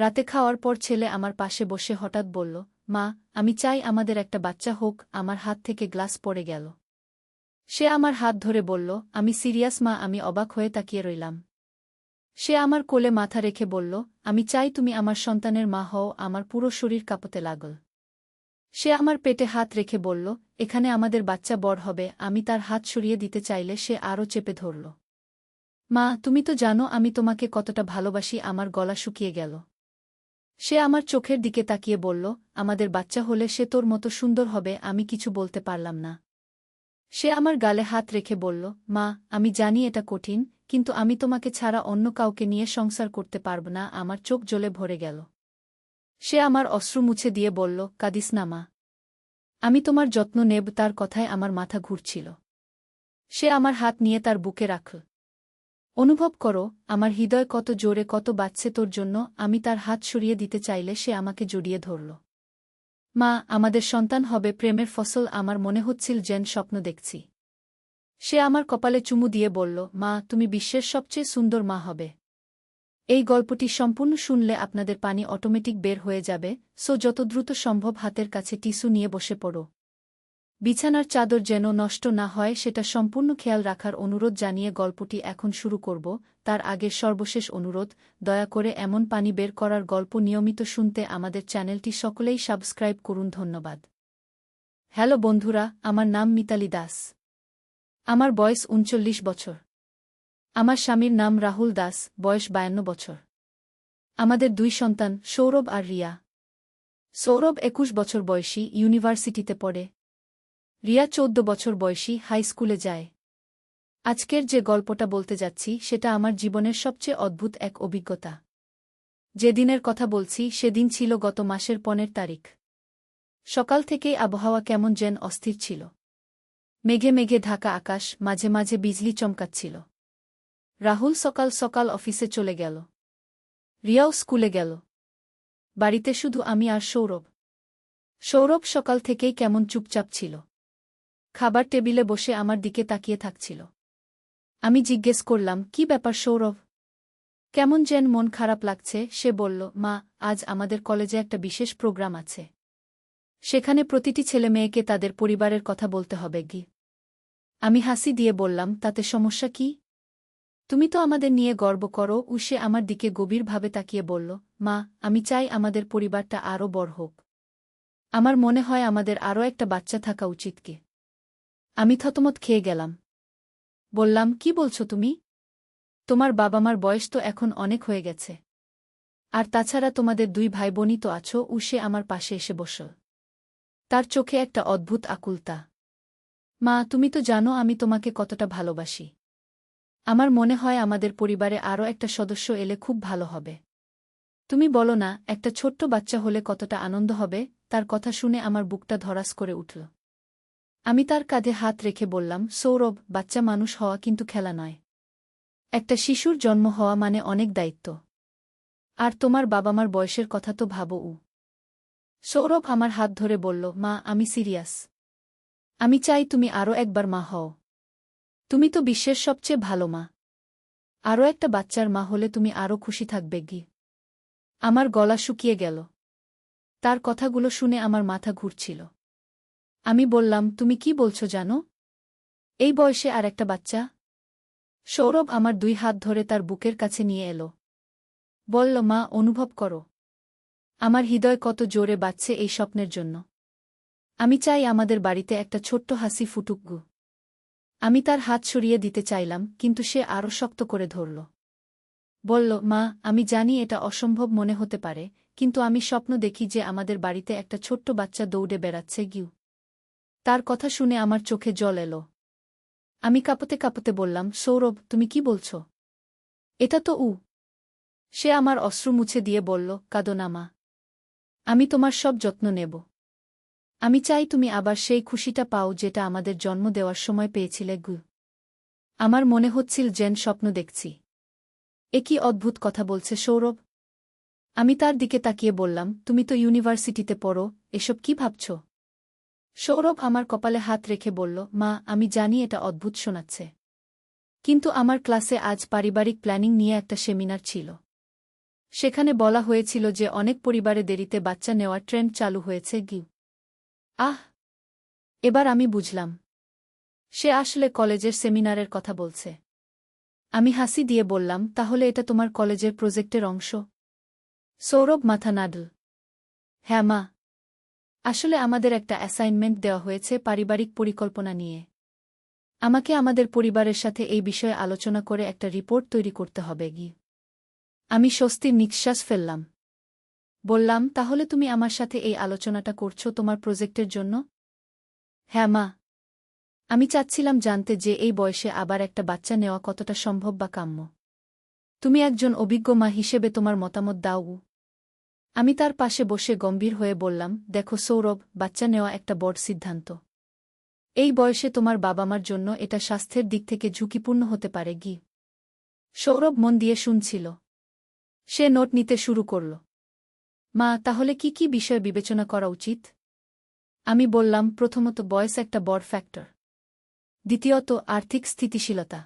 রাতে খাওয়ার পর ছেলে আমার পাশে বসে হঠাৎ বলল, মা, আমি চাই আমাদের একটা বাচ্চা হোক। আমার হাত থেকে গ্লাস পড়ে গেল। সে আমার হাত ধরে বলল, আমি সিরিয়াস মা। আমি অবাক হয়ে তাকিয়ে রইলাম। সে আমার কোলে মাথা রেখে বলল, আমি চাই তুমি আমার সন্তানের মা হও। আমার পুরো শরীর কাঁপতে লাগল। সে আমার পেটে হাত রেখে বলল, এখানে আমাদের বাচ্চা বড় হবে। আমি তার হাত সরিয়ে দিতে চাইলে সে আরও চেপে ধরল। মা, তুমি তো জানো আমি তোমাকে কতটা ভালোবাসি। আমার গলা শুকিয়ে গেল। সে আমার চোখের দিকে তাকিয়ে বলল, আমাদের বাচ্চা হলে সে তোর মতো সুন্দর হবে। আমি কিছু বলতে পারলাম না। সে আমার গালে হাত রেখে বলল, মা, আমি জানি এটা কঠিন, কিন্তু আমি তোমাকে ছাড়া অন্য কাউকে নিয়ে সংসার করতে পারব না। আমার চোখ জ্বলে ভরে গেল। সে আমার অশ্রু মুছে দিয়ে বলল, কাঁদিস না মা। আমি তোমার যত্ন নেব। তার কথায় আমার মাথা ঘুরছিল। সে আমার হাত নিয়ে তার বুকে রাখল। অনুভব করো, আমার হৃদয় কত জোরে কত বাজছে তোর জন্য। আমি তার হাত সরিয়ে দিতে চাইলে সে আমাকে জড়িয়ে ধরল। মা, আমাদের সন্তান হবে প্রেমের ফসল। আমার মনে হচ্ছিল যেন স্বপ্ন দেখছি। সে আমার কপালে চুমু দিয়ে বলল, মা, তুমি বিশ্বের সবচেয়ে সুন্দর মা হবে। এই গল্পটি সম্পূর্ণ শুনলে আপনাদের পানি অটোমেটিক বের হয়ে যাবে। যত দ্রুত সম্ভব হাতের কাছে টিস্যু নিয়ে বসে পড়ো। বিছানার চাদর যেন নষ্ট না হয় সেটা সম্পূর্ণ খেয়াল রাখার অনুরোধ জানিয়ে গল্পটি এখন শুরু করব। তার আগের সর্বশেষ অনুরোধ, দয়া করে এমন পানি বের করার গল্প নিয়মিত শুনতে আমাদের চ্যানেলটি সকলেই সাবস্ক্রাইব করুন। ধন্যবাদ। হ্যালো বন্ধুরা, আমার নাম মিতালি দাস। আমার বয়স ৩৯ বছর। আমার স্বামীর নাম রাহুল দাস, বয়স ৫২ বছর। আমাদের ২ সন্তান, সৌরভ আর রিয়া। সৌরভ ২১ বছর বয়সী, ইউনিভার্সিটিতে পড়ে। রিয়া ১৪ বছর বয়সী, হাই স্কুলে যায়। আজকের যে গল্পটা বলতে যাচ্ছি সেটা আমার জীবনের সবচেয়ে অদ্ভুত এক অভিজ্ঞতা। যে দিনের কথা বলছি সেদিন ছিল গত মাসের ১৫ তারিখ। সকাল থেকেই আবহাওয়া কেমন যেন অস্থির ছিল। মেঘে মেঘে ঢাকা আকাশ, মাঝে মাঝে বিজলি চমকাচ্ছিল। রাহুল সকাল সকাল অফিসে চলে গেল। রিয়াও স্কুলে গেল। বাড়িতে শুধু আমি আর সৌরভ। সৌরভ সকাল থেকেই কেমন চুপচাপ ছিল। খাবার টেবিলে বসে আমার দিকে তাকিয়ে থাকছিল। আমি জিজ্ঞেস করলাম, কি ব্যাপার সৌরভ? কেমন যেন মন খারাপ লাগছে। সে বলল, মা, আজ আমাদের কলেজে একটা বিশেষ প্রোগ্রাম আছে। সেখানে প্রতিটি ছেলে মেয়েকে তাদের পরিবারের কথা বলতে হবে গি। আমি হাসি দিয়ে বললাম, তাতে সমস্যা কি? তুমি তো আমাদের নিয়ে গর্ব করো। সে আমার দিকে গভীরভাবে তাকিয়ে বলল, মা, আমি চাই আমাদের পরিবারটা আরও বড় হোক। আমার মনে হয় আমাদের আরও একটা বাচ্চা থাকা উচিত কি। আমি থতমত খেয়ে গেলাম। বললাম, কি বলছো তুমি? তোমার বাবা মার বয়স তো এখন অনেক হয়ে গেছে। আর তাছাড়া তোমাদের ২ ভাই বোনই তো আছো। সে আমার পাশে এসে বসল। তার চোখে একটা অদ্ভুত আকুলতা। মা, তুমি তো জানো আমি তোমাকে কতটা ভালোবাসি। আমার মনে হয় আমাদের পরিবারে আরও একটা সদস্য এলে খুব ভালো হবে। তুমি বলো না, একটা ছোট্ট বাচ্চা হলে কতটা আনন্দ হবে। তার কথা শুনে আমার বুকটা ধড়াস করে উঠল। আমি তার কাঁধে হাত রেখে বললাম, সৌরভ, বাচ্চা মানুষ হওয়া কিন্তু খেলা নয়। একটা শিশুর জন্ম হওয়া মানে অনেক দায়িত্ব। আর তোমার বাবা মার বয়সের কথা তো ভাবো। সৌরভ আমার হাত ধরে বলল, মা, আমি সিরিয়াস। আমি চাই তুমি আরও একবার মা হও। তুমি তো বিশ্বের সবচেয়ে ভালো মা। আরও একটা বাচ্চার মা হলে তুমি আরও খুশি থাকবে গি। আমার গলা শুকিয়ে গেল। তার কথাগুলো শুনে আমার মাথা ঘুরছিল। আমি বললাম, তুমি কি বলছো জানো? এই বয়সে আর একটা বাচ্চা? সৌরভ আমার ২ হাত ধরে তার বুকের কাছে নিয়ে এলো। বলল, মা, অনুভব করো। আমার হৃদয় কত জোরে বাজছে এই স্বপ্নের জন্য। আমি চাই আমাদের বাড়িতে একটা ছোট্ট হাসি ফুটুক গু। আমি তার হাত সরিয়ে দিতে চাইলাম, কিন্তু সে আরও শক্ত করে ধরল। বলল, মা, আমি জানি এটা অসম্ভব মনে হতে পারে, কিন্তু আমি স্বপ্ন দেখি যে আমাদের বাড়িতে একটা ছোট্ট বাচ্চা দৌড়ে বেড়াচ্ছে গিউ। তার কথা শুনে আমার চোখে জল এলো। আমি কাঁপতে কাঁপতে বললাম, সৌরভ, তুমি কি বলছ? এটা তো সে আমার অশ্রু মুছে দিয়ে বলল, কাঁদো না মা। আমি তোমার সব যত্ন নেব। আমি চাই তুমি আবার সেই খুশিটা পাও যেটা আমাদের জন্ম দেওয়ার সময় পেয়েছিলে গু। আমার মনে হচ্ছিল যেন স্বপ্ন দেখছি। এ কি অদ্ভুত কথা বলছে সৌরভ। আমি তার দিকে তাকিয়ে বললাম, তুমি তো ইউনিভার্সিটিতে পড়ো, এসব কি ভাবছ? সৌরভ আমার কপালে হাত রেখে বলল, মা, আমি জানি এটা অদ্ভুত শোনাচ্ছে। কিন্তু আমার ক্লাসে আজ পারিবারিক প্ল্যানিং নিয়ে একটা সেমিনার ছিল। সেখানে বলা হয়েছিল যে অনেক পরিবারে দেরিতে বাচ্চা নেওয়ার ট্রেন্ড চালু হয়েছে আহ এবার আমি বুঝলাম সে আসলে কলেজের সেমিনারের কথা বলছে। আমি হাসি দিয়ে বললাম, তাহলে এটা তোমার কলেজের প্রজেক্টের অংশ? সৌরভ মাথা নাড়ল। হ্যাঁ মা, আসলে আমাদের একটা অ্যাসাইনমেন্ট দেওয়া হয়েছে পারিবারিক পরিকল্পনা নিয়ে। আমাকে আমাদের পরিবারের সাথে এই বিষয়ে আলোচনা করে একটা রিপোর্ট তৈরি করতে হবে। আমি স্বস্তির নিঃশ্বাস ফেললাম। বললাম, তাহলে তুমি আমার সাথে এই আলোচনাটা করছো তোমার প্রজেক্টের জন্য? হ্যাঁ মা, আমি চাচ্ছিলাম জানতে যে এই বয়সে আবার একটা বাচ্চা নেওয়া কতটা সম্ভব বা কাম্য। তুমি একজন অভিজ্ঞ মা হিসেবে তোমার মতামত দাও। আমি তার পাশে বসে গম্ভীর হয়ে বললাম, দেখো সৌরভ, বাচ্চা নেওয়া একটা বড় সিদ্ধান্ত। এই বয়সে তোমার বাবা মার জন্য এটা স্বাস্থ্যের দিক থেকে ঝুঁকিপূর্ণ হতে পারে। সৌরভ মন দিয়ে শুনছিল। সে নোট নিতে শুরু করল। মা, তাহলে কি কি বিষয় বিবেচনা করা উচিত? আমি বললাম, প্রথমত বয়স একটা বড় ফ্যাক্টর। দ্বিতীয়ত আর্থিক স্থিতিশীলতা।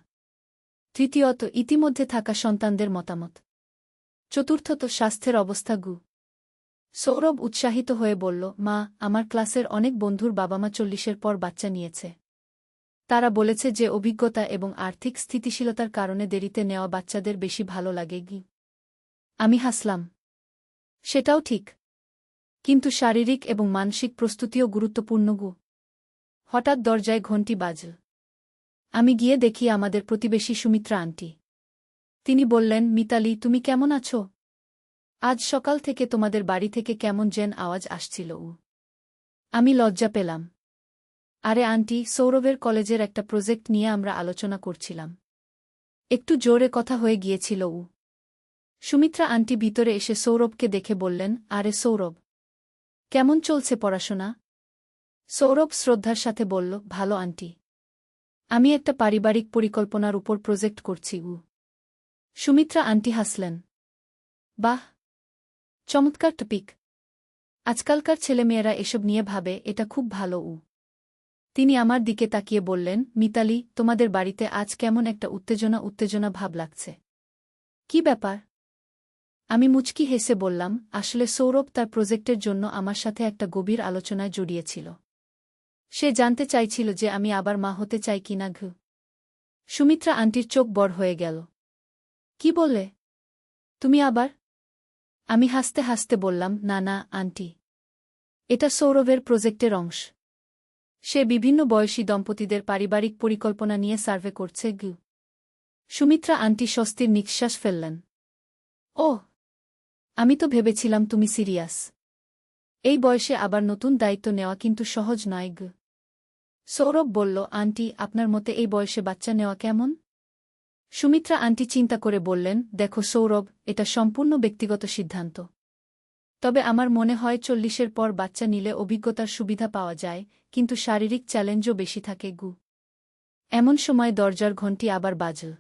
তৃতীয়ত ইতিমধ্যে থাকা সন্তানদের মতামত। চতুর্থত স্বাস্থ্যের অবস্থা। সৌরভ উৎসাহিত হয়ে বলল, মা, আমার ক্লাসের অনেক বন্ধুর বাবা-মা 40-এর পর বাচ্চা নিয়েছে। তারা বলেছে যে অভিজ্ঞতা এবং আর্থিক স্থিতিশীলতার কারণে দেরিতে নেওয়া বাচ্চাদের বেশি ভালো লাগে। আমি হাসলাম। সেটাও ঠিক। কিন্তু শারীরিক এবং মানসিক প্রস্তুতিও গুরুত্বপূর্ণ। হঠাৎ দরজায় ঘণ্টি বাজল। আমি গিয়ে দেখি আমাদের প্রতিবেশী সুমিত্রা আন্টি। তিনি বললেন, মিতালি, তুমি কেমন আছো? আজ সকাল থেকে তোমাদের বাড়ি থেকে কেমন যেন আওয়াজ আসছিল। আমি লজ্জা পেলাম। আরে আন্টি, সৌরভের কলেজের একটা প্রজেক্ট নিয়ে আমরা আলোচনা করছিলাম। একটু জোরে কথা হয়ে গিয়েছিল। সুমিত্রা আন্টি ভিতরে এসে সৌরভকে দেখে বললেন, আরে সৌরভ, কেমন চলছে পড়াশোনা? সৌরভ শ্রদ্ধার সাথে বলল, ভালো আন্টি। আমি একটা পারিবারিক পরিকল্পনার উপর প্রজেক্ট করছি। সুমিত্রা আন্টি হাসলেন। বাহ, চমৎকার টপিক। আজকালকার ছেলেমেয়েরা এসব নিয়ে ভাবে, এটা খুব ভালো। তিনি আমার দিকে তাকিয়ে বললেন, মিতালি, তোমাদের বাড়িতে আজ কেমন একটা উত্তেজনা উত্তেজনা ভাব লাগছে। কি ব্যাপার? আমি মুচকি হেসে বললাম, আসলে সৌরভ তার প্রজেক্টের জন্য আমার সাথে একটা গভীর আলোচনায় জড়িয়েছিল। সে জানতে চাইছিল যে আমি আবার মা হতে চাই কিনা। সুমিত্রা আন্টির চোখ বড় হয়ে গেল। কি বললে? তুমি আবার? আমি হাসতে হাসতে বললাম, না না আন্টি, এটা সৌরভের প্রজেক্টের অংশ। সে বিভিন্ন বয়সী দম্পতিদের পারিবারিক পরিকল্পনা নিয়ে সার্ভে করছে। সুমিত্রা আন্টি স্বস্তির নিঃশ্বাস ফেললেন। ওহ, আমি তো ভেবেছিলাম তুমি সিরিয়াস। এই বয়সে আবার নতুন দায়িত্ব নেওয়া কিন্তু সহজ নয়। সৌরভ বলল, আন্টি, আপনার মতে এই বয়সে বাচ্চা নেওয়া কেমন? সুমিত্রা আন্টি চিন্তা করে বললেন, দেখো সৌরভ, এটা সম্পূর্ণ ব্যক্তিগত সিদ্ধান্ত। তবে আমার মনে হয় 40-এর পর বাচ্চা নিলে অভিজ্ঞতার সুবিধা পাওয়া যায়, কিন্তু শারীরিক চ্যালেঞ্জও বেশি থাকে। এমন সময় দরজার ঘণ্টি আবার বাজল।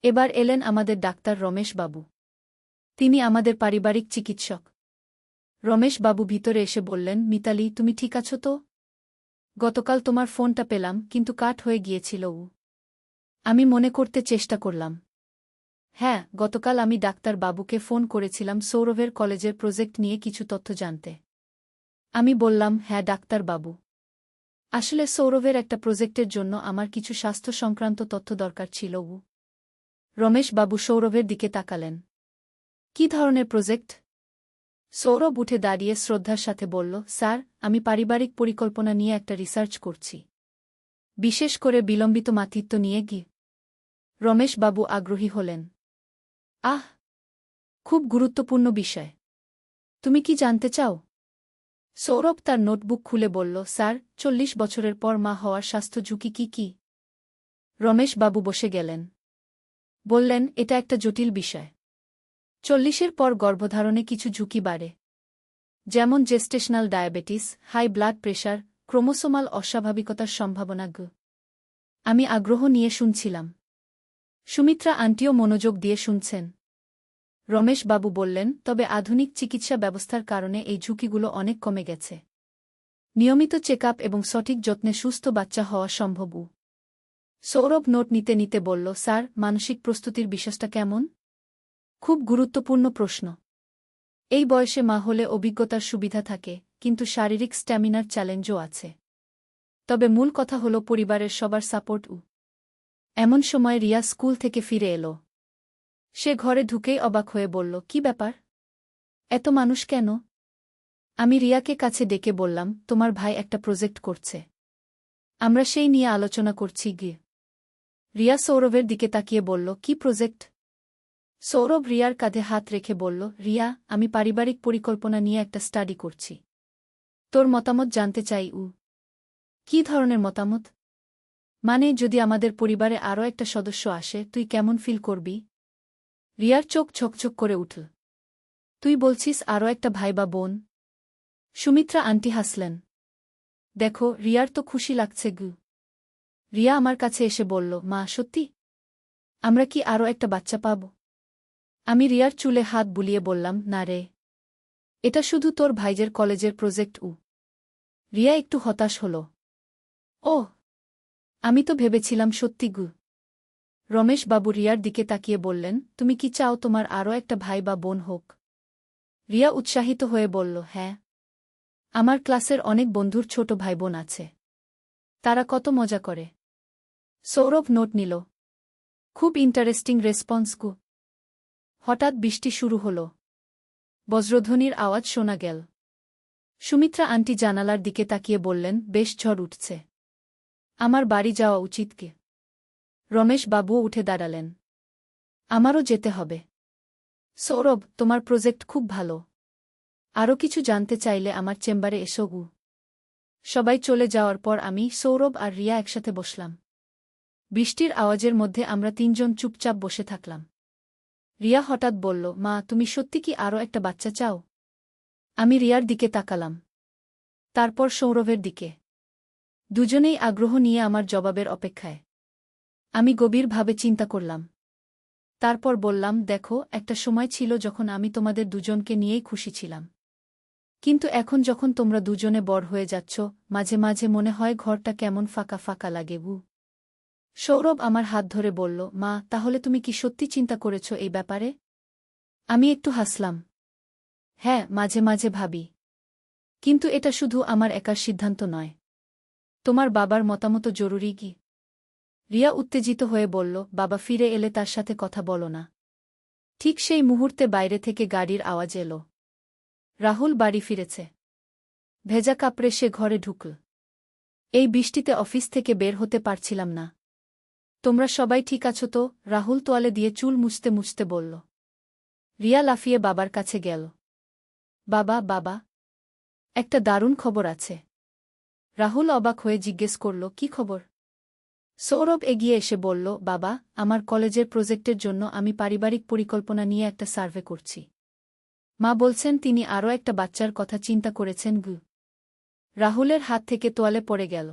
এবার এলেন আমাদের ডাক্তার রমেশ বাবু। তিনি আমাদের পারিবারিক চিকিৎসক। রমেশ বাবু ভিতরে এসে বললেন, মিতালি, তুমি ঠিক আছো তো? গতকাল তোমার ফোনটা পেলাম, কিন্তু কাট হয়ে গিয়েছিল। আমি মনে করতে চেষ্টা করলাম। হ্যাঁ, গতকাল আমি ডাক্তার বাবুকে ফোন করেছিলাম সৌরভের কলেজের প্রজেক্ট নিয়ে কিছু তথ্য জানতে। আমি বললাম, হ্যাঁ ডাক্তার বাবু, আসলে সৌরভের একটা প্রজেক্টের জন্য আমার কিছু স্বাস্থ্য সংক্রান্ত তথ্য দরকার ছিল। রমেশ বাবু সৌরভের দিকে তাকালেন। কি ধরনের প্রজেক্ট? সৌরভ উঠে দাঁড়িয়ে শ্রদ্ধার সাথে বলল, স্যার, আমি পারিবারিক পরিকল্পনা নিয়ে একটা রিসার্চ করছি, বিশেষ করে বিলম্বিত মাতৃত্ব নিয়ে। রমেশ বাবু আগ্রহী হলেন। আহ, খুব গুরুত্বপূর্ণ বিষয়। তুমি কি জানতে চাও? সৌরভ তার নোটবুক খুলে বলল, স্যার, 40 বছরের পর মা হওয়ার স্বাস্থ্য ঝুঁকি কি কি? রমেশ বাবু বসে গেলেন। বললেন, এটা একটা জটিল বিষয়। 40-এর পর গর্ভধারণে কিছু ঝুঁকি বাড়ে, যেমন gestational diabetes, high blood pressure, chromosomal অস্বাভাবিকতার সম্ভাবনা। আমি আগ্রহ নিয়ে শুনছিলাম। সুমিত্রা আন্টিও মনোযোগ দিয়ে শুনছেন। রমেশ বাবু বললেন, তবে আধুনিক চিকিৎসা ব্যবস্থার কারণে এই ঝুঁকিগুলো অনেক কমে গেছে। নিয়মিত চেকআপ এবং সঠিক যত্নে সুস্থ বাচ্চা হওয়া সম্ভব। সৌরভ নোট নিতে নিতে বলল, স্যার, মানসিক প্রস্তুতির বিষয়টা কেমন? খুব গুরুত্বপূর্ণ প্রশ্ন। এই বয়সে মা হলে অভিজ্ঞতার সুবিধা থাকে, কিন্তু শারীরিক স্ট্যামিনার চ্যালেঞ্জও আছে। তবে মূল কথা হল পরিবারের সবার সাপোর্ট। এমন সময় রিয়া স্কুল থেকে ফিরে এলো। সে ঘরে ঢুকেই অবাক হয়ে বলল, কি ব্যাপার? এত মানুষ কেন? আমি রিয়াকে কাছে ডেকে বললাম, তোমার ভাই একটা প্রজেক্ট করছে। আমরা সেই নিয়ে আলোচনা করছি গিয়ে। রিয়া সৌরভের দিকে তাকিয়ে বলল, কি প্রজেক্ট? সৌরভ রিয়ার কাঁধে হাত রেখে বলল, রিয়া, আমি পারিবারিক পরিকল্পনা নিয়ে একটা স্টাডি করছি। তোর মতামত জানতে চাই। কি ধরনের মতামত? মানে, যদি আমাদের পরিবারে আরও একটা সদস্য আসে, তুই কেমন ফিল করবি? রিয়ার চোখ ছকছক করে উঠল। তুই বলছিস আরও একটা ভাই বা বোন? সুমিত্রা আন্টি হাসলেন। দেখো, রিয়ার তো খুশি লাগছে গু। রিয়া আমার কাছে এসে বলল, মা, সত্যি? আমরা কি আরও একটা বাচ্চা পাব? আমি রিয়ার চুলে হাত বুলিয়ে বললাম, না রে, এটা শুধু তোর ভাইজের কলেজের প্রজেক্ট। রিয়া একটু হতাশ হল। ওহ, আমি তো ভেবেছিলাম সত্যি গু। রমেশ বাবু রিয়ার দিকে তাকিয়ে বললেন, তুমি কি চাও তোমার আরও একটা ভাই বা বোন হোক? রিয়া উৎসাহিত হয়ে বলল, হ্যাঁ। আমার ক্লাসের অনেক বন্ধুর ছোট ভাই বোন আছে। তারা কত মজা করে। সৌরভ নোট নিল। খুব ইন্টারেস্টিং রেসপন্স গু। হঠাৎ বৃষ্টি শুরু হল। বজ্রধ্বনির আওয়াজ শোনা গেল। সুমিত্রা আন্টি জানালার দিকে তাকিয়ে বললেন, বেশ ঝড় উঠছে। আমার বাড়ি যাওয়া উচিত কি? রমেশ বাবুও উঠে দাঁড়ালেন। আমারও যেতে হবে। সৌরভ, তোমার প্রজেক্ট খুব ভালো। আরও কিছু জানতে চাইলে আমার চেম্বারে এসো গু। সবাই চলে যাওয়ার পর আমি, সৌরভ আর রিয়া একসাথে বসলাম। বৃষ্টির আওয়াজের মধ্যে আমরা তিনজন চুপচাপ বসে থাকলাম। রিয়া হঠাৎ বলল, মা, তুমি সত্যি কি আরও একটা বাচ্চা চাও? আমি রিয়ার দিকে তাকালাম। তারপর সৌরভের দিকে। দুজনেই আগ্রহ নিয়ে আমার জবাবের অপেক্ষায়। আমি গভীরভাবে চিন্তা করলাম। তারপর বললাম, দেখো, একটা সময় ছিল যখন আমি তোমাদের দুজনকে নিয়েই খুশি ছিলাম। কিন্তু এখন যখন তোমরা দুজনে বড় হয়ে যাচ্ছ, মাঝে মাঝে মনে হয় ঘরটা কেমন ফাঁকা ফাঁকা লাগে। সৌরভ আমার হাত ধরে বলল, মা, তাহলে তুমি কি সত্যি চিন্তা করেছ এই ব্যাপারে? আমি একটু হাসলাম। হ্যাঁ, মাঝে মাঝে ভাবি। কিন্তু এটা শুধু আমার একার সিদ্ধান্ত নয়। তোমার বাবার মতামত জরুরি কি? রিয়া উত্তেজিত হয়ে বলল, বাবা ফিরে এলে তার সাথে কথা বলো না। ঠিক সেই মুহূর্তে বাইরে থেকে গাড়ির আওয়াজ এলো। রাহুল বাড়ি ফিরেছে। ভেজা কাপড়ে সে ঘরে ঢুকল। এই বৃষ্টিতে অফিস থেকে বের হতে পারছিলাম না। তোমরা সবাই ঠিক আছো তো? রাহুল তোয়ালে দিয়ে চুল মুছতে মুছতে বলল। রিয়া লাফিয়ে বাবার কাছে গেল। বাবা, বাবা, একটা দারুণ খবর আছে। রাহুল অবাক হয়ে জিজ্ঞেস করল, কি খবর? সৌরভ এগিয়ে এসে বলল, বাবা, আমার কলেজের প্রজেক্টের জন্য আমি পারিবারিক পরিকল্পনা নিয়ে একটা সার্ভে করছি। মা বলছেন তিনি আরও একটা বাচ্চার কথা চিন্তা করেছেন গু। রাহুলের হাত থেকে তোয়ালে পড়ে গেল।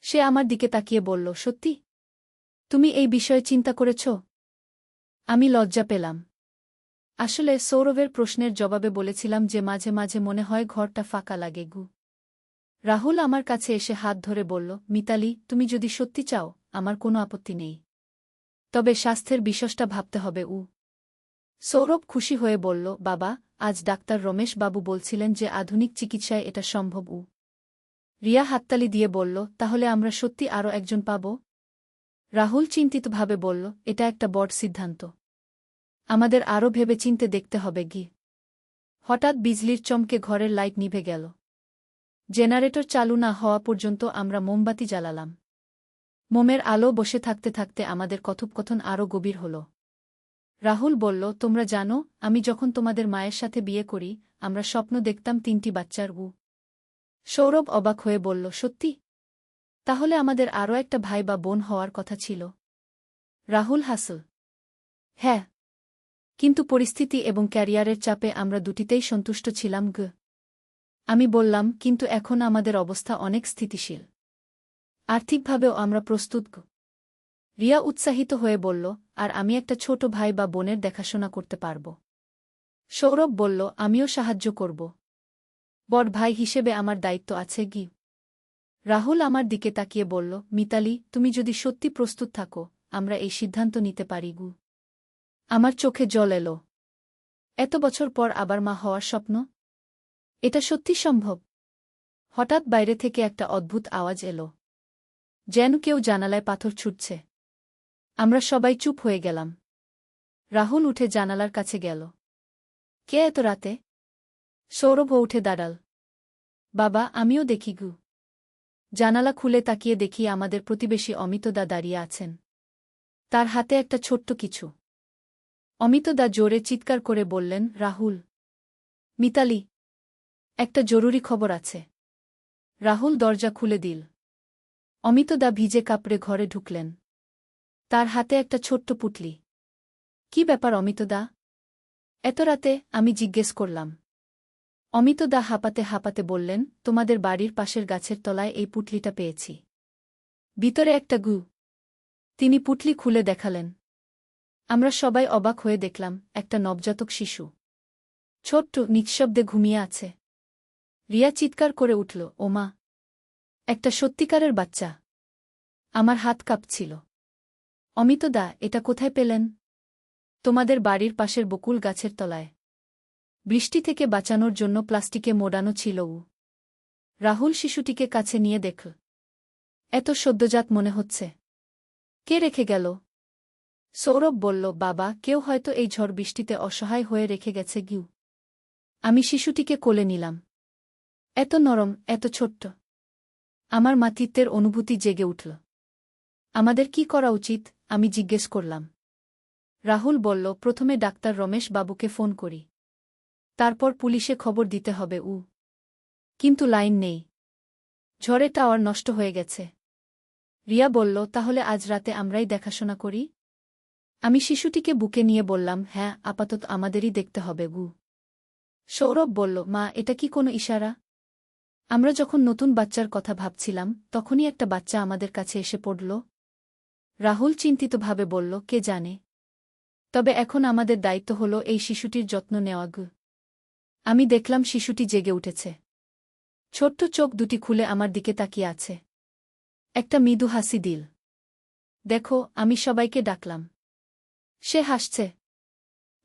সে আমার দিকে তাকিয়ে বলল, সত্যি? তুমি এই বিষয়ে চিন্তা করেছ? আমি লজ্জা পেলাম। আসলে সৌরভের প্রশ্নের জবাবে বলেছিলাম যে মাঝে মাঝে মনে হয় ঘরটা ফাঁকা লাগে গু। রাহুল আমার কাছে এসে হাত ধরে বলল, মিতালি, তুমি যদি সত্যি চাও, আমার কোনো আপত্তি নেই। তবে স্বাস্থ্যের বিষয়টা ভাবতে হবে। সৌরভ খুশি হয়ে বলল, বাবা, আজ ডাক্তার রমেশ বাবু বলছিলেন যে আধুনিক চিকিৎসায় এটা সম্ভব। রিয়া হাততালি দিয়ে বলল, তাহলে আমরা সত্যি আরও একজন পাব? রাহুল চিন্তিতভাবে বলল, এটা একটা বড় সিদ্ধান্ত। আমাদের আরও ভেবেচিন্তে দেখতে হবে গি। হঠাৎ বিজলির চমকে ঘরের লাইট নিভে গেল। জেনারেটর চালু না হওয়া পর্যন্ত আমরা মোমবাতি জ্বালালাম। মোমের আলো বসে থাকতে থাকতে আমাদের কথোপকথন আরও গভীর হল। রাহুল বলল, তোমরা জানো, আমি যখন তোমাদের মায়ের সাথে বিয়ে করি, আমরা স্বপ্ন দেখতাম 3টি বাচ্চার। সৌরভ অবাক হয়ে বলল, সত্যি? তাহলে আমাদের আরও একটা ভাই বা বোন হওয়ার কথা ছিল? রাহুল হাসল। হ্যাঁ, কিন্তু পরিস্থিতি এবং ক্যারিয়ারের চাপে আমরা দুটিতেই সন্তুষ্ট ছিলাম গ। আমি বললাম, কিন্তু এখন আমাদের অবস্থা অনেক স্থিতিশীল। আর্থিকভাবেও আমরা প্রস্তুত গ। রিয়া উৎসাহিত হয়ে বলল, আর আমি একটা ছোট ভাই বা বোনের দেখাশোনা করতে পারব। সৌরভ বলল, আমিও সাহায্য করব। বড় ভাই হিসেবে আমার দায়িত্ব আছে গি। রাহুল আমার দিকে তাকিয়ে বলল, মিতালি, তুমি যদি সত্যি প্রস্তুত থাকো, আমরা এই সিদ্ধান্ত নিতে পারি গু। আমার চোখে জল এলো। এত বছর পর আবার মা হওয়ার স্বপ্ন? এটা সত্যি সম্ভব? হঠাৎ বাইরে থেকে একটা অদ্ভুত আওয়াজ এলো, যেন কেউ জানালায় পাথর ছুটছে। আমরা সবাই চুপ হয়ে গেলাম। রাহুল উঠে জানালার কাছে গেল। কে এত রাতে? সৌরভও উঠে দাঁড়াল। বাবা, আমিও দেখি গু। জানালা খুলে তাকিয়ে দেখি আমাদের প্রতিবেশী অমিতদা দাঁড়িয়ে আছেন। তার হাতে একটা ছোট্ট কিছু। অমিতদা জোরে চিৎকার করে বললেন, রাহুল, মিতালি, একটা জরুরি খবর আছে। রাহুল দরজা খুলে দিল। অমিতদা ভিজে কাপড়ে ঘরে ঢুকলেন। তার হাতে একটা ছোট্ট পুটলি। কি ব্যাপার অমিতদা? এত রাতে? আমি জিজ্ঞেস করলাম। অমিতদা হাঁপাতে হাঁপাতে বললেন, তোমাদের বাড়ির পাশের গাছের তলায় এই পুটলিটা পেয়েছি। ভিতরে একটা গু। তিনি পুটলি খুলে দেখালেন। আমরা সবাই অবাক হয়ে দেখলাম, একটা নবজাতক শিশু। ছোট্ট, নিঃশব্দে ঘুমিয়ে আছে। রিয়া চিৎকার করে উঠল, ও মা! একটা সত্যিকারের বাচ্চা! আমার হাত কাঁপছিল। অমিতদা, এটা কোথায় পেলেন? তোমাদের বাড়ির পাশের বকুল গাছের তলায়। বৃষ্টি থেকে বাঁচানোর জন্য প্লাস্টিকে মোড়ানো ছিল ও। রাহুল শিশুটিকে কাছে নিয়ে দেখল। এত সদ্যজাত মনে হচ্ছে। কে রেখে গেল? সৌরভ বলল, বাবা, কেউ হয়তো এই ঝড় বৃষ্টিতে অসহায় হয়ে রেখে গেছে গিউ। আমি শিশুটিকে কোলে নিলাম। এত নরম, এত ছোট্ট। আমার মাতৃত্বের অনুভূতি জেগে উঠল। আমাদের কি করা উচিত? আমি জিজ্ঞেস করলাম। রাহুল বলল, প্রথমে ডাক্তার রমেশ বাবুকে ফোন করি। তারপর পুলিশে খবর দিতে হবে উ। কিন্তু লাইন নেই। ঝড়ে টাওয়ার নষ্ট হয়ে গেছে। রিয়া বলল, তাহলে আজ রাতে আমরাই দেখাশোনা করি? আমি শিশুটিকে বুকে নিয়ে বললাম, হ্যাঁ, আপাতত আমাদেরই দেখতে হবে গু। সৌরভ বলল, মা, এটা কি কোনো ইশারা? আমরা যখন নতুন বাচ্চার কথা ভাবছিলাম, তখনই একটা বাচ্চা আমাদের কাছে এসে পড়ল। রাহুল চিন্তিতভাবে বলল, কে জানে। তবে এখন আমাদের দায়িত্ব হল এই শিশুটির যত্ন নেওয়া গু। আমি দেখলাম শিশুটি জেগে উঠেছে। ছোট্ট চোখ দুটি খুলে আমার দিকে তাকিয়ে আছে। একটা মৃদু হাসি দিল। দেখো, আমি সবাইকে ডাকলাম। সে হাসছে।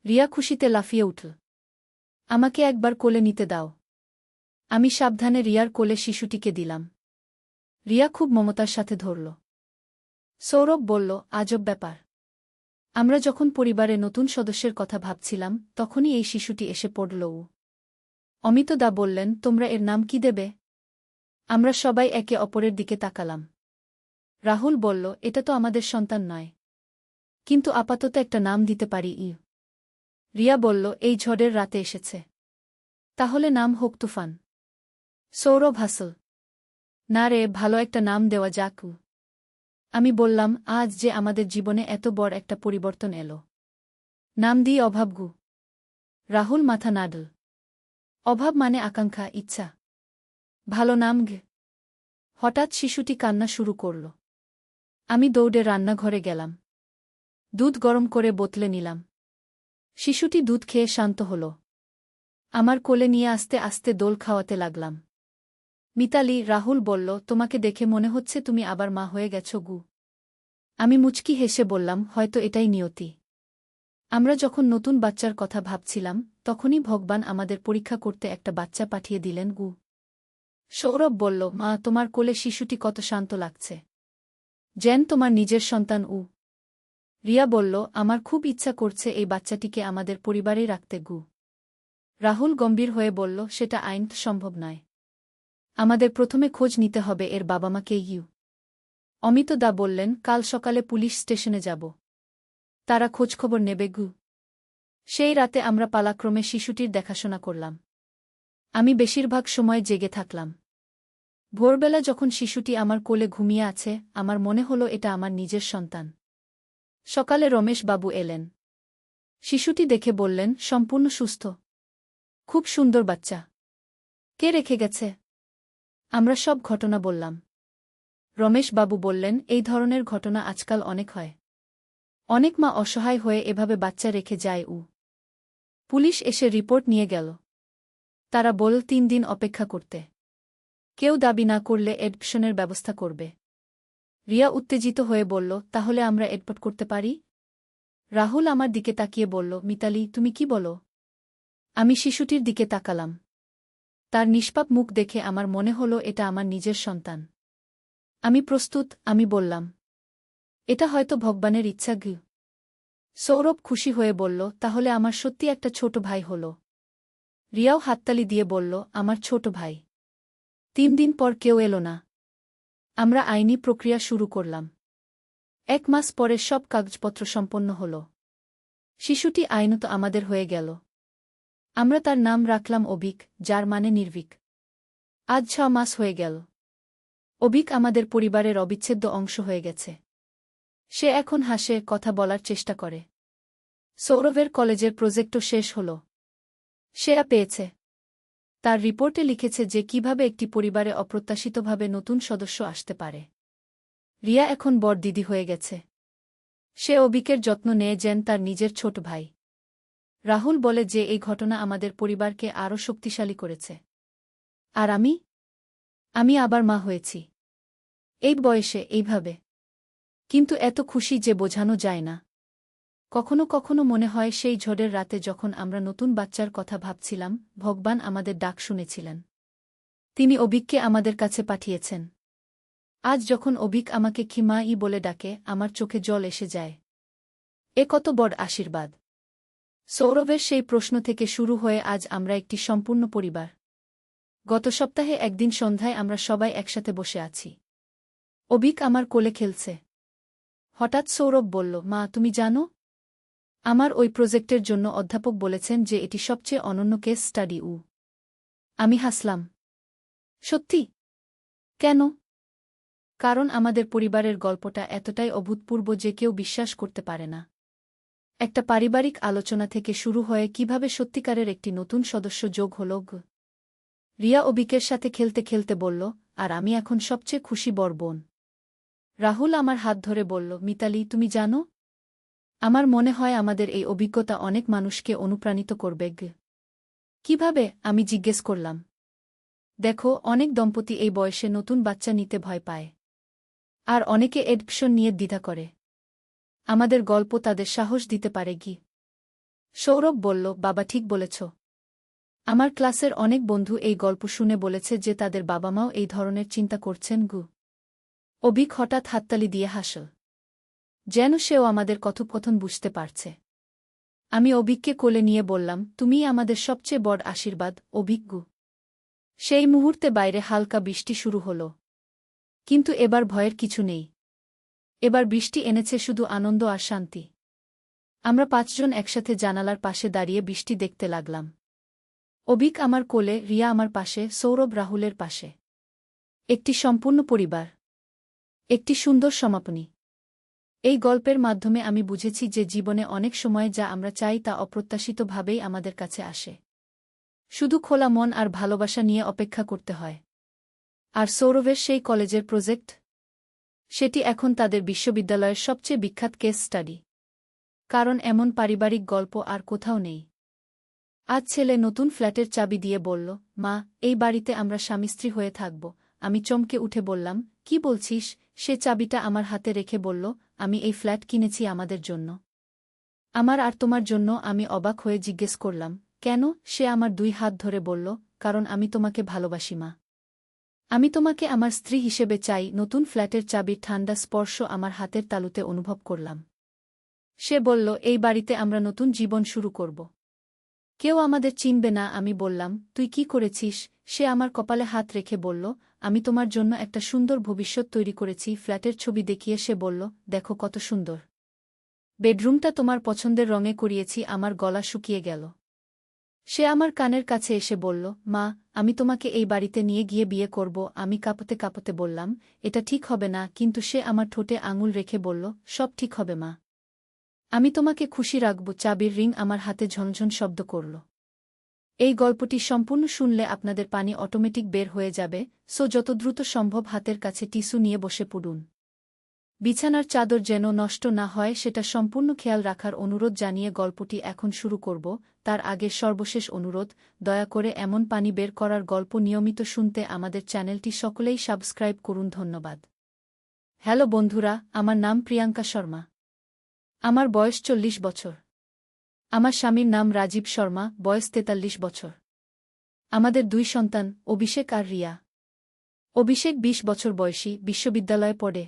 রিয়া খুশিতে লাফিয়ে উঠল। আমাকে একবার কোলে নিতে দাও। আমি সাবধানে রিয়ার কোলে শিশুটিকে দিলাম। রিয়া খুব মমতার সাথে ধরল। সৌরভ বলল, আজব ব্যাপার। আমরা যখন পরিবারে নতুন সদস্যের কথা ভাবছিলাম, তখনই এই শিশুটি এসে পড়ল। অমিতদা বললেন, তোমরা এর নাম কি দেবে? আমরা সবাই একে অপরের দিকে তাকালাম। রাহুল বলল, এটা তো আমাদের সন্তান নয়, কিন্তু আপাতত একটা নাম দিতে পারি। রিয়া বলল, এই ঝড়ের রাতে এসেছে। তাহলে নাম হোক তুফান। সৌরভ হাসল। না রে, ভালো একটা নাম দেওয়া যাক। আমি বললাম, আজ যে আমাদের জীবনে এত বড় একটা পরিবর্তন এলো। নাম দিই অভাব গু। রাহুল মাথা নাড়ল। অভাব মানে আকাঙ্ক্ষা, ইচ্ছা। ভালো নাম গে। হঠাৎ শিশুটি কান্না শুরু করল। আমি দৌড়ে রান্নাঘরে গেলাম। দুধ গরম করে বোতলে নিলাম। শিশুটি দুধ খেয়ে শান্ত হল। আমার কোলে নিয়ে আস্তে আস্তে দোল খাওয়াতে লাগলাম। মিতালি, রাহুল বলল, তোমাকে দেখে মনে হচ্ছে তুমি আবার মা হয়ে গেছ গু। আমি মুচকি হেসে বললাম, হয়তো এটাই নিয়তি। আমরা যখন নতুন বাচ্চার কথা ভাবছিলাম, তখনই ভগবান আমাদের পরীক্ষা করতে একটা বাচ্চা পাঠিয়ে দিলেন গু। সৌরভ বলল, মা, তোমার কোলে শিশুটি কত শান্ত লাগছে। যেন তোমার নিজের সন্তান উ। রিয়া বলল, আমার খুব ইচ্ছা করছে এই বাচ্চাটিকে আমাদের পরিবারেই রাখতে গু। রাহুল গম্ভীর হয়ে বলল, সেটা আইন সম্ভব নয়। আমাদের প্রথমে খোঁজ নিতে হবে এর বাবা মাকে। অমিতদা বললেন, কাল সকালে পুলিশ স্টেশনে যাব। তারা খোঁজখবর নেবে গু। সেই রাতে আমরা পালাক্রমে শিশুটির দেখাশোনা করলাম। আমি বেশিরভাগ সময় জেগে থাকলাম। ভোরবেলা যখন শিশুটি আমার কোলে ঘুমিয়ে আছে, আমার মনে হলো এটা আমার নিজের সন্তান। সকালে রমেশ বাবু এলেন। শিশুটি দেখে বললেন, সম্পূর্ণ সুস্থ। খুব সুন্দর বাচ্চা। কে রেখে গেছে? আমরা সব ঘটনা বললাম। রমেশ বাবু বললেন, এই ধরনের ঘটনা আজকাল অনেক হয়। অনেক মা অসহায় হয়ে এভাবে বাচ্চা রেখে যায় উ। পুলিশ এসে রিপোর্ট নিয়ে গেল। তারা বলল 3 দিন অপেক্ষা করতে। কেউ দাবি না করলে এডপশনের ব্যবস্থা করবে। রিয়া উত্তেজিত হয়ে বলল, তাহলে আমরা এডপট করতে পারি? রাহুল আমার দিকে তাকিয়ে বলল, মিতালি, তুমি কি বলো? আমি শিশুটির দিকে তাকালাম। তার নিষ্পাপ মুখ দেখে আমার মনে হলো এটা আমার নিজের সন্তান। আমি প্রস্তুত, আমি বললাম। এটা হয়তো ভগবানের ইচ্ছা। সৌরভ খুশি হয়ে বলল, তাহলে আমার সত্যি একটা ছোট ভাই হল। রিয়াও হাততালি দিয়ে বলল, আমার ছোট ভাই। 3 দিন পর কেউ এলো না। আমরা আইনি প্রক্রিয়া শুরু করলাম। 1 মাস পরে সব কাগজপত্র সম্পন্ন হল। শিশুটি আইনত আমাদের হয়ে গেল। আমরা তার নাম রাখলাম অভিক, যার মানে নির্ভীক। আজ 6 মাস হয়ে গেল। অভিক আমাদের পরিবারের অবিচ্ছেদ্য অংশ হয়ে গেছে। সে এখন হাসে, কথা বলার চেষ্টা করে। সৌরভের কলেজের প্রজেক্টও শেষ হল। সে পেয়েছে। তার রিপোর্টে লিখেছে যে কিভাবে একটি পরিবারে অপ্রত্যাশিতভাবে নতুন সদস্য আসতে পারে। রিয়া এখন বড় দিদি হয়ে গেছে। সে অভিকের যত্ন নেয় যেন তার নিজের ছোট ভাই। রাহুল বলে যে এই ঘটনা আমাদের পরিবারকে আরও শক্তিশালী করেছে। আর আমি আবার মা হয়েছি। এই বয়সে, এইভাবে। কিন্তু এত খুশি যে বোঝানো যায় না। কখনো কখনো মনে হয় সেই ঝড়ের রাতে যখন আমরা নতুন বাচ্চার কথা ভাবছিলাম, ভগবান আমাদের ডাক শুনেছিলেন। তিনি অভিককে আমাদের কাছে পাঠিয়েছেন। আজ যখন অভিক আমাকে খিমা-ই বলে ডাকে, আমার চোখে জল এসে যায়। এ কত বড় আশীর্বাদ! সৌরভের সেই প্রশ্ন থেকে শুরু হয়ে আজ আমরা একটি সম্পূর্ণ পরিবার। গত সপ্তাহে একদিন সন্ধ্যায় আমরা সবাই একসাথে বসে আছি। অভিক আমার কোলে খেলছে। হঠাৎ সৌরভ বলল, মা, তুমি জানো, আমার ওই প্রজেক্টের জন্য অধ্যাপক বলেছেন যে এটি সবচেয়ে অনন্য কেস স্টাডি। আমি হাসলাম। সত্যি? কেন? কারণ আমাদের পরিবারের গল্পটা এতটাই অভূতপূর্ব যে কেউ বিশ্বাস করতে পারে না। একটা পারিবারিক আলোচনা থেকে শুরু হয়ে কিভাবে সত্যিকারের একটি নতুন সদস্য যোগ হল। রিয়া অভিকের সাথে খেলতে খেলতে বলল, আর আমি এখন সবচেয়ে খুশি বড় বোন। রাহুল আমার হাত ধরে বলল, মিতালি, তুমি জানো, আমার মনে হয় আমাদের এই অভিজ্ঞতা অনেক মানুষকে অনুপ্রাণিত করবে। কিভাবে? আমি জিজ্ঞেস করলাম। দেখো, অনেক দম্পতি এই বয়সে নতুন বাচ্চা নিতে ভয় পায়। আর অনেকে এডপশন নিয়ে দ্বিধা করে। আমাদের গল্প তাদের সাহস দিতে পারে। সৌরভ বলল, বাবা, ঠিক বলেছ। আমার ক্লাসের অনেক বন্ধু এই গল্প শুনে বলেছে যে তাদের বাবা মাও এই ধরনের চিন্তা করছেন। অভিক হঠাৎ হাততালি দিয়ে হাসল। যেন সেও আমাদের কথোপকথন বুঝতে পারছে। আমি অভিককে কোলে নিয়ে বললাম, তুমিই আমাদের সবচেয়ে বড় আশীর্বাদ, অভিক। সেই মুহূর্তে বাইরে হালকা বৃষ্টি শুরু হল। কিন্তু এবার ভয়ের কিছু নেই। এবার বৃষ্টি এনেছে শুধু আনন্দ আর শান্তি। আমরা 5 জন একসাথে জানালার পাশে দাঁড়িয়ে বৃষ্টি দেখতে লাগলাম। অভিক আমার কোলে, রিয়া আমার পাশে, সৌরভ রাহুলের পাশে। একটি সম্পূর্ণ পরিবার। একটি সুন্দর সমাপনী। এই গল্পের মাধ্যমে আমি বুঝেছি যে জীবনে অনেক সময় যা আমরা চাই তা অপ্রত্যাশিতভাবেই আমাদের কাছে আসে। শুধু খোলা মন আর ভালোবাসা নিয়ে অপেক্ষা করতে হয়। আর সৌরভের সেই কলেজের প্রজেক্ট, সেটি এখন তাদের বিশ্ববিদ্যালয়ের সবচেয়ে বিখ্যাত কেস স্টাডি। কারণ এমন পারিবারিক গল্প আর কোথাও নেই। আজ ছেলে নতুন ফ্ল্যাটের চাবি দিয়ে বলল, মা, এই বাড়িতে আমরা স্বামী-স্ত্রী হয়ে থাকব। আমি চমকে উঠে বললাম, কি বলছিস? সে চাবিটা আমার হাতে রেখে বলল, আমি এই ফ্ল্যাট কিনেছি আমাদের জন্য। আমার আর তোমার জন্য। আমি অবাক হয়ে জিজ্ঞেস করলাম, কেন? সে আমার 2 হাত ধরে বলল, কারণ আমি তোমাকে ভালোবাসি, মা। আমি তোমাকে আমার স্ত্রী হিসেবে চাই। নতুন ফ্ল্যাটের চাবির ঠান্ডা স্পর্শ আমার হাতের তালুতে অনুভব করলাম। সে বলল, এই বাড়িতে আমরা নতুন জীবন শুরু করব। কেউ আমাদের চিনবে না। আমি বললাম, তুই কি করেছিস? সে আমার কপালে হাত রেখে বলল, আমি তোমার জন্য একটা সুন্দর ভবিষ্যৎ তৈরি করেছি। ফ্ল্যাটের ছবি দেখিয়ে সে বলল, দেখো কত সুন্দর। বেডরুমটা তোমার পছন্দের রঙে করিয়েছি। আমার গলা শুকিয়ে গেল। সে আমার কানের কাছে এসে বলল, মা, আমি তোমাকে এই বাড়িতে নিয়ে গিয়ে বিয়ে করব। আমি কাঁপতে কাঁপতে বললাম, এটা ঠিক হবে না। কিন্তু সে আমার ঠোঁটে আঙুল রেখে বলল, সব ঠিক হবে, মা। আমি তোমাকে খুশি রাখব। চাবির রিং আমার হাতে ঝনঝন শব্দ করল। এই গল্পটি সম্পূর্ণ শুনলে আপনাদের পানি অটোমেটিক বের হয়ে যাবে, সো যত দ্রুত সম্ভব হাতের কাছে টিস্যু নিয়ে বসে পড়ুন। বিছানার চাদর যেন নষ্ট না হয় সেটা সম্পূর্ণ খেয়াল রাখার অনুরোধ জানিয়ে গল্পটি এখন শুরু করব। তার আগে সর্বশেষ অনুরোধ, দয়া করে এমন পানি বের করার গল্প নিয়মিত শুনতে আমাদের চ্যানেলটি সকলেই সাবস্ক্রাইব করুন। ধন্যবাদ। হ্যালো বন্ধুরা, আমার নাম প্রিয়াঙ্কা শর্মা। আমার বয়স 40 বছর। আমার স্বামীর নাম রাজীব শর্মা, বয়স 43 বছর। আমাদের 2 সন্তান, অভিষেক আর রিয়া। অভিষেক 20 বছর বয়সী, বিশ্ববিদ্যালয়ে পড়ে।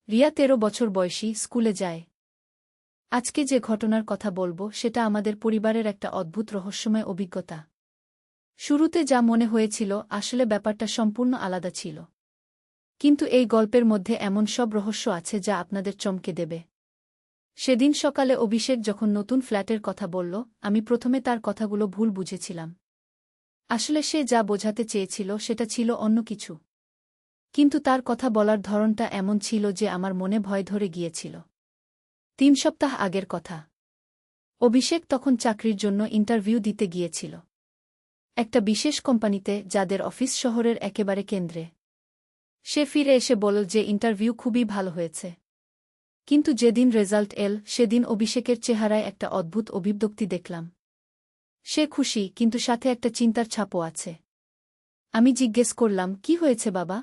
রিয়া 13 বছর বয়সী, স্কুলে যায়। আজকে যে ঘটনার কথা বলবো সেটা আমাদের পরিবারের একটা অদ্ভুত রহস্যময় অভিজ্ঞতা। শুরুতে যা মনে হয়েছিল আসলে ব্যাপারটা সম্পূর্ণ আলাদা ছিল। কিন্তু এই গল্পের মধ্যে এমন সব রহস্য আছে যা আপনাদের চমকে দেবে। সেদিন সকালে অভিষেক যখন নতুন ফ্ল্যাটের কথা বলল, আমি প্রথমে তার কথাগুলো ভুল বুঝেছিলাম। আসলে সে যা বোঝাতে চেয়েছিল সেটা ছিল অন্য কিছু। কিন্তু তার কথা বলার ধরনটা এমন ছিল যে আমার মনে ভয় ধরে গিয়েছিল। 3 সপ্তাহ আগের কথা। অভিষেক তখন চাকরির জন্য ইন্টারভিউ দিতে গিয়েছিল একটা বিশেষ কোম্পানিতে, যাদের অফিস শহরের একেবারে কেন্দ্রে। সে ফিরে এসে বলল যে ইন্টারভিউ খুবই ভালো হয়েছে। কিন্তু যেদিন রেজাল্ট এল সেদিন অভিষেকের চেহারায় একটা অদ্ভুত অভিব্যক্তি দেখলাম। সে খুশি, কিন্তু সাথে একটা চিন্তার ছাপও আছে। আমি জিজ্ঞেস করলাম, কি হয়েছে বাবা?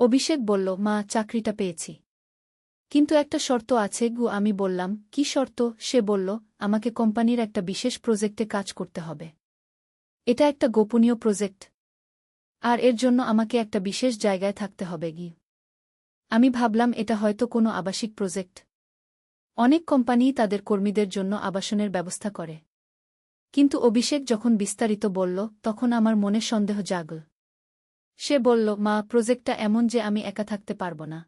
অভিষেক বলল, মা, চাকরিটা পেয়েছি। কিন্তু একটা শর্ত আছে গু। আমি বললাম, কি শর্ত? সে বলল, আমাকে কোম্পানির একটা বিশেষ প্রজেক্টে কাজ করতে হবে। এটা একটা গোপনীয় প্রজেক্ট। আর এর জন্য আমাকে একটা বিশেষ জায়গায় থাকতে হবে গি। আমি ভাবলাম এটা হয়তো কোনো আবাসিক প্রজেক্ট। অনেক কোম্পানি তাদের কর্মীদের জন্য আবাসনের ব্যবস্থা করে। কিন্তু অভিষেক যখন বিস্তারিত বলল তখন আমার মনে সন্দেহ জাগল। সে বলল, মা, প্রজেক্টটা এমন যে আমি একা থাকতে পারব না।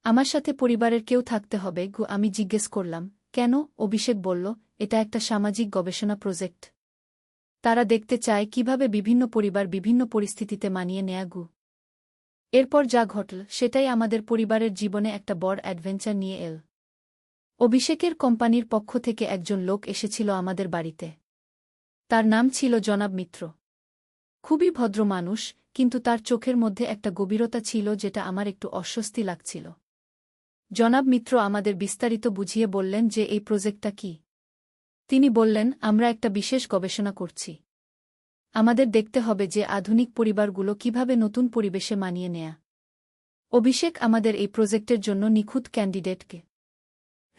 আমার সাথে পরিবারের কেউ থাকতে হবে গু। আমি জিজ্ঞেস করলাম, কেন? অভিষেক বলল, এটা একটা সামাজিক গবেষণা প্রজেক্ট। তারা দেখতে চায় কিভাবে বিভিন্ন পরিবার বিভিন্ন পরিস্থিতিতে মানিয়ে নেয়া গু। এরপর যা ঘটল সেটাই আমাদের পরিবারের জীবনে একটা বড় অ্যাডভেঞ্চার নিয়ে এল। অভিষেকের কোম্পানির পক্ষ থেকে একজন লোক এসেছিল আমাদের বাড়িতে। তার নাম ছিল জনাব মিত্র। খুবই ভদ্র মানুষ, কিন্তু তার চোখের মধ্যে একটা গভীরতা ছিল যেটা আমার একটু অস্বস্তি লাগছিল। জনাব মিত্র আমাদের বিস্তারিত বুঝিয়ে বললেন যে এই প্রজেক্টটা কি। তিনি বললেন, আমরা একটা বিশেষ গবেষণা করছি। আমাদের দেখতে হবে যে আধুনিক পরিবারগুলো কিভাবে নতুন পরিবেশে মানিয়ে নেয়া। অভিষেক আমাদের এই প্রজেক্টের জন্য নিখুঁত ক্যান্ডিডেটকে।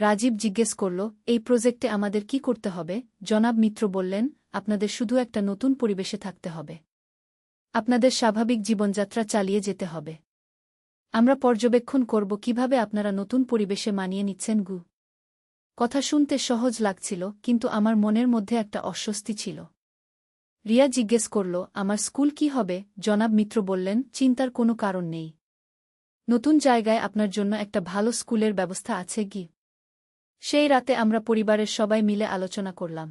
রাজীব জিজ্ঞেস করল, এই প্রজেক্টে আমাদের কি করতে হবে? জনাব মিত্র বললেন, আপনাদের শুধু একটা নতুন পরিবেশে থাকতে হবে। আপনাদের স্বাভাবিক জীবনযাত্রা চালিয়ে যেতে হবে। আমরা পর্যবেক্ষণ করব কিভাবে আপনারা নতুন পরিবেশে মানিয়ে নিচ্ছেন গু। কথা শুনতে সহজ লাগছিল, কিন্তু আমার মনের মধ্যে একটা অস্বস্তি ছিল। রিয়া জিজ্ঞেস করল, আমার স্কুল কি হবে? জনাব মিত্র বললেন, চিন্তার কোনো কারণ নেই। নতুন জায়গায় আপনার জন্য একটা ভালো স্কুলের ব্যবস্থা আছে কি। সেই রাতে আমরা পরিবারের সবাই মিলে আলোচনা করলাম।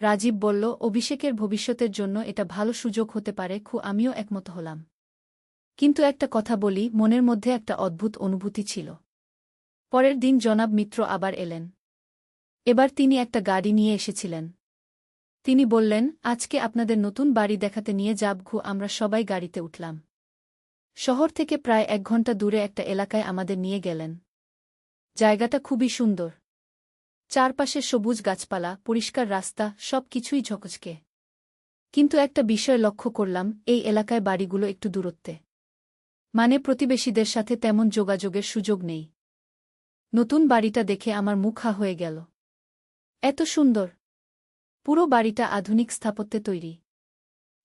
রাজীব বলল, অভিষেকের ভবিষ্যতের জন্য এটা ভালো সুযোগ হতে পারে। আমিও একমত হলাম। কিন্তু একটা কথা বলি, মনের মধ্যে একটা অদ্ভুত অনুভূতি ছিল। পরের দিন জনাব মিত্র আবার এলেন। এবার তিনি একটা গাড়ি নিয়ে এসেছিলেন। তিনি বললেন, আজকে আপনাদের নতুন বাড়ি দেখাতে নিয়ে যাব। আমরা সবাই গাড়িতে উঠলাম। শহর থেকে প্রায় 1 ঘন্টা দূরে একটা এলাকায় আমাদের নিয়ে গেলেন। জায়গাটা খুবই সুন্দর। চারপাশে সবুজ গাছপালা, পরিষ্কার রাস্তা, সব কিছুই ঝকঝকে। কিন্তু একটা বিষয় লক্ষ্য করলাম, এই এলাকায় বাড়িগুলো একটু দূরত্বে। মানে প্রতিবেশীদের সাথে তেমন যোগাযোগের সুযোগ নেই। নতুন বাড়িটা দেখে আমার মুখ হা হয়ে গেল। এত সুন্দর! পুরো বাড়িটা আধুনিক স্থাপত্যে তৈরি।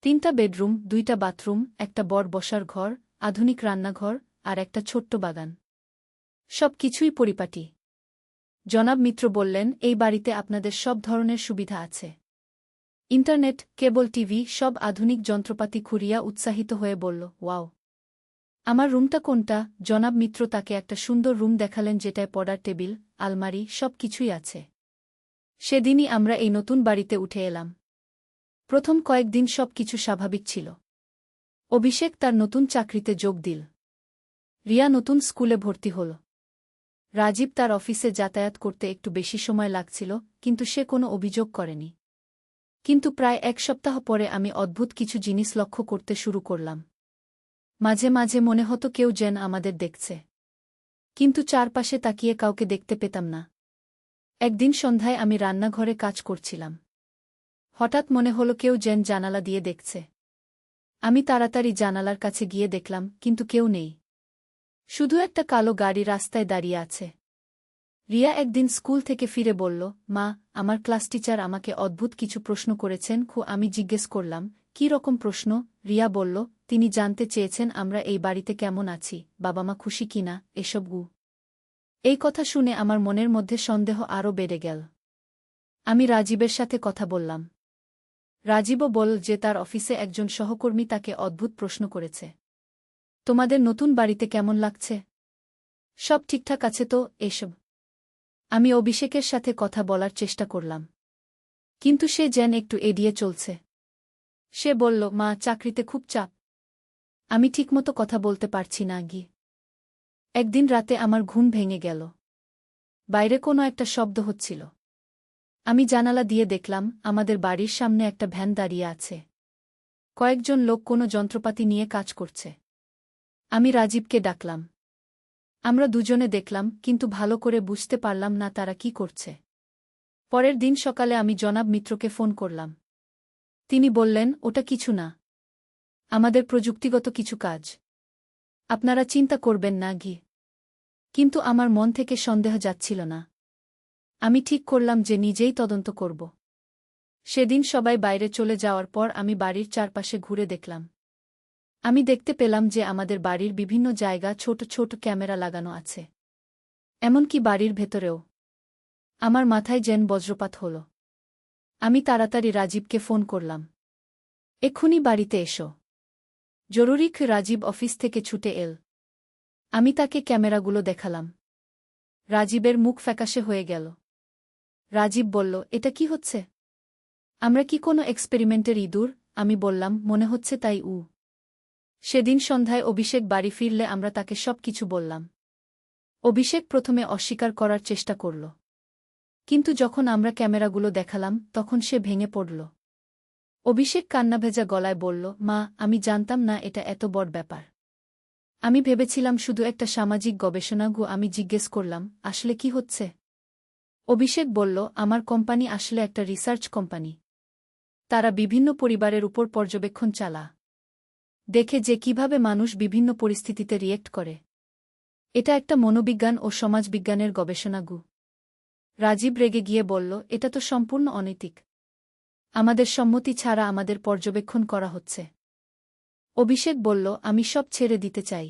3টা বেডরুম, 2টা বাথরুম, একটা বড় বসার ঘর, আধুনিক রান্নাঘর আর একটা ছোট্ট বাগান। সব কিছুই পরিপাটি। জনাব মিত্র বললেন, এই বাড়িতে আপনাদের সব ধরনের সুবিধা আছে। ইন্টারনেট, কেবল টিভি, সব আধুনিক যন্ত্রপাতি। খুঁড়িয়া উৎসাহিত হয়ে বলল, ওয়াও! আমার রুমটা কোনটা? জনাব মিত্র তাকে একটা সুন্দর রুম দেখালেন যেটায় পড়ার টেবিল, আলমারি, সব কিছুই আছে। সেদিনই আমরা এই নতুন বাড়িতে উঠে এলাম। প্রথম কয়েকদিন সব কিছু স্বাভাবিক ছিল। অভিষেক তার নতুন চাকরিতে যোগ দিল। রিয়া নতুন স্কুলে ভর্তি হল। রাজীব তার অফিসে যাতায়াত করতে একটু বেশি সময় লাগছিল, কিন্তু সে কোনো অভিযোগ করেনি। কিন্তু প্রায় 1 সপ্তাহ পরে আমি অদ্ভুত কিছু জিনিস লক্ষ্য করতে শুরু করলাম। মাঝে মাঝে মনে হতো কেউ যেন আমাদের দেখছে, কিন্তু চারপাশে তাকিয়ে কাউকে দেখতে পেতাম না। একদিন সন্ধ্যায় আমি রান্নাঘরে কাজ করছিলাম। হঠাৎ মনে হলো কেউ যেন জানালা দিয়ে দেখছে। আমি তাড়াতাড়ি জানালার কাছে গিয়ে দেখলাম, কিন্তু কেউ নেই। শুধু একটা কালো গাড়ি রাস্তায় দাঁড়িয়ে আছে। রিয়া একদিন স্কুল থেকে ফিরে বলল, মা, আমার ক্লাস টিচার আমাকে অদ্ভুত কিছু প্রশ্ন করেছেন। আমি জিজ্ঞেস করলাম, কী রকম প্রশ্ন? রিয়া বলল, তিনি জানতে চেয়েছেন আমরা এই বাড়িতে কেমন আছি, বাবা মা খুশি কিনা, এসব এই কথা শুনে আমার মনের মধ্যে সন্দেহ আরও বেড়ে গেল। আমি রাজীবের সাথে কথা বললাম। রাজীবও বলল যে তার অফিসে একজন সহকর্মী তাকে অদ্ভুত প্রশ্ন করেছে। তোমাদের নতুন বাড়িতে কেমন লাগছে? সব ঠিকঠাক আছে তো? এসব আমি অভিষেকের সাথে কথা বলার চেষ্টা করলাম, কিন্তু সে যেন একটু এড়িয়ে চলছে। সে বলল, মা, চাকরিতে খুব চাপ, আমি ঠিকমতো কথা বলতে পারছি না। একদিন রাতে আমার ঘুম ভেঙে গেল। বাইরে কোনো একটা শব্দ হচ্ছিল। আমি জানালা দিয়ে দেখলাম আমাদের বাড়ির সামনে একটা ভ্যান দাঁড়িয়ে আছে। কয়েকজন লোক কোনো যন্ত্রপাতি নিয়ে কাজ করছে। আমি রাজীবকে ডাকলাম। আমরা দুজনে দেখলাম, কিন্তু ভালো করে বুঝতে পারলাম না তারা কি করছে। পরের দিন সকালে আমি জনাব মিত্রকে ফোন করলাম। তিনি বললেন, ওটা কিছু না, আমাদের প্রযুক্তিগত কিছু কাজ, আপনারা চিন্তা করবেন না। কিন্তু আমার মন থেকে সন্দেহ যাচ্ছিল না। আমি ঠিক করলাম যে নিজেই তদন্ত করব। সেদিন সবাই বাইরে চলে যাওয়ার পর আমি বাড়ির চারপাশে ঘুরে দেখলাম। আমি দেখতে পেলাম যে আমাদের বাড়ির বিভিন্ন জায়গা ছোট ছোট ক্যামেরা লাগানো আছে, এমনকি বাড়ির ভেতরেও। আমার মাথায় যেন বজ্রপাত হল। আমি তাড়াতাড়ি রাজীবকে ফোন করলাম। এক্ষুনি বাড়িতে এসো, জরুরি। রাজীব অফিস থেকে ছুটে এল। আমি তাকে ক্যামেরাগুলো দেখালাম। রাজীবের মুখ ফ্যাকাশে হয়ে গেল। রাজীব বলল, এটা কি হচ্ছে? আমরা কি কোনো এক্সপেরিমেন্টের ইঁদুর? আমি বললাম, মনে হচ্ছে তাই। সেদিন সন্ধ্যায় অভিষেক বাড়ি ফিরলে আমরা তাকে সব কিছু বললাম। অভিষেক প্রথমে অস্বীকার করার চেষ্টা করল, কিন্তু যখন আমরা ক্যামেরাগুলো দেখালাম তখন সে ভেঙে পড়ল। অভিষেক কান্নাভেজা গলায় বলল, মা, আমি জানতাম না এটা এত বড় ব্যাপার। আমি ভেবেছিলাম শুধু একটা সামাজিক গবেষণা। আমি জিজ্ঞেস করলাম, আসলে কি হচ্ছে? অভিষেক বলল, আমার কোম্পানি আসলে একটা রিসার্চ কোম্পানি। তারা বিভিন্ন পরিবারের উপর পর্যবেক্ষণ দেখে যে কিভাবে মানুষ বিভিন্ন পরিস্থিতিতে রিয়েক্ট করে। এটা একটা মনোবিজ্ঞান ও সমাজবিজ্ঞানের গবেষণা। রাজীব রেগে গিয়ে বলল, এটা তো সম্পূর্ণ অনৈতিক। আমাদের সম্মতি ছাড়া আমাদের পর্যবেক্ষণ করা হচ্ছে। অভিষেক বলল, আমি সব ছেড়ে দিতে চাই,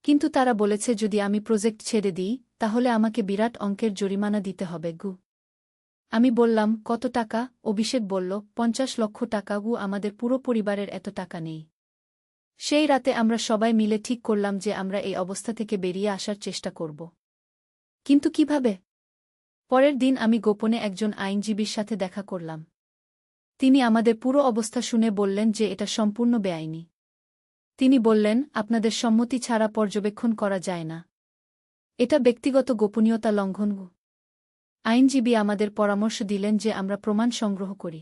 কিন্তু তারা বলেছে যদি আমি প্রজেক্ট ছেড়ে দিই তাহলে আমাকে বিরাট অঙ্কের জরিমানা দিতে হবে। আমি বললাম, কত টাকা? অভিষেক বলল, 50 লক্ষ টাকা। আমাদের পুরো পরিবারের এত টাকা নেই। সেই রাতে আমরা সবাই মিলে ঠিক করলাম যে আমরা এই অবস্থা থেকে বেরিয়ে আসার চেষ্টা করব। কিন্তু কিভাবে? পরের দিন আমি গোপনে একজন আইনজীবীর সাথে দেখা করলাম। তিনি আমাদের পুরো অবস্থা শুনে বললেন যে এটা সম্পূর্ণ বেআইনি। তিনি বললেন, আপনাদের সম্মতি ছাড়া পর্যবেক্ষণ করা যায় না, এটা ব্যক্তিগত গোপনীয়তা লঙ্ঘন। আইনজীবী আমাদের পরামর্শ দিলেন যে আমরা প্রমাণ সংগ্রহ করি।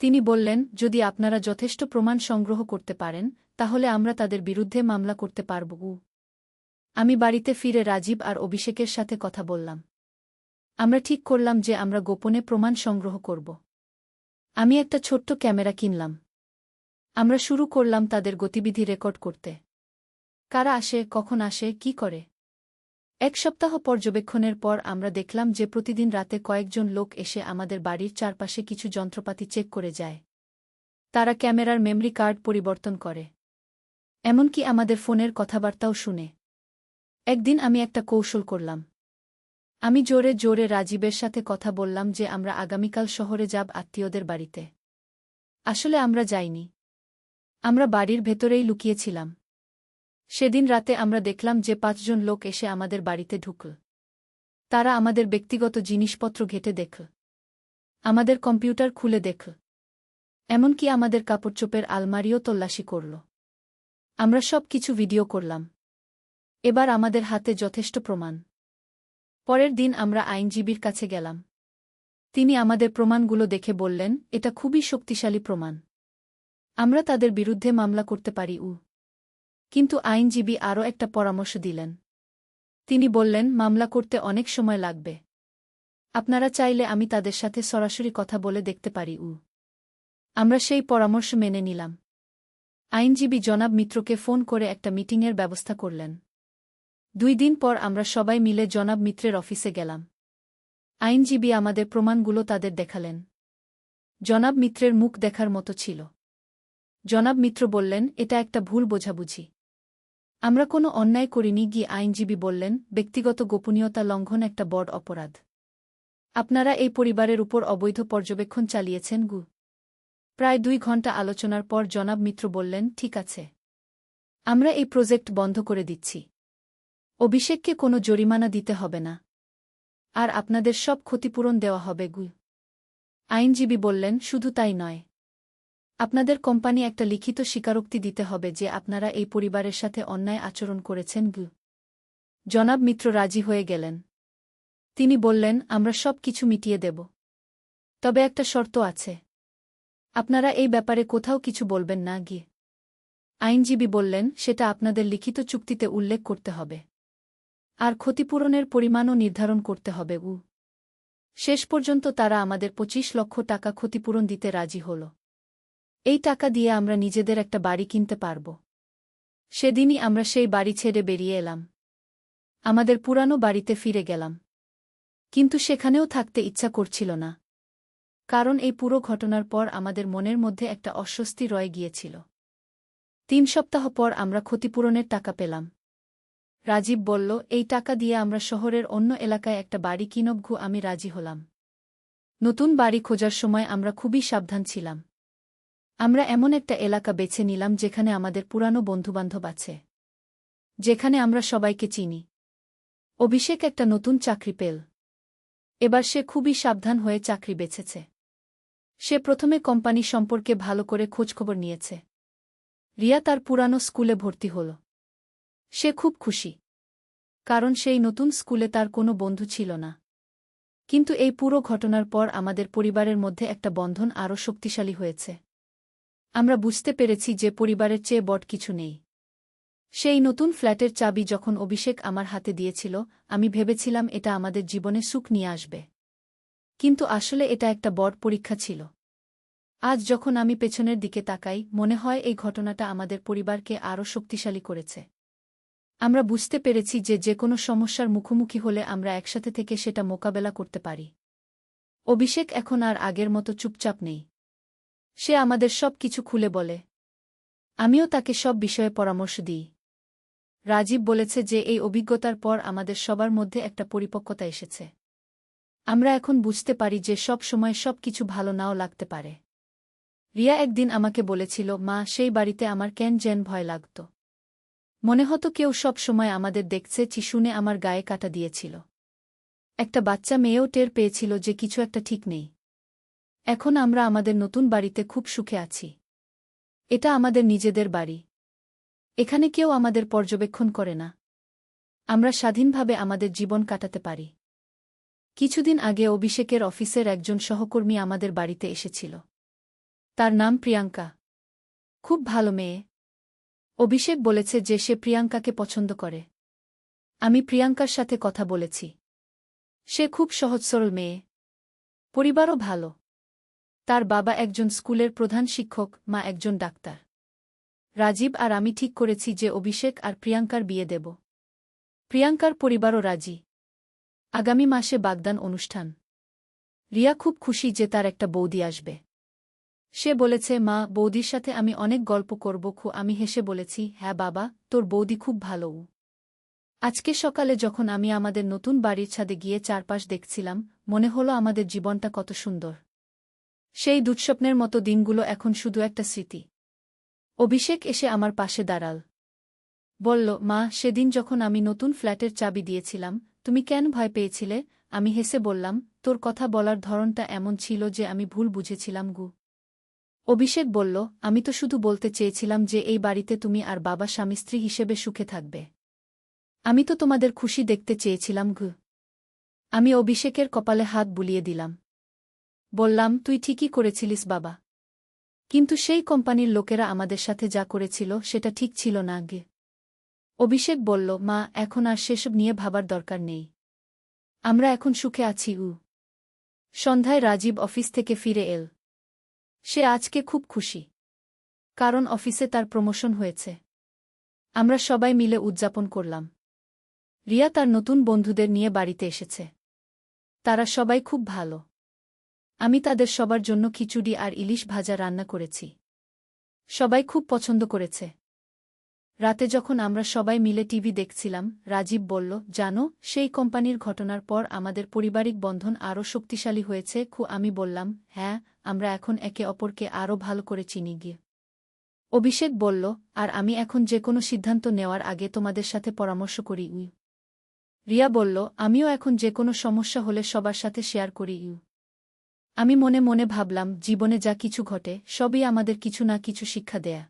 তিনি বললেন, যদি আপনারা যথেষ্ট প্রমাণ সংগ্রহ করতে পারেন তাহলে আমরা তাদের বিরুদ্ধে মামলা করতে পারব। আমি বাড়িতে ফিরে রাজীব আর অভিষেকের সাথে কথা বললাম। আমরা ঠিক করলাম যে আমরা গোপনে প্রমাণ সংগ্রহ করব। আমি একটা ছোট্ট ক্যামেরা কিনলাম। আমরা শুরু করলাম তাদের গতিবিধি রেকর্ড করতে। কারা আসে, কখন আসে, কি করে। এক সপ্তাহ পর্যবেক্ষণের পর আমরা দেখলাম যে প্রতিদিন রাতে কয়েকজন লোক এসে আমাদের বাড়ির চারপাশে কিছু যন্ত্রপাতি চেক করে যায়। তারা ক্যামেরার মেমরি কার্ড পরিবর্তন করে, এমনকি আমাদের ফোনের কথাবার্তাও শুনে। একদিন আমি একটা কৌশল করলাম। আমি জোরে জোরে রাজীবের সাথে কথা বললাম যে আমরা আগামীকাল শহরে যাব আত্মীয়দের বাড়িতে। আসলে আমরা যাইনি, আমরা বাড়ির ভেতরেই লুকিয়েছিলাম। সেদিন রাতে আমরা দেখলাম যে 5 জন লোক এসে আমাদের বাড়িতে ঢুকল। তারা আমাদের ব্যক্তিগত জিনিসপত্র ঘেঁটে দেখল, আমাদের কম্পিউটার খুলে দেখল, এমনকি আমাদের কাপড়চোপের আলমারিও তল্লাশি করল। আমরা সব কিছু ভিডিও করলাম। এবার আমাদের হাতে যথেষ্ট প্রমাণ। পরের দিন আমরা আইনজীবীর কাছে গেলাম। তিনি আমাদের প্রমাণগুলো দেখে বললেন, এটা খুবই শক্তিশালী প্রমাণ, আমরা তাদের বিরুদ্ধে মামলা করতে পারি। কিন্তু আইনজীবী আরও একটা পরামর্শ দিলেন। তিনি বললেন, মামলা করতে অনেক সময় লাগবে, আপনারা চাইলে আমি তাদের সাথে সরাসরি কথা বলে দেখতে পারি। আমরা সেই পরামর্শ মেনে নিলাম। আইনজীবী জনাব মিত্রকে ফোন করে একটা মিটিংয়ের ব্যবস্থা করলেন। 2 দিন পর আমরা সবাই মিলে জনাব মিত্রের অফিসে গেলাম। আইনজীবী আমাদের প্রমাণগুলো তাদের দেখালেন। জনাব মিত্রের মুখ দেখার মতো ছিল। জনাব মিত্র বললেন, এটা একটা ভুল বোঝাবুঝি। আমরা কোনো অন্যায় করিনি। গিয়ে আইনজীবী বললেন, ব্যক্তিগত গোপনীয়তা লঙ্ঘন একটা বড় অপরাধ। আপনারা এই পরিবারের উপর অবৈধ পর্যবেক্ষণ চালিয়েছেন। প্রায় 2 ঘণ্টা আলোচনার পর জনাব মিত্র বললেন, ঠিক আছে, আমরা এই প্রজেক্ট বন্ধ করে দিচ্ছি। অভিষেককে কোনো জরিমানা দিতে হবে না, আর আপনাদের সব ক্ষতিপূরণ দেওয়া হবে। আইনজীবী বললেন, শুধু তাই নয়, আপনাদের কোম্পানি একটা লিখিত স্বীকারোক্তি দিতে হবে যে আপনারা এই পরিবারের সাথে অন্যায় আচরণ করেছেন। জনাব মিত্র রাজি হয়ে গেলেন। তিনি বললেন, আমরা সব কিছু মিটিয়ে দেব, তবে একটা শর্ত আছে। আপনারা এই ব্যাপারে কোথাও কিছু বলবেন না। আইনজীবী বললেন, সেটা আপনাদের লিখিত চুক্তিতে উল্লেখ করতে হবে, আর ক্ষতিপূরণের পরিমাণও নির্ধারণ করতে হবে। শেষ পর্যন্ত তারা আমাদের 25 লক্ষ টাকা ক্ষতিপূরণ দিতে রাজি হল। এই টাকা দিয়ে আমরা নিজেদের একটা বাড়ি কিনতে পারব। সেদিনই আমরা সেই বাড়ি ছেড়ে বেরিয়ে এলাম। আমাদের পুরানো বাড়িতে ফিরে গেলাম, কিন্তু সেখানেও থাকতে ইচ্ছা করছিল না, কারণ এই পুরো ঘটনার পর আমাদের মনের মধ্যে একটা অস্বস্তি রয়ে গিয়েছিল। 3 সপ্তাহ পর আমরা ক্ষতিপূরণের টাকা পেলাম। রাজীব বলল, এই টাকা দিয়ে আমরা শহরের অন্য এলাকায় একটা বাড়ি কিনব। আমি রাজি হলাম। নতুন বাড়ি খোঁজার সময় আমরা খুবই সাবধান ছিলাম। আমরা এমন একটা এলাকা বেছে নিলাম যেখানে আমাদের পুরানো বন্ধুবান্ধব আছে, যেখানে আমরা সবাইকে চিনি। অভিষেক একটা নতুন চাকরি পেল। এবার সে খুবই সাবধান হয়ে চাকরি বেছেছে। সে প্রথমে কোম্পানি সম্পর্কে ভালো করে খোঁজখবর নিয়েছে। রিয়া তার পুরানো স্কুলে ভর্তি হল। সে খুব খুশি, কারণ সেই নতুন স্কুলে তার কোনো বন্ধু ছিল না। কিন্তু এই পুরো ঘটনার পর আমাদের পরিবারের মধ্যে একটা বন্ধন আরও শক্তিশালী হয়েছে। আমরা বুঝতে পেরেছি যে পরিবারের চেয়ে বড় কিছু নেই। সেই নতুন ফ্ল্যাটের চাবি যখন অভিষেক আমার হাতে দিয়েছিল, আমি ভেবেছিলাম এটা আমাদের জীবনে সুখ নিয়ে আসবে। কিন্তু আসলে এটা একটা বড় পরীক্ষা ছিল। আজ যখন আমি পেছনের দিকে তাকাই, মনে হয় এই ঘটনাটা আমাদের পরিবারকে আরও শক্তিশালী করেছে। আমরা বুঝতে পেরেছি যে যে কোনো সমস্যার মুখোমুখি হলে আমরা একসাথে থেকে সেটা মোকাবেলা করতে পারি। অভিষেক এখন আর আগের মতো চুপচাপ নেই। সে আমাদের সব কিছু খুলে বলে। আমিও তাকে সব বিষয়ে পরামর্শ দিই। রাজীব বলেছে যে এই অভিজ্ঞতার পর আমাদের সবার মধ্যে একটা পরিপক্কতা এসেছে। আমরা এখন বুঝতে পারি যে সব সময় সব কিছু ভালো নাও লাগতে পারে। রিয়া একদিন আমাকে বলেছিল, মা, সেই বাড়িতে আমার কেন যেন ভয় লাগত। মনে হতো কেউ সব সময় আমাদের দেখছে। শুনে আমার গায়ে কাটা দিয়েছিল। একটা বাচ্চা মেয়েও টের পেয়েছিল যে কিছু একটা ঠিক নেই। এখন আমরা আমাদের নতুন বাড়িতে খুব সুখে আছি। এটা আমাদের নিজেদের বাড়ি। এখানে কেউ আমাদের পর্যবেক্ষণ করে না। আমরা স্বাধীনভাবে আমাদের জীবন কাটাতে পারি। কিছুদিন আগে অভিষেকের অফিসের একজন সহকর্মী আমাদের বাড়িতে এসেছিল। তার নাম প্রিয়াঙ্কা। খুব ভালো মেয়ে। অভিষেক বলেছে যে সে প্রিয়াঙ্কাকে পছন্দ করে। আমি প্রিয়াঙ্কার সাথে কথা বলেছি। সে খুব সহজ সরল মেয়ে। পরিবারও ভালো। তার বাবা একজন স্কুলের প্রধান শিক্ষক, মা একজন ডাক্তার। রাজীব আর আমি ঠিক করেছি যে অভিষেক আর প্রিয়াঙ্কার বিয়ে দেব। প্রিয়াঙ্কার পরিবারও রাজি। আগামী মাসে বাগদান অনুষ্ঠান। রিয়া খুব খুশি যে তার একটা বৌদি আসবে। সে বলেছে, মা, বৌদির সাথে আমি অনেক গল্প করব। আমি হেসে বলেছি, হ্যাঁ বাবা, তোর বৌদি খুব ভালো। আজকে সকালে যখন আমি আমাদের নতুন বাড়ির ছাদে গিয়ে চারপাশ দেখছিলাম, মনে হলো আমাদের জীবনটা কত সুন্দর। সেই দুঃস্বপ্নের মতো দিনগুলো এখন শুধু একটা স্মৃতি। অভিষেক এসে আমার পাশে দাঁড়াল। বলল, মা, সেদিন যখন আমি নতুন ফ্ল্যাটের চাবি দিয়েছিলাম, তুমি কেন ভয় পেয়েছিলে? আমি হেসে বললাম, তোর কথা বলার ধরনটা এমন ছিল যে আমি ভুল বুঝেছিলাম। অভিষেক বলল, আমি তো শুধু বলতে চেয়েছিলাম যে এই বাড়িতে তুমি আর বাবা স্বামী স্ত্রী হিসেবে সুখে থাকবে। আমি তো তোমাদের খুশি দেখতে চেয়েছিলাম। আমি অভিষেকের কপালে হাত বুলিয়ে দিলাম। বললাম, তুই ঠিকই করেছিলিস বাবা। কিন্তু সেই কোম্পানির লোকেরা আমাদের সাথে যা করেছিল সেটা ঠিক ছিল না। অভিষেক বলল, মা, এখন আর সেসব নিয়ে ভাবার দরকার নেই। আমরা এখন সুখে আছি। সন্ধ্যায় রাজীব অফিস থেকে ফিরে এল। সে আজকে খুব খুশি, কারণ অফিসে তার প্রমোশন হয়েছে। আমরা সবাই মিলে উদযাপন করলাম। রিয়া তার নতুন বন্ধুদের নিয়ে বাড়িতে এসেছে। তারা সবাই খুব ভালো। আমি তাদের সবার জন্য খিচুড়ি আর ইলিশ ভাজা রান্না করেছি। সবাই খুব পছন্দ করেছে। রাতে যখন আমরা সবাই মিলে টিভি দেখছিলাম, রাজীব বলল, জানো, সেই কোম্পানির ঘটনার পর আমাদের পারিবারিক বন্ধন আরও শক্তিশালী হয়েছে। আমি বললাম, হ্যাঁ, আমরা এখন একে অপরকে আরও ভালো করে চিনি গিয়ে। অভিষেক বলল, আর আমি এখন যে কোনো সিদ্ধান্ত নেওয়ার আগে তোমাদের সাথে পরামর্শ করি। রিয়া বলল, আমিও এখন যে কোনো সমস্যা হলে সবার সাথে শেয়ার করি। আমি মনে মনে ভাবলাম, জীবনে যা কিছু ঘটে সবই আমাদের কিছু না কিছু শিক্ষা দেয়া।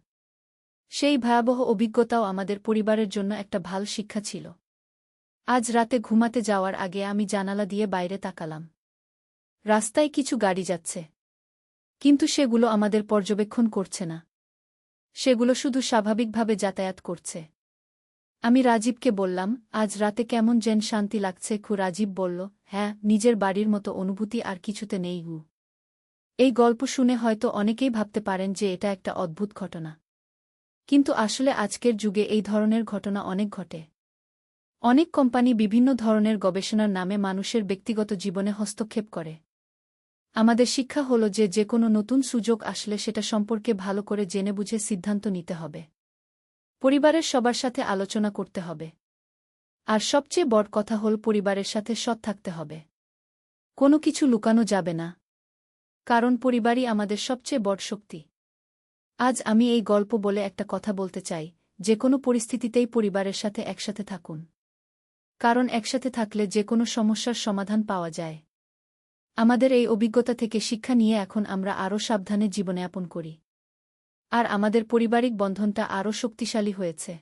সেই ভয়াবহ অভিজ্ঞতাও আমাদের পরিবারের জন্য একটা ভাল শিক্ষা ছিল। আজ রাতে ঘুমাতে যাওয়ার আগে আমি জানালা দিয়ে বাইরে তাকালাম। রাস্তায় কিছু গাড়ি যাচ্ছে, কিন্তু সেগুলো আমাদের পর্যবেক্ষণ করছে না। সেগুলো শুধু স্বাভাবিকভাবে যাতায়াত করছে। আমি রাজীবকে বললাম, আজ রাতে কেমন যেন শান্তি লাগছে। রাজীব বলল, হ্যাঁ, নিজের বাড়ির মতো অনুভূতি আর কিছুতে নেই। এই গল্প শুনে হয়তো অনেকেই ভাবতে পারেন যে এটা একটা অদ্ভুত ঘটনা। কিন্তু আসলে আজকের যুগে এই ধরনের ঘটনা অনেক ঘটে। অনেক কোম্পানি বিভিন্ন ধরনের গবেষণার নামে মানুষের ব্যক্তিগত জীবনে হস্তক্ষেপ করে। আমাদের শিক্ষা হল যে কোনো নতুন সুযোগ আসলে সেটা সম্পর্কে ভালো করে জেনে বুঝে সিদ্ধান্ত নিতে হবে। পরিবারের সবার সাথে আলোচনা করতে হবে। আর সবচেয়ে বড় কথা হল পরিবারের সাথে সৎ থাকতে হবে। কোনো কিছু লুকানো যাবে না। কারণ পরিবারই আমাদের সবচেয়ে বড় শক্তি। আজ আমি এই গল্প বলে একটা কথা বলতে চাই, যে কোনো পরিস্থিতিতেই পরিবারের সাথে একসাথে থাকুন। কারণ একসাথে থাকলে যে কোনো সমস্যার সমাধান পাওয়া যায়। আমাদের এই অভিজ্ঞতা থেকে শিক্ষা নিয়ে এখন আমরা আরও সাবধানে জীবনযাপন করি। আর আমাদের পারিবারিক বন্ধনটা আরও শক্তিশালী হয়েছে।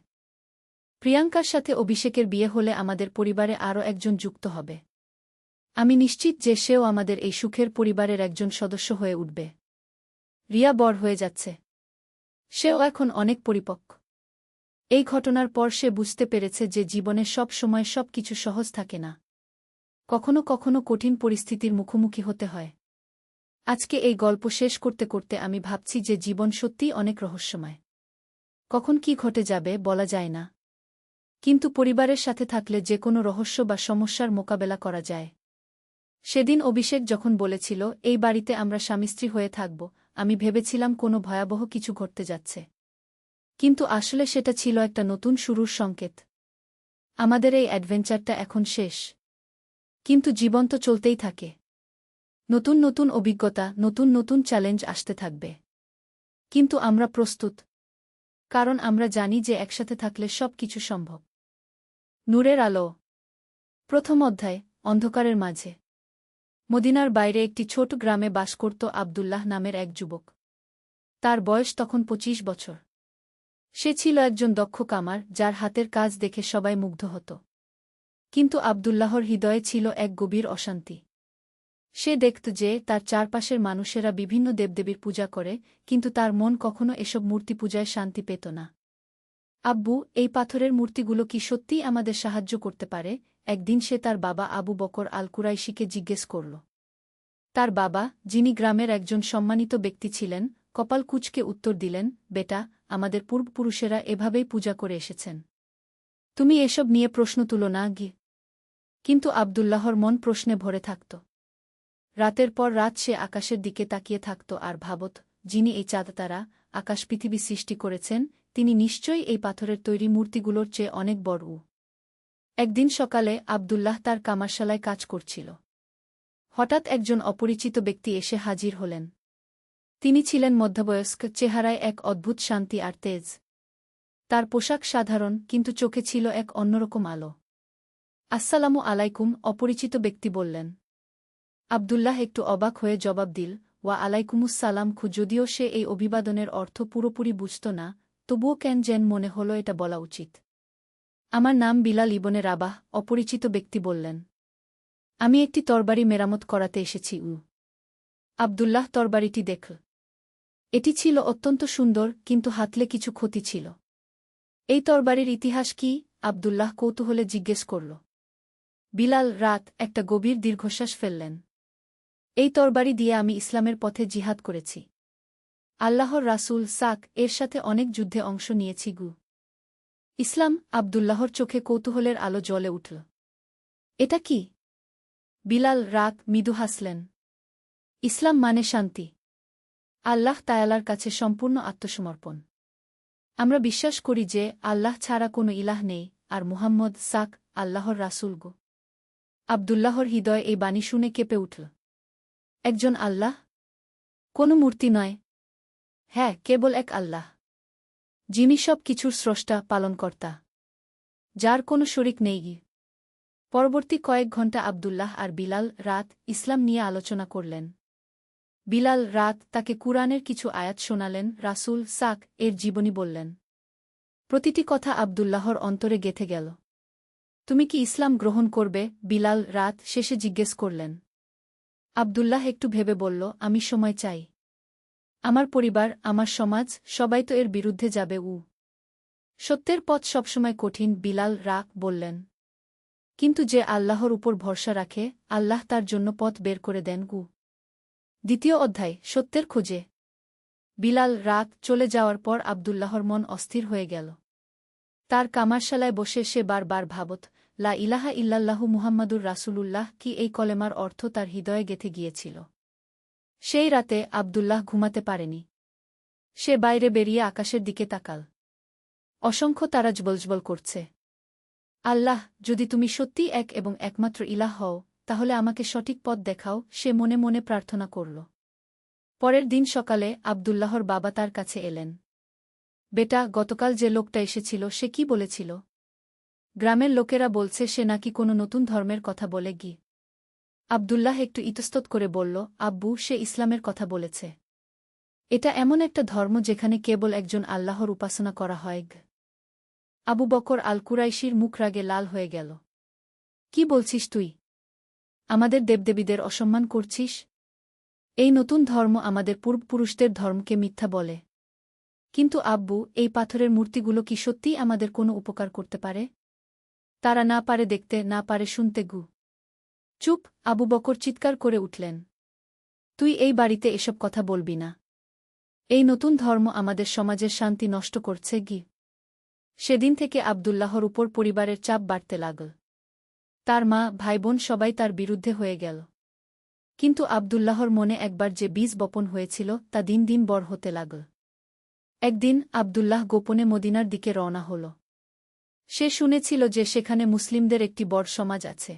প্রিয়াঙ্কার সাথে অভিষেকের বিয়ে হলে আমাদের পরিবারে আরও একজন যুক্ত হবে। আমি নিশ্চিত যে সেও আমাদের এই সুখের পরিবারের একজন সদস্য হয়ে উঠবে। রিয়া বড় হয়ে যাচ্ছে। সেও এখন অনেক পরিপক্ব। এই ঘটনার পর সে বুঝতে পেরেছে যে জীবনে সব সময় সব কিছু সহজ থাকে না। কখনো কখনো কঠিন পরিস্থিতির মুখোমুখি হতে হয়। আজকে এই গল্প শেষ করতে করতে আমি ভাবছি যে জীবন সত্যিই অনেক রহস্যময়। কখন কি ঘটে যাবে বলা যায় না। কিন্তু পরিবারের সাথে থাকলে যে কোনো রহস্য বা সমস্যার মোকাবেলা করা যায়। সেদিন অভিষেক যখন বলেছিল, এই বাড়িতে আমরা স্বামী-স্ত্রী হয়ে থাকব, আমি ভেবেছিলাম কোনো ভয়াবহ কিছু ঘটতে যাচ্ছে। কিন্তু আসলে সেটা ছিল একটা নতুন শুরুর সংকেত। আমাদের এই অ্যাডভেঞ্চারটা এখন শেষ। কিন্তু জীবন তো চলতেই থাকে। নতুন নতুন অভিজ্ঞতা, নতুন নতুন চ্যালেঞ্জ আসতে থাকবে। কিন্তু আমরা প্রস্তুত। কারণ আমরা জানি যে একসাথে থাকলে সব কিছু সম্ভব। নূরের আলো। প্রথম অধ্যায়, অন্ধকারের মাঝে। মদিনার বাইরে একটি ছোট গ্রামে বাস করত আব্দুল্লাহ নামের এক যুবক। তার বয়স তখন ২৫ বছর। সে ছিল একজন দক্ষ কামার, যার হাতের কাজ দেখে সবাই মুগ্ধ হতো। কিন্তু আব্দুল্লাহর হৃদয়ে ছিল এক গভীর অশান্তি। সে দেখত যে তার চারপাশের মানুষেরা বিভিন্ন দেবদেবীর পূজা করে, কিন্তু তার মন কখনো এসব মূর্তি পূজায় শান্তি পেত না। আব্বু, এই পাথরের মূর্তিগুলো কি সত্যিই আমাদের সাহায্য করতে পারে? একদিন সে তার বাবা আবু বকর আল কুরাইশিকে জিজ্ঞেস করল। তার বাবা, যিনি গ্রামের একজন সম্মানিত ব্যক্তি ছিলেন, কপাল কুঁচকে উত্তর দিলেন, বেটা, আমাদের পূর্বপুরুষেরা এভাবেই পূজা করে এসেছেন। তুমি এসব নিয়ে প্রশ্ন তুলো না গি। কিন্তু আব্দুল্লাহর মন প্রশ্নে ভরে থাকত। রাতের পর রাত সে আকাশের দিকে তাকিয়ে থাকত আর ভাবত, যিনি এই চাঁদতারা, আকাশ পৃথিবী সৃষ্টি করেছেন, তিনি নিশ্চয়ই এই পাথরের তৈরি মূর্তিগুলোর চেয়ে অনেক বড়। একদিন সকালে আব্দুল্লাহ তার কামারশালায় কাজ করছিল। হঠাৎ একজন অপরিচিত ব্যক্তি এসে হাজির হলেন। তিনি ছিলেন মধ্যবয়স্ক, চেহারায় এক অদ্ভুত শান্তি আর তেজ। তার পোশাক সাধারণ, কিন্তু চোখে ছিল এক অন্যরকম আলো। আসসালামু আলাইকুম, অপরিচিত ব্যক্তি বললেন। আব্দুল্লাহ একটু অবাক হয়ে জবাব দিল, ওয়া আলাইকুমুসসালাম। যদিও সে এই অভিবাদনের অর্থ পুরোপুরি বুঝত না, তবুও কেন যেন মনে হল এটা বলা উচিত। আমার নাম বিলাল ইবনে রাবাহ, অপরিচিত ব্যক্তি বললেন। আমি একটি তরবারি মেরামত করাতে এসেছি। আব্দুল্লাহ তরবারিটি দেখল। এটি ছিল অত্যন্ত সুন্দর, কিন্তু হাতলে কিছু ক্ষতি ছিল। এই তরবারির ইতিহাস কি? আব্দুল্লাহ কৌতূহলে জিজ্ঞেস করল। বিলাল একটা গভীর দীর্ঘশ্বাস ফেললেন। এই তরবারি দিয়ে আমি ইসলামের পথে জিহাদ করেছি। আল্লাহর রাসূল এর সাথে অনেক যুদ্ধে অংশ নিয়েছি। ইসলাম। আবদুল্লাহর চোখে কৌতূহলের আলো জ্বলে উঠল। এটা কি? বিলাল রাত মৃদু হাসলেন। ইসলাম মানে শান্তি। আল্লাহ তায়ালার কাছে সম্পূর্ণ আত্মসমর্পণ। আমরা বিশ্বাস করি যে আল্লাহ ছাড়া কোনো ইলাহ নেই, আর মুহাম্মদ সাক আল্লাহর রাসূল গো। আবদুল্লাহর হৃদয় এই বাণী শুনে কেঁপে উঠল। একজন আল্লাহ? কোনো মূর্তি নয়। হ্যাঁ, কেবল এক আল্লাহ, যিনি সব কিছুর স্রষ্টা, পালনকর্তা, যার কোনো শরিক নেই। পরবর্তী কয়েক ঘণ্টা আবদুল্লাহ আর বিলাল রাত ইসলাম নিয়ে আলোচনা করলেন। বিলাল রাত তাকে কুরআনের কিছু আয়াত শোনালেন, রাসূল সাক এর জীবনী বললেন। প্রতিটি কথা আবদুল্লাহর অন্তরে গেঁথে গেল। তুমি কি ইসলাম গ্রহণ করবে? বিলাল রাত শেষে জিজ্ঞেস করলেন। আবদুল্লাহ একটু ভেবে বলল, আমি সময় চাই। আমার পরিবার, আমার সমাজ, সবাই তো এর বিরুদ্ধে যাবে। সত্যের পথ সবসময় কঠিন, বিলাল রাত বললেন। কিন্তু যে আল্লাহর উপর ভরসা রাখে, আল্লাহ তার জন্য পথ বের করে দেন। দ্বিতীয় অধ্যায়, সত্যের খোঁজে। বিলাল রাত চলে যাওয়ার পর আবদুল্লাহর মন অস্থির হয়ে গেল। তার কামারশালায় বসে সে বারবার ভাবত, লা ইলাহা ইল্লাল্লাহু মুহাম্মাদুর রাসূলুল্লাহ কি এই কলেমার অর্থ তার হৃদয়ে গেঁথে গিয়েছিল। সেই রাতে আবদুল্লাহ ঘুমাতে পারেনি। সে বাইরে বেরিয়ে আকাশের দিকে তাকাল। অসংখ্য তারা জ্বলজ্বল করছে। আল্লাহ, যদি তুমি সত্যিই এক এবং একমাত্র ইলাহ হও, তাহলে আমাকে সঠিক পথ দেখাও, সে মনে মনে প্রার্থনা করল। পরের দিন সকালে আবদুল্লাহর বাবা তার কাছে এলেন। বেটা, গতকাল যে লোকটা এসেছিল সে কি বলেছিল? গ্রামের লোকেরা বলছে সে নাকি কোনো নতুন ধর্মের কথা বলে। আবদুল্লাহ একটু ইতস্তত করে বলল, আব্বু, সে ইসলামের কথা বলেছে। এটা এমন একটা ধর্ম যেখানে কেবল একজন আল্লাহর উপাসনা করা হয়। আবু বকর আল কুরাইশির মুখ রাগে লাল হয়ে গেল। কি বলছিস তুই? আমাদের দেবদেবীদের অসম্মান করছিস? এই নতুন ধর্ম আমাদের পূর্বপুরুষদের ধর্মকে মিথ্যা বলে। কিন্তু আব্বু, এই পাথরের মূর্তিগুলো কি সত্যিই আমাদের কোনো উপকার করতে পারে? তারা না পারে দেখতে, না পারে শুনতে। চুপ! আবু বকর চিৎকার করে উঠলেন। তুই এই বাড়িতে এসব কথা বলবি না। এই নতুন ধর্ম আমাদের সমাজের শান্তি নষ্ট করছে। সেদিন থেকে আবদুল্লাহর উপর পরিবারের চাপ বাড়তে লাগল। তার মা, ভাইবোন সবাই তার বিরুদ্ধে হয়ে গেল। কিন্তু আবদুল্লাহর মনে একবার যে বীজ বপন হয়েছিল তা দিন দিন বড় হতে লাগল। একদিন আবদুল্লাহ গোপনে মদিনার দিকে রওনা হল। সে শুনেছিল যে সেখানে মুসলিমদের একটি বড় সমাজ আছে।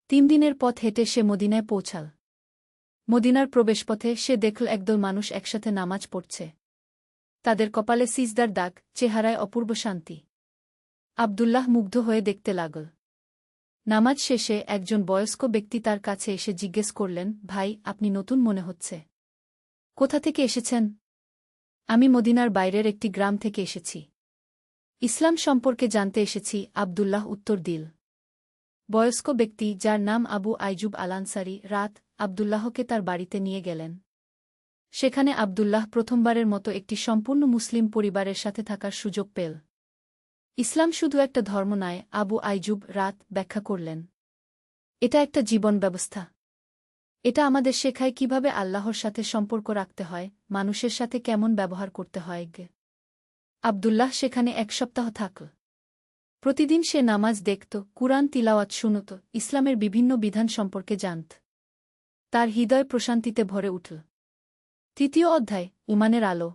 3 দিনের পথ হেঁটে সে মদিনায় পৌঁছাল। মদিনার প্রবেশপথে সে দেখল একদল মানুষ একসাথে নামাজ পড়ছে। তাদের কপালে সিজদার দাগ, চেহারায় অপূর্ব শান্তি। আবদুল্লাহ মুগ্ধ হয়ে দেখতে লাগল। নামাজ শেষে একজন বয়স্ক ব্যক্তি তার কাছে এসে জিজ্ঞেস করলেন, ভাই, আপনি নতুন মনে হচ্ছে। কোথা থেকে এসেছেন? আমি মদিনার বাইরের একটি গ্রাম থেকে এসেছি। ইসলাম সম্পর্কে জানতে এসেছি, আবদুল্লাহ উত্তর দিল। বয়স্ক ব্যক্তি, যার নাম আবু আইজুব আল আনসারী, রাত আবদুল্লাহকে তার বাড়িতে নিয়ে গেলেন। সেখানে আবদুল্লাহ প্রথমবারের মতো একটি সম্পূর্ণ মুসলিম পরিবারের সাথে থাকার সুযোগ পেল। ইসলাম শুধু একটা ধর্ম নয়, আবু আইজুব রাত ব্যাখ্যা করলেন। এটা একটা জীবন ব্যবস্থা। এটা আমাদের শেখায় কিভাবে আল্লাহর সাথে সম্পর্ক রাখতে হয়, মানুষের সাথে কেমন ব্যবহার করতে হয়। আবদুল্লাহ সেখানে 1 সপ্তাহ থাকল। প্রতিদিন সে নামাজ দেখত, কুরআন তিলাওয়াত শুনত, ইসলামের বিভিন্ন বিধান সম্পর্কে জানত। তার হৃদয় প্রশান্তিতে ভরে উঠল। 3য় অধ্যায়, ঈমানের আলো।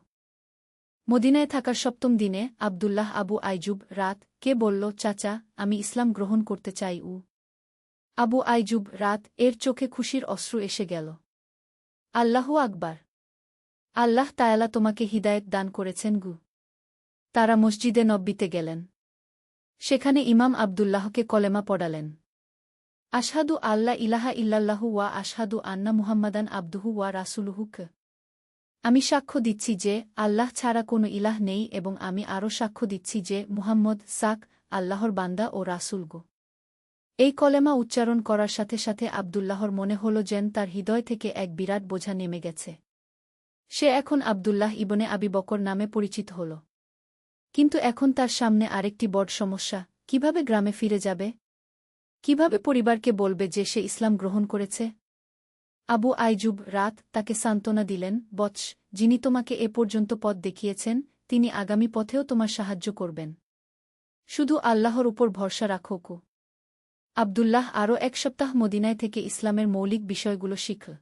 মদিনায় থাকার 7ম দিনে আবদুল্লাহ আবু আইজুব রাত কে বলল, চাচা, আমি ইসলাম গ্রহণ করতে চাই। আবু আইজুব রাত এর চোখে খুশির অশ্রু এসে গেল। আল্লাহু আকবার! আল্লাহ তায়ালা তোমাকে হিদায়েত দান করেছেন। তারা মসজিদে নব্বীতে গেলেন। সেখানে ইমাম আবদুল্লাহকে কলেমা পড়ালেন। আশহাদু আল্লা ইলাহা ইল্লাল্লাহু ওয়া আশহাদু আন্না মুহাম্মাদান আবদুহু ওয়া রাসূলুহু। আমি সাক্ষ্য দিচ্ছি যে আল্লাহ ছাড়া কোনো ইলাহ নেই এবং আমি আরও সাক্ষ্য দিচ্ছি যে মুহাম্মদ সাক আল্লাহর বান্দা ও রাসূল। এই কলেমা উচ্চারণ করার সাথে সাথে আবদুল্লাহর মনে হল যেন তার হৃদয় থেকে এক বিরাট বোঝা নেমে গেছে। সে এখন আবদুল্লাহ ইবনে আবি বকর নামে পরিচিত হল। কিন্তু এখন তার সামনে আরেকটি বড় সমস্যা, কিভাবে গ্রামে ফিরে যাবে? কিভাবে পরিবারকে বলবে যে সে ইসলাম গ্রহণ করেছে? আবু আইজুব রাত তাকে সান্ত্বনা দিলেন, বৎস, যিনি তোমাকে এ পর্যন্ত পথ দেখিয়েছেন, তিনি আগামী পথেও তোমার সাহায্য করবেন। শুধু আল্লাহর উপর ভরসা রাখো কু। আব্দুল্লাহ আরও 1 সপ্তাহ মদিনায় থেকে ইসলামের মৌলিক বিষয়গুলো শিখল।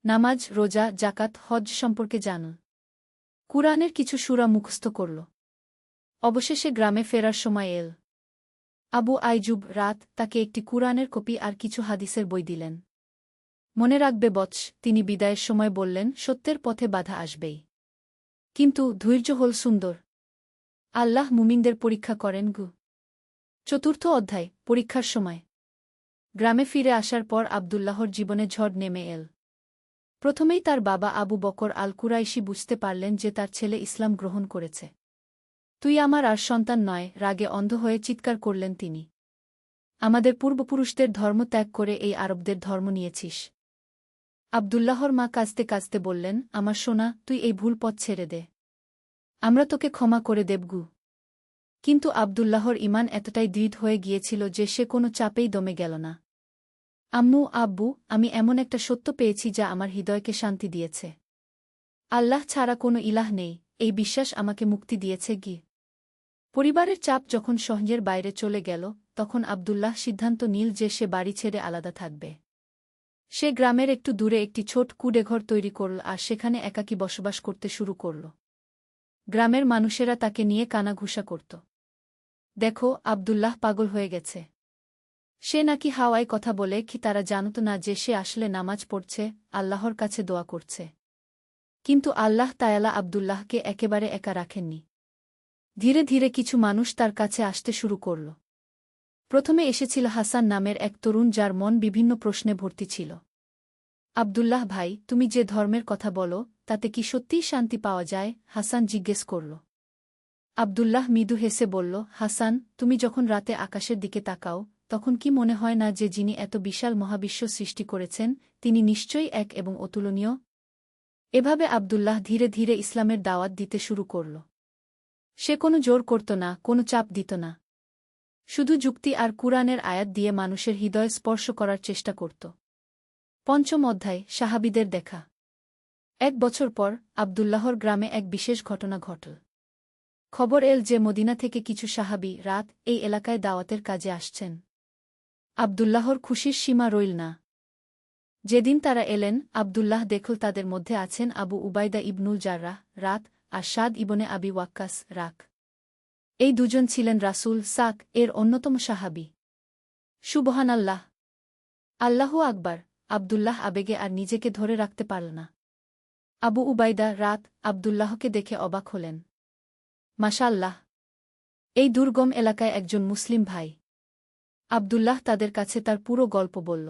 নামাজ, রোজা, জাকাত, হজ সম্পর্কে জানল। কুরআনের কিছু সূরা মুখস্থ করল। অবশেষে গ্রামে ফেরার সময় এল। আবু আইজুব রাত তাকে একটি কুরআনের কপি আর কিছু হাদিসের বই দিলেন। মনে রাখবে বৎস, তিনি বিদায়ের সময় বললেন, সত্যের পথে বাধা আসবেই, কিন্তু ধৈর্য হল সুন্দর। আল্লাহ মুমিনদের পরীক্ষা করেন গু। 4র্থ অধ্যায়, পরীক্ষার সময়। গ্রামে ফিরে আসার পর আব্দুল্লাহর জীবনে ঝড় নেমে এল। প্রথমেই তার বাবা আবু বকর আল কুরাইশি বুঝতে পারলেন যে তার ছেলে ইসলাম গ্রহণ করেছে। তুই আমার আর সন্তান নয়, রাগে অন্ধ হয়ে চিৎকার করলেন তিনি। আমাদের পূর্বপুরুষদের ধর্ম ত্যাগ করে এই আরবদের ধর্ম নিয়েছিস। আব্দুল্লাহর মা কাঁদতে কাঁদতে বললেন, আমার সোনা, তুই এই ভুল পথ ছেড়ে দে। আমরা তোকে ক্ষমা করে দেবগু। কিন্তু আব্দুল্লাহর ঈমান এতটাই দৃঢ় হয়ে গিয়েছিল যে সে কোনো চাপেই দমে গেল না। আম্মু, আব্বু, আমি এমন একটা সত্য পেয়েছি যা আমার হৃদয়কে শান্তি দিয়েছে। আল্লাহ ছাড়া কোনো ইলাহ নেই, এই বিশ্বাস আমাকে মুক্তি দিয়েছে গি। পরিবারের চাপ যখন সহ্যের বাইরে চলে গেল, তখন আব্দুল্লাহ সিদ্ধান্ত নিল যে সে বাড়ি ছেড়ে আলাদা থাকবে। সে গ্রামের একটু দূরে একটি ছোট কুঁড়েঘর তৈরি করল আর সেখানে একাকী বসবাস করতে শুরু করল। গ্রামের মানুষেরা তাকে নিয়ে কানাঘুষা করত। দেখো, আব্দুল্লাহ পাগল হয়ে গেছে। সে নাকি হাওয়ায় কথা বলে, কি তারা জানত না যে সে আসলে নামাজ পড়ছে, আল্লাহর কাছে দোয়া করছে। কিন্তু আল্লাহ তায়ালা আব্দুল্লাহকে একেবারে একা রাখেননি। ধীরে ধীরে কিছু মানুষ তার কাছে আসতে শুরু করল। প্রথমে এসেছিল হাসান নামের এক তরুণ, যার মন বিভিন্ন প্রশ্নে ভর্তি ছিল। আব্দুল্লাহ ভাই, তুমি যে ধর্মের কথা বলো, তাতে কি সত্যিই শান্তি পাওয়া যায়? হাসান জিজ্ঞেস করল। আব্দুল্লাহ মৃদু হেসে বলল, হাসান, তুমি যখন রাতে আকাশের দিকে তাকাও, তখন কি মনে হয় না যে যিনি এত বিশাল মহাবিশ্ব সৃষ্টি করেছেন, তিনি নিশ্চয়ই এক এবং অতুলনীয়? এভাবে আব্দুল্লাহ ধীরে ধীরে ইসলামের দাওয়াত দিতে শুরু করল। সে কোনো জোর করত না, কোনো চাপ দিত না। শুধু যুক্তি আর কুরআনের আয়াত দিয়ে মানুষের হৃদয় স্পর্শ করার চেষ্টা করত। 5ম অধ্যায়, সাহাবীদের দেখা। 1 বছর পর আব্দুল্লাহর গ্রামে এক বিশেষ ঘটনা ঘটল। খবর এল যে মদিনা থেকে কিছু সাহাবী রাত এই এলাকায় দাওয়াতের কাজে আসছেন। আব্দুল্লাহর খুশির সীমা রইল না। যেদিন তারা এলেন, আব্দুল্লাহ দেখল তাদের মধ্যে আছেন আবু উবাইদা ইবনুল জাররাহ রাত আর সাদ ইবনে আবি ওয়াক্কাস রাক। এই দুজন ছিলেন রাসূল সাক এর অন্যতম সাহাবী। সুবহানাল্লাহ, আল্লাহু আকবার! আব্দুল্লাহ আবেগে আর নিজেকে ধরে রাখতে পারল না। আবু উবাইদা রাত আব্দুল্লাহকে দেখে অবাক হলেন। মাশাআল্লাহ, এই দুর্গম এলাকায় একজন মুসলিম ভাই। আব্দুল্লাহ তাদের কাছে তার পুরো গল্প বলল।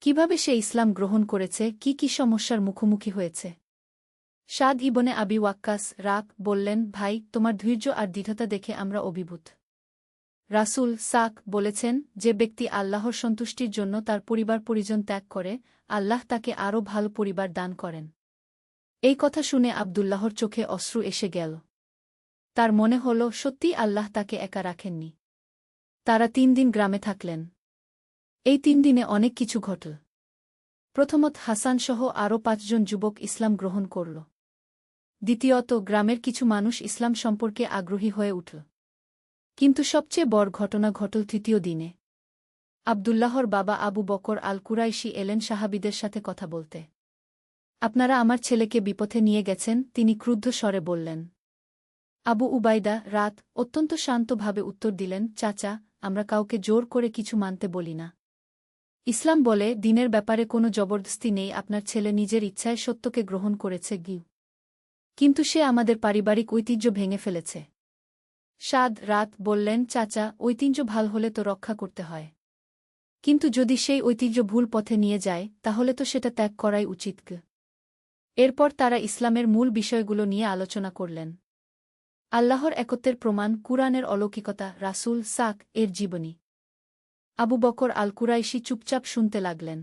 কিভাবে সে ইসলাম গ্রহণ করেছে, কি কি সমস্যার মুখোমুখি হয়েছে। সাদ ইবনে আবি ওয়াক্কাস রাক বললেন, ভাই, তোমার ধৈর্য আর দৃঢ়তা দেখে আমরা অভিভূত। রাসূল সাক বলেছেন, যে ব্যক্তি আল্লাহর সন্তুষ্টির জন্য তার পরিবার পরিজন ত্যাগ করে, আল্লাহ তাকে আরও ভালো পরিবার দান করেন। এই কথা শুনে আব্দুল্লাহর চোখে অশ্রু এসে গেল। তার মনে হল সত্যিই আল্লাহ তাকে একা রাখেননি। তারা 3 দিন গ্রামে থাকলেন। এই 3 দিনে অনেক কিছু ঘটল। প্রথমত, হাসানসহ আরও 5 জন যুবক ইসলাম গ্রহণ করল। দ্বিতীয়ত, গ্রামের কিছু মানুষ ইসলাম সম্পর্কে আগ্রহী হয়ে উঠল। কিন্তু সবচেয়ে বড় ঘটনা ঘটল 3য় দিনে। আব্দুল্লাহর বাবা আবু বকর আল কুরাইশি এলেন সাহাবীদের সাথে কথা বলতে। আপনারা আমার ছেলেকে বিপথে নিয়ে গেছেন, তিনি ক্রুদ্ধ স্বরে বললেন। আবু উবাইদা রাত অত্যন্ত শান্তভাবে উত্তর দিলেন, চাচা, আমরা কাউকে জোর করে কিছু মানতে বলি না। ইসলাম বলে, দিনের ব্যাপারে কোনো জবরদস্তি নেই। আপনার ছেলে নিজের ইচ্ছায় সত্যকে গ্রহণ করেছে কিন্তু সে আমাদের পারিবারিক ঐতিহ্য ভেঙে ফেলেছে। সাদ রাত বললেন, চাচা, ঐতিহ্য ভাল হলে তো রক্ষা করতে হয়। কিন্তু যদি সেই ঐতিহ্য ভুল পথে নিয়ে যায়, তাহলে তো সেটা ত্যাগ করাই উচিত। এরপর তারা ইসলামের মূল বিষয়গুলো নিয়ে আলোচনা করলেন। আল্লাহর একত্বের প্রমাণ, কুরআনের অলৌকিকতা, রাসূল সাক এর জীবনী। আবু বকর আল কুরাইশি চুপচাপ শুনতে লাগলেন।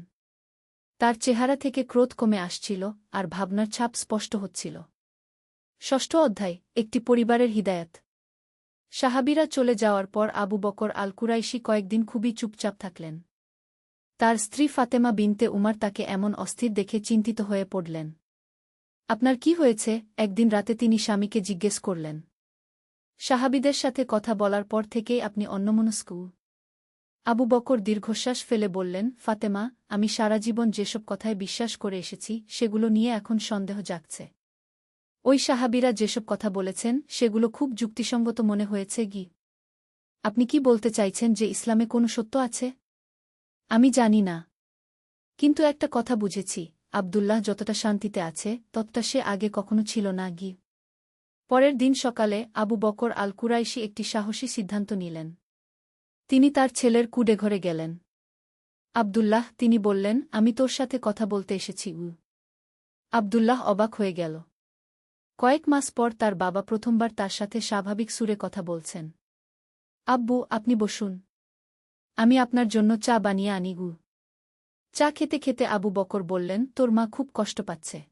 তার চেহারা থেকে ক্রোধ কমে আসছিল আর ভাবনার ছাপ স্পষ্ট হচ্ছিল। 6ষ্ঠ অধ্যায়, একটি পরিবারের হিদায়াত। সাহাবীরা চলে যাওয়ার পর আবু বকর আল কুরাইশি কয়েকদিন খুবই চুপচাপ থাকলেন। তার স্ত্রী ফাতেমা বিনতে উমার তাকে এমন অস্থির দেখে চিন্তিত হয়ে পড়লেন। আপনার কি হয়েছে? একদিন রাতে তিনি স্বামীকে জিজ্ঞেস করলেন। সাহাবীদের সাথে কথা বলার পর থেকেই আপনি অন্যমনস্ক। আবু বকর দীর্ঘশ্বাস ফেলে বললেন, ফাতেমা, আমি সারা জীবন যেসব কথায় বিশ্বাস করে এসেছি সেগুলো নিয়ে এখন সন্দেহ জাগছে। ওই সাহাবীরা যেসব কথা বলেছেন সেগুলো খুব যুক্তিসঙ্গত মনে হয়েছে গি। আপনি কি বলতে চাইছেন যে ইসলামে কোনো সত্য আছে? আমি জানি না। কিন্তু একটা কথা বুঝেছি, আব্দুল্লাহ যতটা শান্তিতে আছে ততটা সে আগে কখনো ছিল না গি। পরের দিন সকালে আবু বকর আল কুরাইশি একটি সাহসী সিদ্ধান্ত নিলেন। তিনি তার ছেলের কুডেঘরে গেলেন। আব্দুল্লাহ, তিনি বললেন, আমি তোর সাথে কথা বলতে এসেছি। আব্দুল্লাহ অবাক হয়ে গেল। কয়েক মাস পর তার বাবা প্রথমবার তার সাথে স্বাভাবিক সুরে কথা বলছেন। আব্বু, আপনি বসুন। আমি আপনার জন্য চা বানিয়ে আনি গু। চা খেতে খেতে আবু বকর বললেন, তোর মা খুব কষ্ট পাচ্ছে।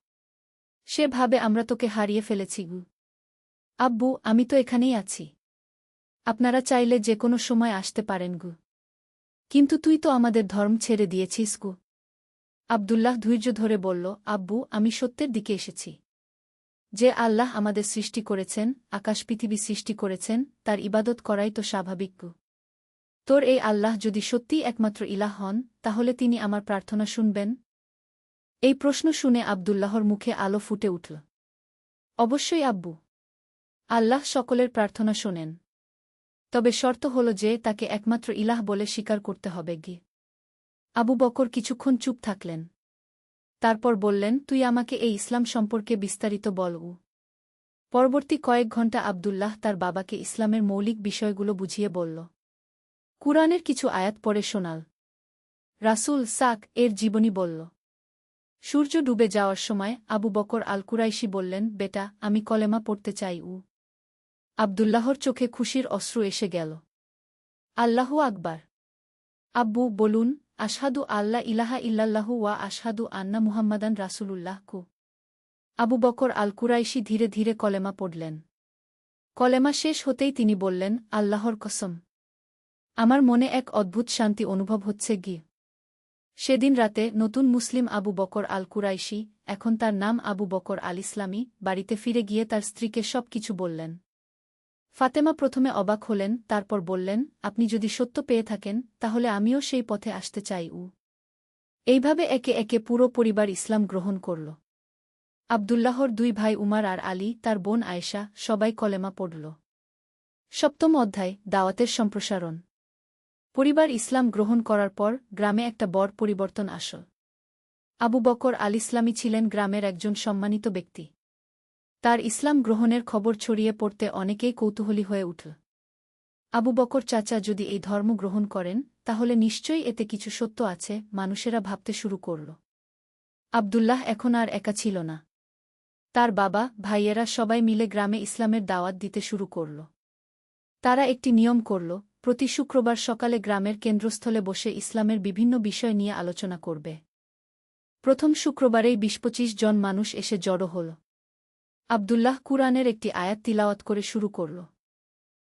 সে ভাবে আমরা তোকে হারিয়ে ফেলেছি গু। আব্বু, আমি তো এখানেই আছি। আপনারা চাইলে যে কোনো সময় আসতে পারেন গু। কিন্তু তুই তো আমাদের ধর্ম ছেড়ে দিয়েছিস গু। আব্দুল্লাহ ধৈর্য ধরে বলল, আব্বু, আমি সত্যের দিকে এসেছি। যে আল্লাহ আমাদের সৃষ্টি করেছেন, আকাশ পৃথিবী সৃষ্টি করেছেন, তার ইবাদত করাই তো স্বাভাবিক গু। তোর এই আল্লাহ যদি সত্যিই একমাত্র ইলাহ হন, তাহলে তিনি আমার প্রার্থনা শুনবেন? এই প্রশ্ন শুনে আব্দুল্লাহর মুখে আলো ফুটে উঠল। অবশ্যই আব্বু। আল্লাহ সকলের প্রার্থনা শোনেন। তবে শর্ত হল যে তাকে একমাত্র ইলাহ বলে স্বীকার করতে হবে গি। আবু বকর কিছুক্ষণ চুপ থাকলেন। তারপর বললেন, তুই আমাকে এই ইসলাম সম্পর্কে বিস্তারিত বল। পরবর্তী কয়েক ঘণ্টা আব্দুল্লাহ তার বাবাকে ইসলামের মৌলিক বিষয়গুলো বুঝিয়ে বলল। কুরআনের কিছু আয়াত পড়ে শোনাল। রাসূল সাক এর জীবনী বলল। সূর্য ডুবে যাওয়ার সময় আবু বকর আল কুরাইশি বললেন, বেটা, আমি কলেমা পড়তে চাই। আব্দুল্লাহর চোখে খুশির অশ্রু এসে গেল। আল্লাহু আকবার। আব্বু, বলুন, আশহাদু আল্লা ইলাহা ইল্লাল্লাহু ওয়া আশহাদু আন্না মুহাম্মাদান রাসূলুল্লাহ কু। আবু বকর আল কুরাইশি ধীরে ধীরে কলেমা পড়লেন। কলেমা শেষ হতেই তিনি বললেন, আল্লাহর কসম, আমার মনে এক অদ্ভুত শান্তি অনুভব হচ্ছে গি। সেদিন রাতে নতুন মুসলিম আবু বকর আল কুরাইশি, এখন তার নাম আবু বকর আল ইসলামী, বাড়িতে ফিরে গিয়ে তার স্ত্রীকে সব কিছু বললেন। ফাতেমা প্রথমে অবাক হলেন, তারপর বললেন, আপনি যদি সত্য পেয়ে থাকেন তাহলে আমিও সেই পথে আসতে চাই। এইভাবে একে একে পুরো পরিবার ইসলাম গ্রহণ করল। আব্দুল্লাহর দুই ভাই উমার আর আলী, তার বোন আয়েশা, সবাই কলেমা পড়ল। সপ্তম অধ্যায়, দাওয়াতের সম্প্রসারণ। পরিবার ইসলাম গ্রহণ করার পর গ্রামে একটা বড় পরিবর্তন আসল। আবু বকর আল ইসলামী ছিলেন গ্রামের একজন সম্মানিত ব্যক্তি। তার ইসলাম গ্রহণের খবর ছড়িয়ে পড়তে অনেকেই কৌতূহলী হয়ে উঠল। আবু বকর চাচা যদি এই ধর্ম গ্রহণ করেন তাহলে নিশ্চয়ই এতে কিছু সত্য আছে, মানুষেরা ভাবতে শুরু করল। আব্দুল্লাহ এখন আর একা ছিল না। তার বাবা, ভাইয়েরা সবাই মিলে গ্রামে ইসলামের দাওয়াত দিতে শুরু করল। তারা একটি নিয়ম করল, প্রতি শুক্রবার সকালে গ্রামের কেন্দ্রস্থলে বসে ইসলামের বিভিন্ন বিষয় নিয়ে আলোচনা করবে। প্রথম শুক্রবারেই ২০-২৫ জন মানুষ এসে জড়ো হল। আব্দুল্লাহ কুরআনের একটি আয়াত তিলাওয়াত করে শুরু করল।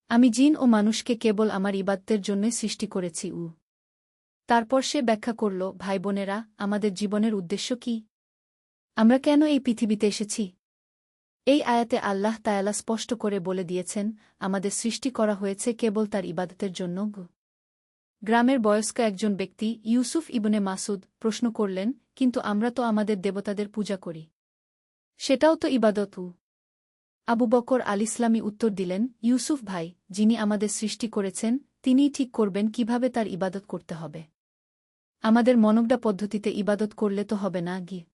আমি জিন ও মানুষকে কেবল আমার ইবাদতের জন্যই সৃষ্টি করেছি। তারপর সে ব্যাখ্যা করল, ভাই বোনেরা, আমাদের জীবনের উদ্দেশ্য কি? আমরা কেন এই পৃথিবীতে এসেছি? এই আয়াতে আল্লাহ তায়ালা স্পষ্ট করে বলে দিয়েছেন, আমাদের সৃষ্টি করা হয়েছে কেবল তার ইবাদতের জন্য। গ্রামের বয়স্ক একজন ব্যক্তি, ইউসুফ ইবনে মাসুদ, প্রশ্ন করলেন, কিন্তু আমরা তো আমাদের দেবতাদের পূজা করি। সেটাও তো ইবাদত। আবু বকর আল ইসলামী উত্তর দিলেন, ইউসুফ ভাই, যিনি আমাদের সৃষ্টি করেছেন তিনিই ঠিক করবেন কিভাবে তার ইবাদত করতে হবে। আমাদের মনগড়া পদ্ধতিতে ইবাদত করলে তো হবে না গি।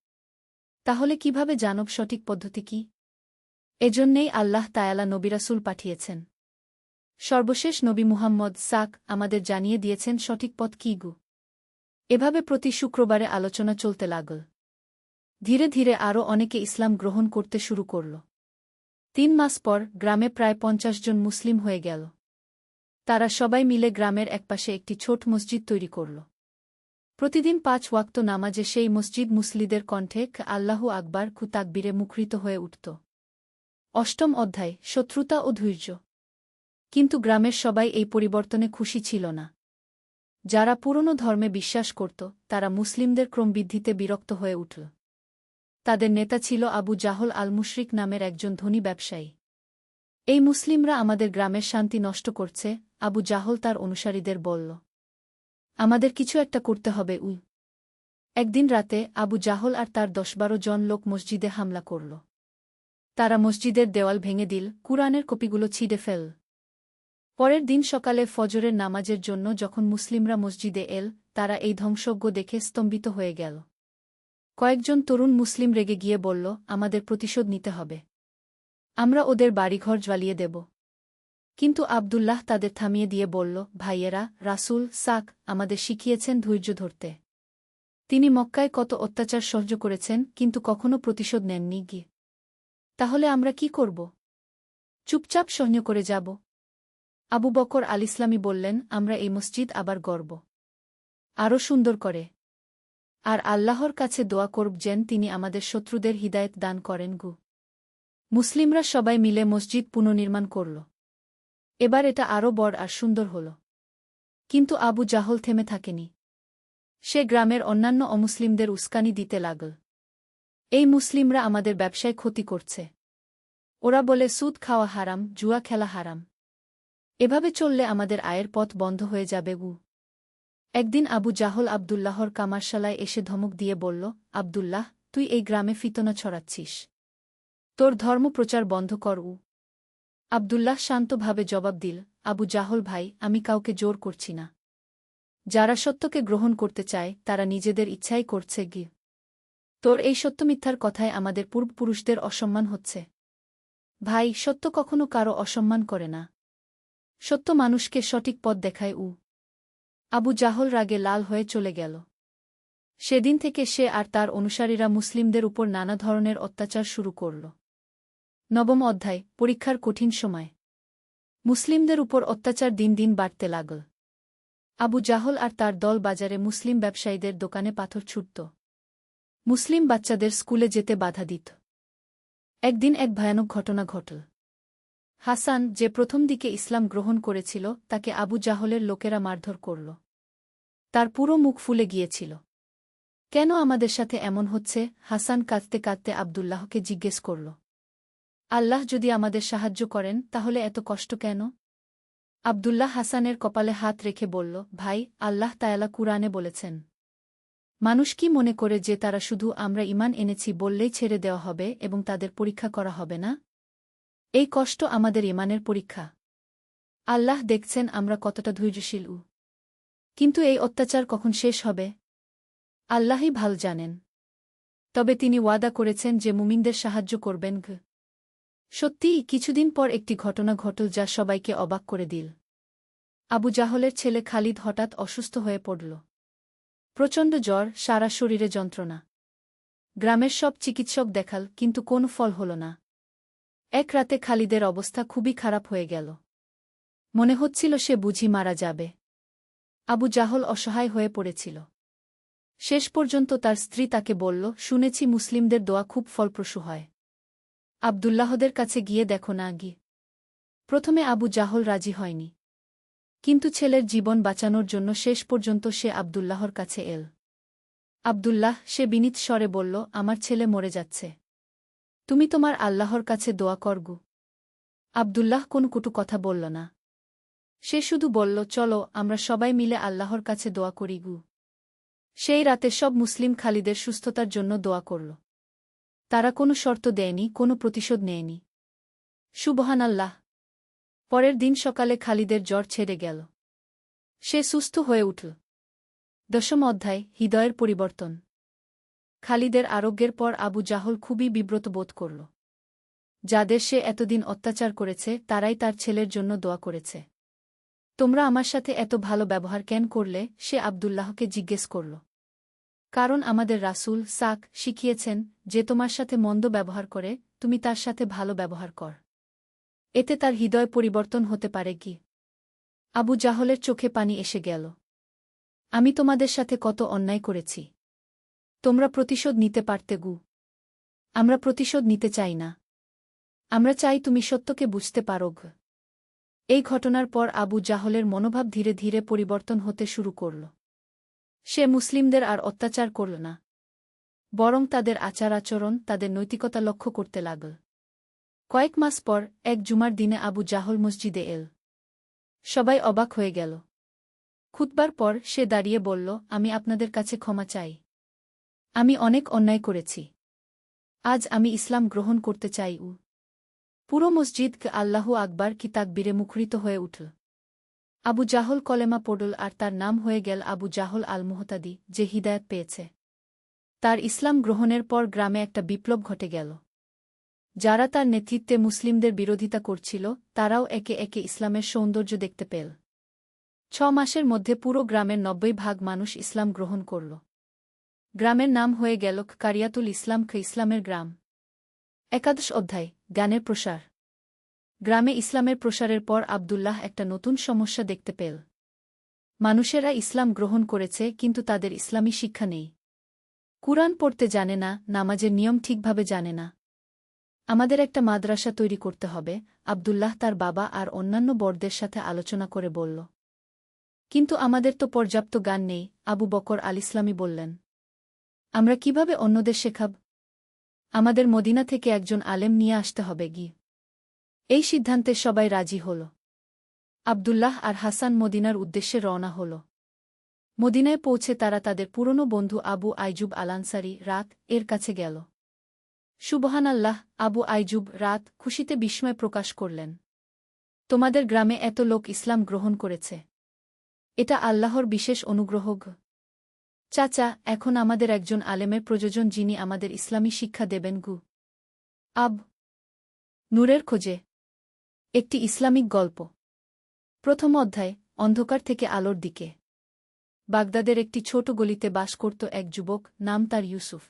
তাহলে কিভাবে জানব সঠিক পদ্ধতি কি? এজন্যেই আল্লাহ তায়ালা নবী রাসূল পাঠিয়েছেন। সর্বশেষ নবী মুহাম্মদ সাক আমাদের জানিয়ে দিয়েছেন সঠিক পথ কি গু। এভাবে প্রতি শুক্রবারে আলোচনা চলতে লাগল। ধীরে ধীরে আরও অনেকে ইসলাম গ্রহণ করতে শুরু করল। ৩ মাস পর গ্রামে প্রায় ৫০ জন মুসলিম হয়ে গেল। তারা সবাই মিলে গ্রামের একপাশে একটি ছোট মসজিদ তৈরি করল। প্রতিদিন ৫ ওয়াক্ত নামাজে সেই মসজিদ মুসলিদের কণ্ঠে আল্লাহু আকবার কু তাকবীরে মুখরিত হয়ে উঠত। অষ্টম অধ্যায়, শত্রুতা ও ধৈর্য। কিন্তু গ্রামের সবাই এই পরিবর্তনে খুশি ছিল না। যারা পুরনো ধর্মে বিশ্বাস করত তারা মুসলিমদের ক্রমবৃদ্ধিতে বিরক্ত হয়ে উঠল। তাদের নেতা ছিল আবু জাহল আল মুশরিক নামের একজন ধনী ব্যবসায়ী। এই মুসলিমরা আমাদের গ্রামের শান্তি নষ্ট করছে, আবু জাহল তার অনুসারীদের বলল। আমাদের কিছু একটা করতে হবে। একদিন রাতে আবু জাহল আর তার ১০-১২ জন লোক মসজিদে হামলা করল। তারা মসজিদের দেওয়াল ভেঙে দিল, কুরআনের কপিগুলো ছিঁড়ে ফেল। পরের দিন সকালে ফজরের নামাজের জন্য যখন মুসলিমরা মসজিদে এল, তারা এই ধ্বংসজ্ঞ দেখে স্তম্ভিত হয়ে গেল। কয়েকজন তরুণ মুসলিম রেগে গিয়ে বলল, আমাদের প্রতিশোধ নিতে হবে। আমরা ওদের বাড়িঘর জ্বালিয়ে দেব। কিন্তু আব্দুল্লাহ তাদের থামিয়ে দিয়ে বলল, ভাইয়েরা, রাসূল সাক আমাদের শিখিয়েছেন ধৈর্য ধরতে। তিনি মক্কায় কত অত্যাচার সহ্য করেছেন, কিন্তু কখনো প্রতিশোধ নেননি গিয়ে। তাহলে আমরা কি করব? চুপচাপ সহ্য করে যাব? আবু বকর আল ইসলামী বললেন, আমরা এই মসজিদ আবার গড়ব, আরও সুন্দর করে। আর আল্লাহর কাছে দোয়া করব যেন তিনি আমাদের শত্রুদের হিদায়েত দান করেন গু। মুসলিমরা সবাই মিলে মসজিদ পুনর্নির্মাণ করল। এবার এটা আরও বড় আর সুন্দর হল। কিন্তু আবু জাহল থেমে থাকেনি। সে গ্রামের অন্যান্য অমুসলিমদের উস্কানি দিতে লাগল। এই মুসলিমরা আমাদের ব্যবসায় ক্ষতি করছে। ওরা বলে সুদ খাওয়া হারাম, জুয়া খেলা হারাম। এভাবে চললে আমাদের আয়ের পথ বন্ধ হয়ে যাবে গু। একদিন আবু জাহল আব্দুল্লাহর কামারশালায় এসে ধমক দিয়ে বলল, আব্দুল্লাহ, তুই এই গ্রামে ফিতনা ছড়াচ্ছিস। তোর ধর্ম প্রচার বন্ধ কর। আব্দুল্লাহ শান্তভাবে জবাব দিল, আবু জাহল ভাই, আমি কাউকে জোর করছি না। যারা সত্যকে গ্রহণ করতে চায় তারা নিজেদের ইচ্ছাই করছে গি। তোর এই সত্যমিথ্যার কথায় আমাদের পূর্বপুরুষদের অসম্মান হচ্ছে। ভাই, সত্য কখনো কারো অসম্মান করে না। সত্য মানুষকে সঠিক পথ দেখায়। আবু জাহল রাগে লাল হয়ে চলে গেল। সেদিন থেকে সে আর তার অনুসারীরা মুসলিমদের উপর নানা ধরনের অত্যাচার শুরু করল। নবম অধ্যায়, পরীক্ষার কঠিন সময়। মুসলিমদের উপর অত্যাচার দিন দিন বাড়তে লাগল। আবু জাহল আর তার দল বাজারে মুসলিম ব্যবসায়ীদের দোকানে পাথর ছুটত। মুসলিম বাচ্চাদের স্কুলে যেতে বাধা দিত। একদিন এক ভয়ানক ঘটনা ঘটল। হাসান, যে প্রথম দিকে ইসলাম গ্রহণ করেছিল, তাকে আবু জাহলের লোকেরা মারধর করল। তার পুরো মুখ ফুলে গিয়েছিল। কেন আমাদের সাথে এমন হচ্ছে? হাসান কাঁদতে কাঁদতে আব্দুল্লাহকে জিজ্ঞেস করল। আল্লাহ যদি আমাদের সাহায্য করেন তাহলে এত কষ্ট কেন? আব্দুল্লাহ হাসানের কপালে হাত রেখে বলল, ভাই, আল্লাহ তায়ালা কুরআনে বলেছেন, মানুষ কি মনে করে যে তারা শুধু আমরা ঈমান এনেছি বললেই ছেড়ে দেওয়া হবে এবং তাদের পরীক্ষা করা হবে না? এই কষ্ট আমাদের ঈমানের পরীক্ষা। আল্লাহ দেখছেন আমরা কতটা ধৈর্যশীল। কিন্তু এই অত্যাচার কখন শেষ হবে আল্লাহই ভালো জানেন। তবে তিনি ওয়াদা করেছেন যে মুমিনদের সাহায্য করবেন। সত্যিই কিছুদিন পর একটি ঘটনা ঘটল যা সবাইকে অবাক করে দিল। আবু জাহলের ছেলে খালিদ হঠাৎ অসুস্থ হয়ে পড়ল। প্রচণ্ড জ্বর, সারা শরীরে যন্ত্রণা। গ্রামের সব চিকিৎসক দেখাল, কিন্তু কোনো ফল হল না। এক রাতে খালিদের অবস্থা খুবই খারাপ হয়ে গেল। মনে হচ্ছিল সে বুঝি মারা যাবে। আবু জাহল অসহায় হয়ে পড়েছিল। শেষ পর্যন্ত তার স্ত্রী তাকে বলল, শুনেছি মুসলিমদের দোয়া খুব ফলপ্রসূ হয়। আব্দুল্লাহদের কাছে গিয়ে দেখো না গি। প্রথমে আবু জাহল রাজি হয়নি, কিন্তু ছেলের জীবন বাঁচানোর জন্য শেষ পর্যন্ত সে আব্দুল্লাহর কাছে এল। আব্দুল্লাহ, সে বিনীত স্বরে বলল, আমার ছেলে মরে যাচ্ছে। তুমি তোমার আল্লাহর কাছে দোয়া করগু। আব্দুল্লাহ কোনো কটু কথা বলল না। সে শুধু বলল, চলো আমরা সবাই মিলে আল্লাহর কাছে দোয়া করি গু। সেই রাতে সব মুসলিম খালিদের সুস্থতার জন্য দোয়া করল। তারা কোনো শর্ত দেয়নি, কোনো প্রতিশোধ নেয়নি। সুবহানাল্লাহ। পরের দিন সকালে খালিদের জ্বর ছেড়ে গেল। সে সুস্থ হয়ে উঠল। দশম অধ্যায়, হৃদয়ের পরিবর্তন। খালিদের আরোগ্যের পর আবু জাহল খুবই বিব্রত বোধ করল। যাদের সে এতদিন অত্যাচার করেছে তারাই তার ছেলের জন্য দোয়া করেছে। তোমরা আমার সাথে এত ভালো ব্যবহার কেন করলে? সে আব্দুল্লাহকে জিজ্ঞেস করল। কারণ আমাদের রাসূল সাক শিখিয়েছেন, যে তোমার সাথে মন্দ ব্যবহার করে তুমি তার সাথে ভালো ব্যবহার কর। এতে তার হৃদয় পরিবর্তন হতে পারে কি? আবু জাহলের চোখে পানি এসে গেল। আমি তোমাদের সাথে কত অন্যায় করেছি। তোমরা প্রতিশোধ নিতে পারতে গু। আমরা প্রতিশোধ নিতে চাই না। আমরা চাই তুমি সত্যকে বুঝতে পারো গ। এই ঘটনার পর আবু জাহলের মনোভাব ধীরে ধীরে পরিবর্তন হতে শুরু করল। সে মুসলিমদের আর অত্যাচার করল না, বরং তাদের আচার আচরণ, তাদের নৈতিকতা লক্ষ্য করতে লাগল। কয়েক মাস পর এক জুমার দিনে আবু জাহল মসজিদে এল। সবাই অবাক হয়ে গেল। খুতবার পর সে দাঁড়িয়ে বলল, আমি আপনাদের কাছে ক্ষমা চাই। আমি অনেক অন্যায় করেছি। আজ আমি ইসলাম গ্রহণ করতে চাই। পুরো মসজিদ আল্লাহু আকবার কি তাকবীরে মুখরিত হয়ে উঠল। আবু জাহল কলেমা পড়ল আর তার নাম হয়ে গেল আবু জাহল আল মুহতাদি, যে হিদায়াত পেয়েছে। তার ইসলাম গ্রহণের পর গ্রামে একটা বিপ্লব ঘটে গেল। যারা তার নেতৃত্বে মুসলিমদের বিরোধিতা করছিল তারাও একে একে ইসলামের সৌন্দর্য দেখতে পেল। 6 মাসের মধ্যে পুরো গ্রামের 90% মানুষ ইসলাম গ্রহণ করল। গ্রামের নাম হয়ে গেল কারিয়াতুল ইসলাম ইসলামের গ্রাম। 11 অধ্যায় জ্ঞানের প্রসার। গ্রামে ইসলামের প্রসারের পর আবদুল্লাহ একটা নতুন সমস্যা দেখতে পেল। মানুষেরা ইসলাম গ্রহণ করেছে কিন্তু তাদের ইসলামী শিক্ষা নেই। কুরআন পড়তে জানে না, নামাজের নিয়ম ঠিকভাবে জানে না। আমাদের একটা মাদ্রাসা তৈরি করতে হবে, আবদুল্লাহ তার বাবা আর অন্যান্য বড়দের সাথে আলোচনা করে বলল। কিন্তু আমাদের তো পর্যাপ্ত জ্ঞান নেই, আবু বকর আল ইসলামী বললেন। আমরা কিভাবে অন্যদের শেখাব? আমাদের মদিনা থেকে একজন আলেম নিয়ে আসতে হবে গি। এই সিদ্ধান্তে সবাই রাজি হল। আবদুল্লাহ আর হাসান মদিনার উদ্দেশ্যে রওনা হল। মদিনায় পৌঁছে তারা তাদের পুরনো বন্ধু আবু আইজুব আলানসারি রাত এর কাছে গেল। সুবহানাল্লাহ, আবু আইজুব রাত খুশিতে বিস্ময় প্রকাশ করলেন। তোমাদের গ্রামে এত লোক ইসলাম গ্রহণ করেছে। এটা আল্লাহর বিশেষ অনুগ্রহ। চাচা, এখন আমাদের একজন আলেমের প্রয়োজন যিনি আমাদের ইসলামী শিক্ষা দেবেন। আব নূরের খোঁজে। একটি ইসলামিক গল্প। প্রথম অধ্যায় অন্ধকার থেকে আলোর দিকে। বাগদাদের একটি ছোট গলিতে বাস করত এক যুবক, নাম তার ইউসুফ।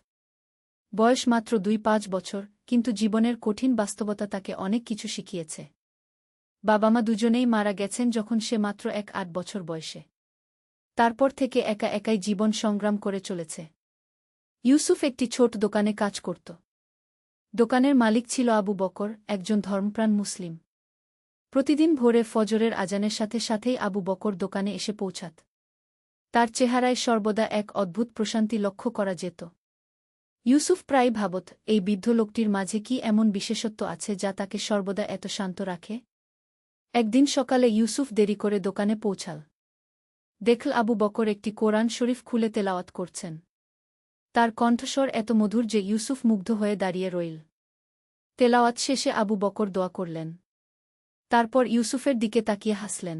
বয়স মাত্র 2-5 বছর, কিন্তু জীবনের কঠিন বাস্তবতা তাকে অনেক কিছু শিখিয়েছে। বাবা মা দুজনেই মারা গেছেন যখন সে মাত্র 1-8 বছর বয়সে। তারপর থেকে একা একাই জীবন সংগ্রাম করে চলেছে। ইউসুফ একটি ছোট দোকানে কাজ করত। দোকানের মালিক ছিল আবু বকর, একজন ধর্মপ্রাণ মুসলিম। প্রতিদিন ভোরে ফজরের আজানের সাথে সাথেই আবু বকর দোকানে এসে পৌঁছাত। তার চেহারায় সর্বদা এক অদ্ভুত প্রশান্তি লক্ষ্য করা যেত। ইউসুফ প্রায় ভাবত, এই বৃদ্ধ লোকটির মাঝে কি এমন বিশেষত্ব আছে যা তাকে সর্বদা এত শান্ত রাখে। একদিন সকালে ইউসুফ দেরি করে দোকানে পৌঁছাল। দেখল আবু বকর একটি কোরআন শরীফ খুলে তেলাওয়াত করছেন। তার কণ্ঠস্বর এত মধুর যে ইউসুফ মুগ্ধ হয়ে দাঁড়িয়ে রইল। তেলাওয়াত শেষে আবু বকর দোয়া করলেন। তারপর ইউসুফের দিকে তাকিয়ে হাসলেন।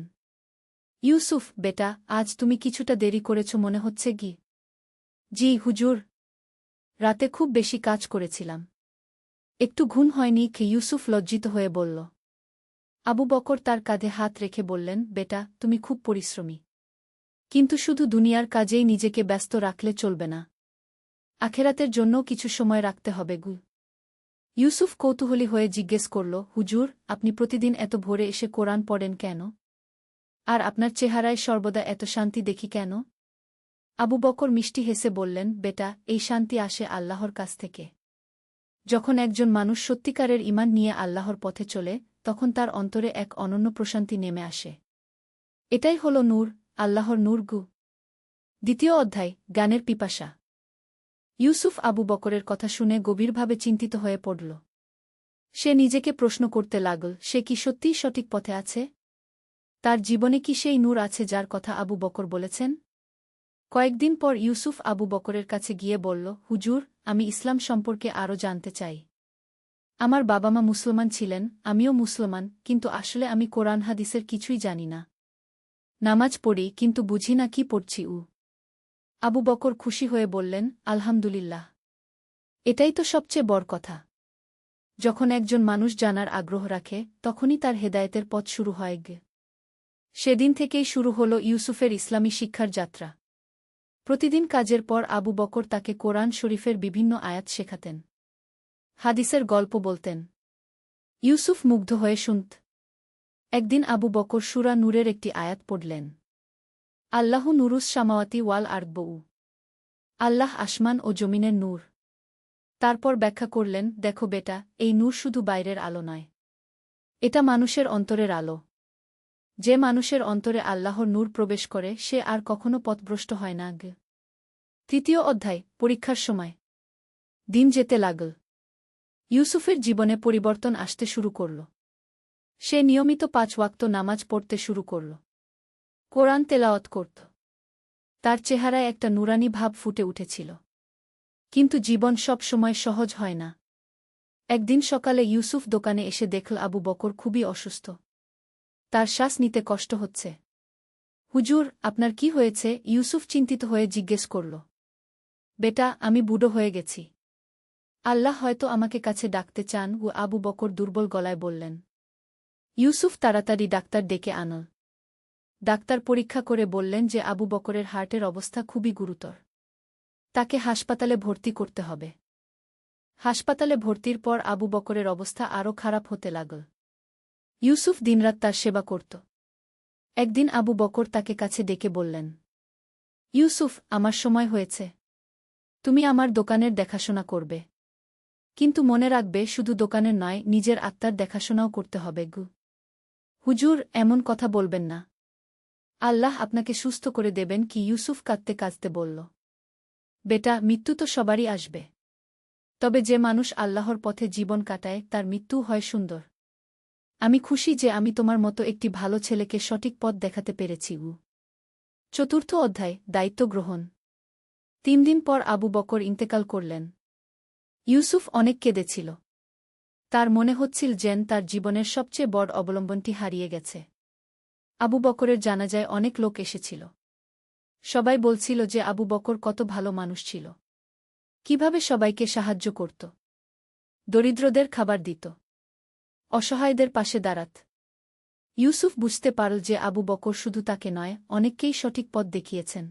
ইউসুফ, বেটা, আজ তুমি কিছুটা দেরি করেছ মনে হচ্ছে কি? জি হুজুর, রাতে খুব বেশি কাজ করেছিলাম। একটু ঘুম হয়নি ইউসুফ লজ্জিত হয়ে বলল। আবু বকর তার কাঁধে হাত রেখে বললেন, বেটা, তুমি খুব পরিশ্রমী। কিন্তু শুধু দুনিয়ার কাজেই নিজেকে ব্যস্ত রাখলে চলবে না। আখেরাতের জন্যও কিছু সময় রাখতে হবে। ইউসুফ কৌতূহলী হয়ে জিজ্ঞেস করল, হুজুর, আপনি প্রতিদিন এত ভোরে এসে কোরআন পড়েন কেন? আর আপনার চেহারায় সর্বদা এত শান্তি দেখি কেন? আবু বকর মিষ্টি হেসে বললেন, বেটা, এই শান্তি আসে আল্লাহর কাছ থেকে। যখন একজন মানুষ সত্যিকারের ঈমান নিয়ে আল্লাহর পথে চলে, তখন তার অন্তরে এক অনন্য প্রশান্তি নেমে আসে। এটাই হল নূর, আল্লাহর নূর। দ্বিতীয় অধ্যায় জ্ঞানের পিপাসা। ইউসুফ আবু বকরের কথা শুনে গভীরভাবে চিন্তিত হয়ে পড়ল। সে নিজেকে প্রশ্ন করতে লাগল, সে কি সত্যিই সঠিক পথে আছে? তার জীবনে কি সেই নূর আছে যার কথা আবু বকর বলেছেন? কয়েকদিন পর ইউসুফ আবু বকরের কাছে গিয়ে বলল, হুজুর, আমি ইসলাম সম্পর্কে আরও জানতে চাই। আমার বাবা মা মুসলমান ছিলেন, আমিও মুসলমান, কিন্তু আসলে আমি কোরআন হাদিসের কিছুই জানি না। নামাজ পড়ি কিন্তু বুঝি না কি পড়ছি। আবু বকর খুশি হয়ে বললেন, আলহামদুলিল্লাহ। এটাই তো সবচেয়ে বড় কথা। যখন একজন মানুষ জানার আগ্রহ রাখে, তখনই তার হেদায়েতের পথ শুরু হয়। সেদিন থেকেই শুরু হল ইউসুফের ইসলামী শিক্ষার যাত্রা। প্রতিদিন কাজের পর আবু বকর তাকে কোরআন শরীফের বিভিন্ন আয়াত শেখাতেন। হাদিসের গল্প বলতেন। ইউসুফ মুগ্ধ হয়ে শুনত। একদিন আবু বকর সূরা নূরের একটি আয়াত পড়লেন। আল্লাহু নুরুস সামাওয়াতি ওয়াল আরদবউ। আল্লাহ আসমান ও জমিনের নূর। তারপর ব্যাখ্যা করলেন, দেখো বেটা, এই নূর শুধু বাইরের আলো নয়। এটা মানুষের অন্তরের আলো। যে মানুষের অন্তরে আল্লাহর নূর প্রবেশ করে সে আর কখনো পথভ্রষ্ট হয় না। তৃতীয় অধ্যায় পরীক্ষার সময়। দিন যেতে লাগল। ইউসুফের জীবনে পরিবর্তন আসতে শুরু করল। সে নিয়মিত 5 ওয়াক্ত নামাজ পড়তে শুরু করল। কোরআন তেলাওয়াত করত। তার চেহারায় একটা নুরানি ভাব ফুটে উঠেছিল। কিন্তু জীবন সব সময় সহজ হয় না। একদিন সকালে ইউসুফ দোকানে এসে দেখল আবু বকর খুবই অসুস্থ। তার শ্বাস নিতে কষ্ট হচ্ছে। হুজুর, আপনার কি হয়েছে? ইউসুফ চিন্তিত হয়ে জিজ্ঞেস করল। বেটা, আমি বুড়ো হয়ে গেছি। আল্লাহ হয়তো আমাকে কাছে ডাকতে চান, ও আবু বকর দুর্বল গলায় বললেন। ইউসুফ তাড়াতাড়ি ডাক্তার ডেকে আনল। ডাক্তার পরীক্ষা করে বললেন যে আবু বকরের হার্টের অবস্থা খুবই গুরুতর। তাকে হাসপাতালে ভর্তি করতে হবে। হাসপাতালে ভর্তির পর আবু বকরের অবস্থা আরও খারাপ হতে লাগল। ইউসুফ দিনরাত তার সেবা করত। একদিন আবু বকর তাকে কাছে ডেকে বললেন, ইউসুফ, আমার সময় হয়েছে। তুমি আমার দোকানের দেখাশোনা করবে। কিন্তু মনে রাখবে, শুধু দোকানের নয়, নিজের আত্মার দেখাশোনাও করতে হবে গু। হুজুর, এমন কথা বলবেন না। আল্লাহ আপনাকে সুস্থ করে দেবেন কি? ইউসুফ কাঁদতে কাঁদতে বলল। বেটা, মৃত্যু তো সবারই আসবে। তবে যে মানুষ আল্লাহর পথে জীবন কাটায় তার মৃত্যু হয় সুন্দর। আমি খুশি যে আমি তোমার মতো একটি ভালো ছেলেকে সঠিক পথ দেখাতে পেরেছি। 4র্থ অধ্যায়, দায়িত্ব গ্রহণ। 3 দিন পর আবু বকর ইন্তেকাল করলেন। ইউসুফ অনেক কেঁদেছিল। তার মনে হচ্ছিল যেন তার জীবনের সবচেয়ে বড় অবলম্বনটি হারিয়ে গেছে। আবু বকরের জানাজায় অনেক লোক এসেছিল। সবাই বলছিল যে আবু বকর কত ভালো মানুষ ছিল। কিভাবে সবাইকে সাহায্য করত, দরিদ্রদের খাবার দিত, অসহায়দের পাশে দাঁড়াত। ইউসুফ বুঝতে পারল যে আবু বকর শুধু তাকে নয়, অনেককেই সঠিক পথ দেখিয়েছেন।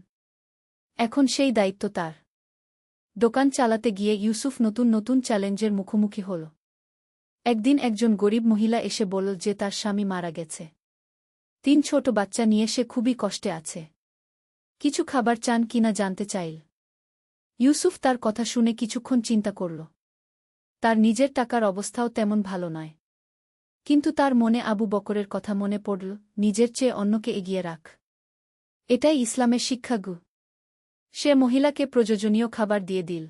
এখন সেই দায়িত্ব তার। দোকান চালাতে গিয়ে ইউসুফ নতুন নতুন চ্যালেঞ্জের মুখোমুখি হল। একদিন একজন গরিব মহিলা এসে বলল যে তার স্বামী মারা গেছে। 3 ছোট বাচ্চা নিয়ে সে খুবই কষ্টে আছে। কিছু খাবার চান কিনা জানতে চাইল। ইউসুফ তার কথা শুনে কিছুক্ষণ চিন্তা করল। তার নিজের টাকার অবস্থাও তেমন ভালো নয়। কিন্তু তার মনে আবু বকরের কথা মনে পড়ল, নিজের চেয়ে অন্যকে এগিয়ে রাখ। এটাই ইসলামের শিক্ষাগু। সে মহিলাকে প্রয়োজনীয় খাবার দিয়ে দিল।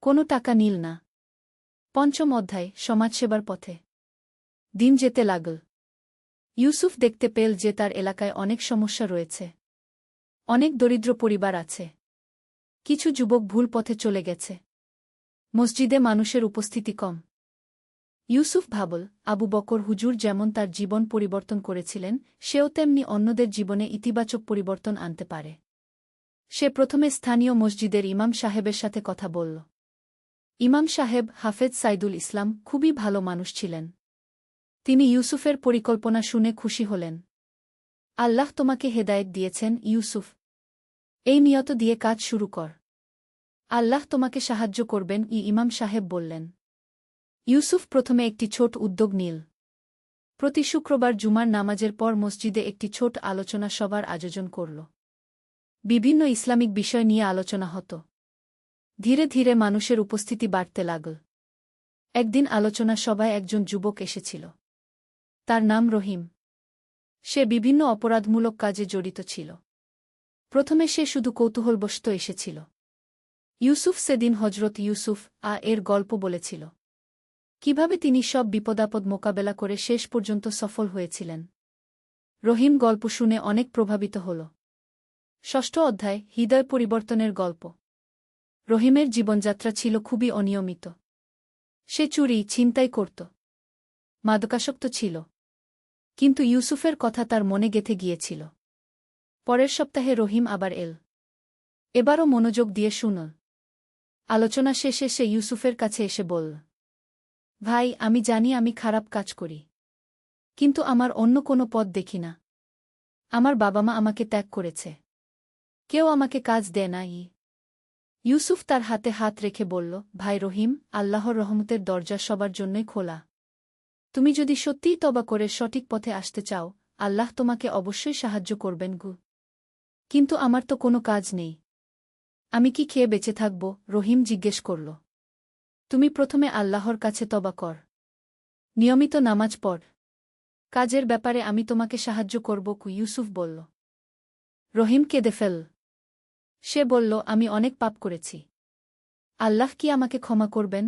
কোনো টাকা নিল না। 5ম অধ্যায়, সমাজসেবার পথে। দিন যেতে লাগল। ইউসুফ দেখতে পেল যে তার এলাকায় অনেক সমস্যা রয়েছে। অনেক দরিদ্র পরিবার আছে। কিছু যুবক ভুল পথে চলে গেছে। মসজিদে মানুষের উপস্থিতি কম। ইউসুফ ভাবল, আবু বকর হুজুর যেমন তার জীবন পরিবর্তন করেছিলেন, সেও তেমনি অন্যদের জীবনে ইতিবাচক পরিবর্তন আনতে পারে। সে প্রথমে স্থানীয় মসজিদের ইমাম সাহেবের সাথে কথা বলল। ইমাম সাহেব, হাফেজ সাইদুল ইসলাম, খুবই ভালো মানুষ ছিলেন। তিনি ইউসুফের পরিকল্পনা শুনে খুশি হলেন। আল্লাহ তোমাকে হেদায়েত দিয়েছেন ইউসুফ। এই নিয়ত দিয়ে কাজ শুরু কর। আল্লাহ তোমাকে সাহায্য করবেন, ইমাম সাহেব বললেন। ইউসুফ প্রথমে একটি ছোট উদ্যোগ নিল। প্রতি শুক্রবার জুমার নামাজের পর মসজিদে একটি ছোট আলোচনা সভার আয়োজন করল। বিভিন্ন ইসলামিক বিষয় নিয়ে আলোচনা হতো। ধীরে ধীরে মানুষের উপস্থিতি বাড়তে লাগল। একদিন আলোচনা সভায় একজন যুবক এসেছিল। তার নাম রহিম। সে বিভিন্ন অপরাধমূলক কাজে জড়িত ছিল। প্রথমে সে শুধু কৌতূহলবশত এসেছিল। ইউসুফ সেদিন হজরত ইউসুফ এর গল্প বলেছিল। কিভাবে তিনি সব বিপদাপদ মোকাবেলা করে শেষ পর্যন্ত সফল হয়েছিলেন। রহিম গল্প শুনে অনেক প্রভাবিত হল। 6ষ্ঠ অধ্যায়, হৃদয় পরিবর্তনের গল্প। রহিমের জীবনযাত্রা ছিল খুবই অনিয়মিত। সে চুরি, ছিনতাই করত, মাদকাসক্ত ছিল। কিন্তু ইউসুফের কথা তার মনে গেঁথে গিয়েছিল। পরের সপ্তাহে রহিম আবার এল। এবারও মনোযোগ দিয়ে শুনল। আলোচনা শেষে সে ইউসুফের কাছে এসে বলল, ভাই, আমি জানি আমি খারাপ কাজ করি। কিন্তু আমার অন্য কোনো পথ দেখি না। আমার বাবা মা আমাকে ত্যাগ করেছে। কেউ আমাকে কাজ দেয় না। ইউসুফ তার হাতে হাত রেখে বলল, ভাই রহিম, আল্লাহর রহমতের দরজা সবার জন্যই খোলা। তুমি যদি সত্যিই তওবা করে সঠিক পথে আসতে চাও, আল্লাহ তোমাকে অবশ্যই সাহায্য করবেন গু। কিন্তু আমার তো কোনো কাজ নেই। আমি কি খেয়ে বেঁচে থাকব? রহিম জিজ্ঞেস করল। তুমি প্রথমে আল্লাহর কাছে তওবা কর। নিয়মিত নামাজ পড়। কাজের ব্যাপারে আমি তোমাকে সাহায্য করব, ইউসুফ বলল। রহিম কেঁদে ফেল। সে বলল, আমি অনেক পাপ করেছি। আল্লাহ কি আমাকে ক্ষমা করবেন?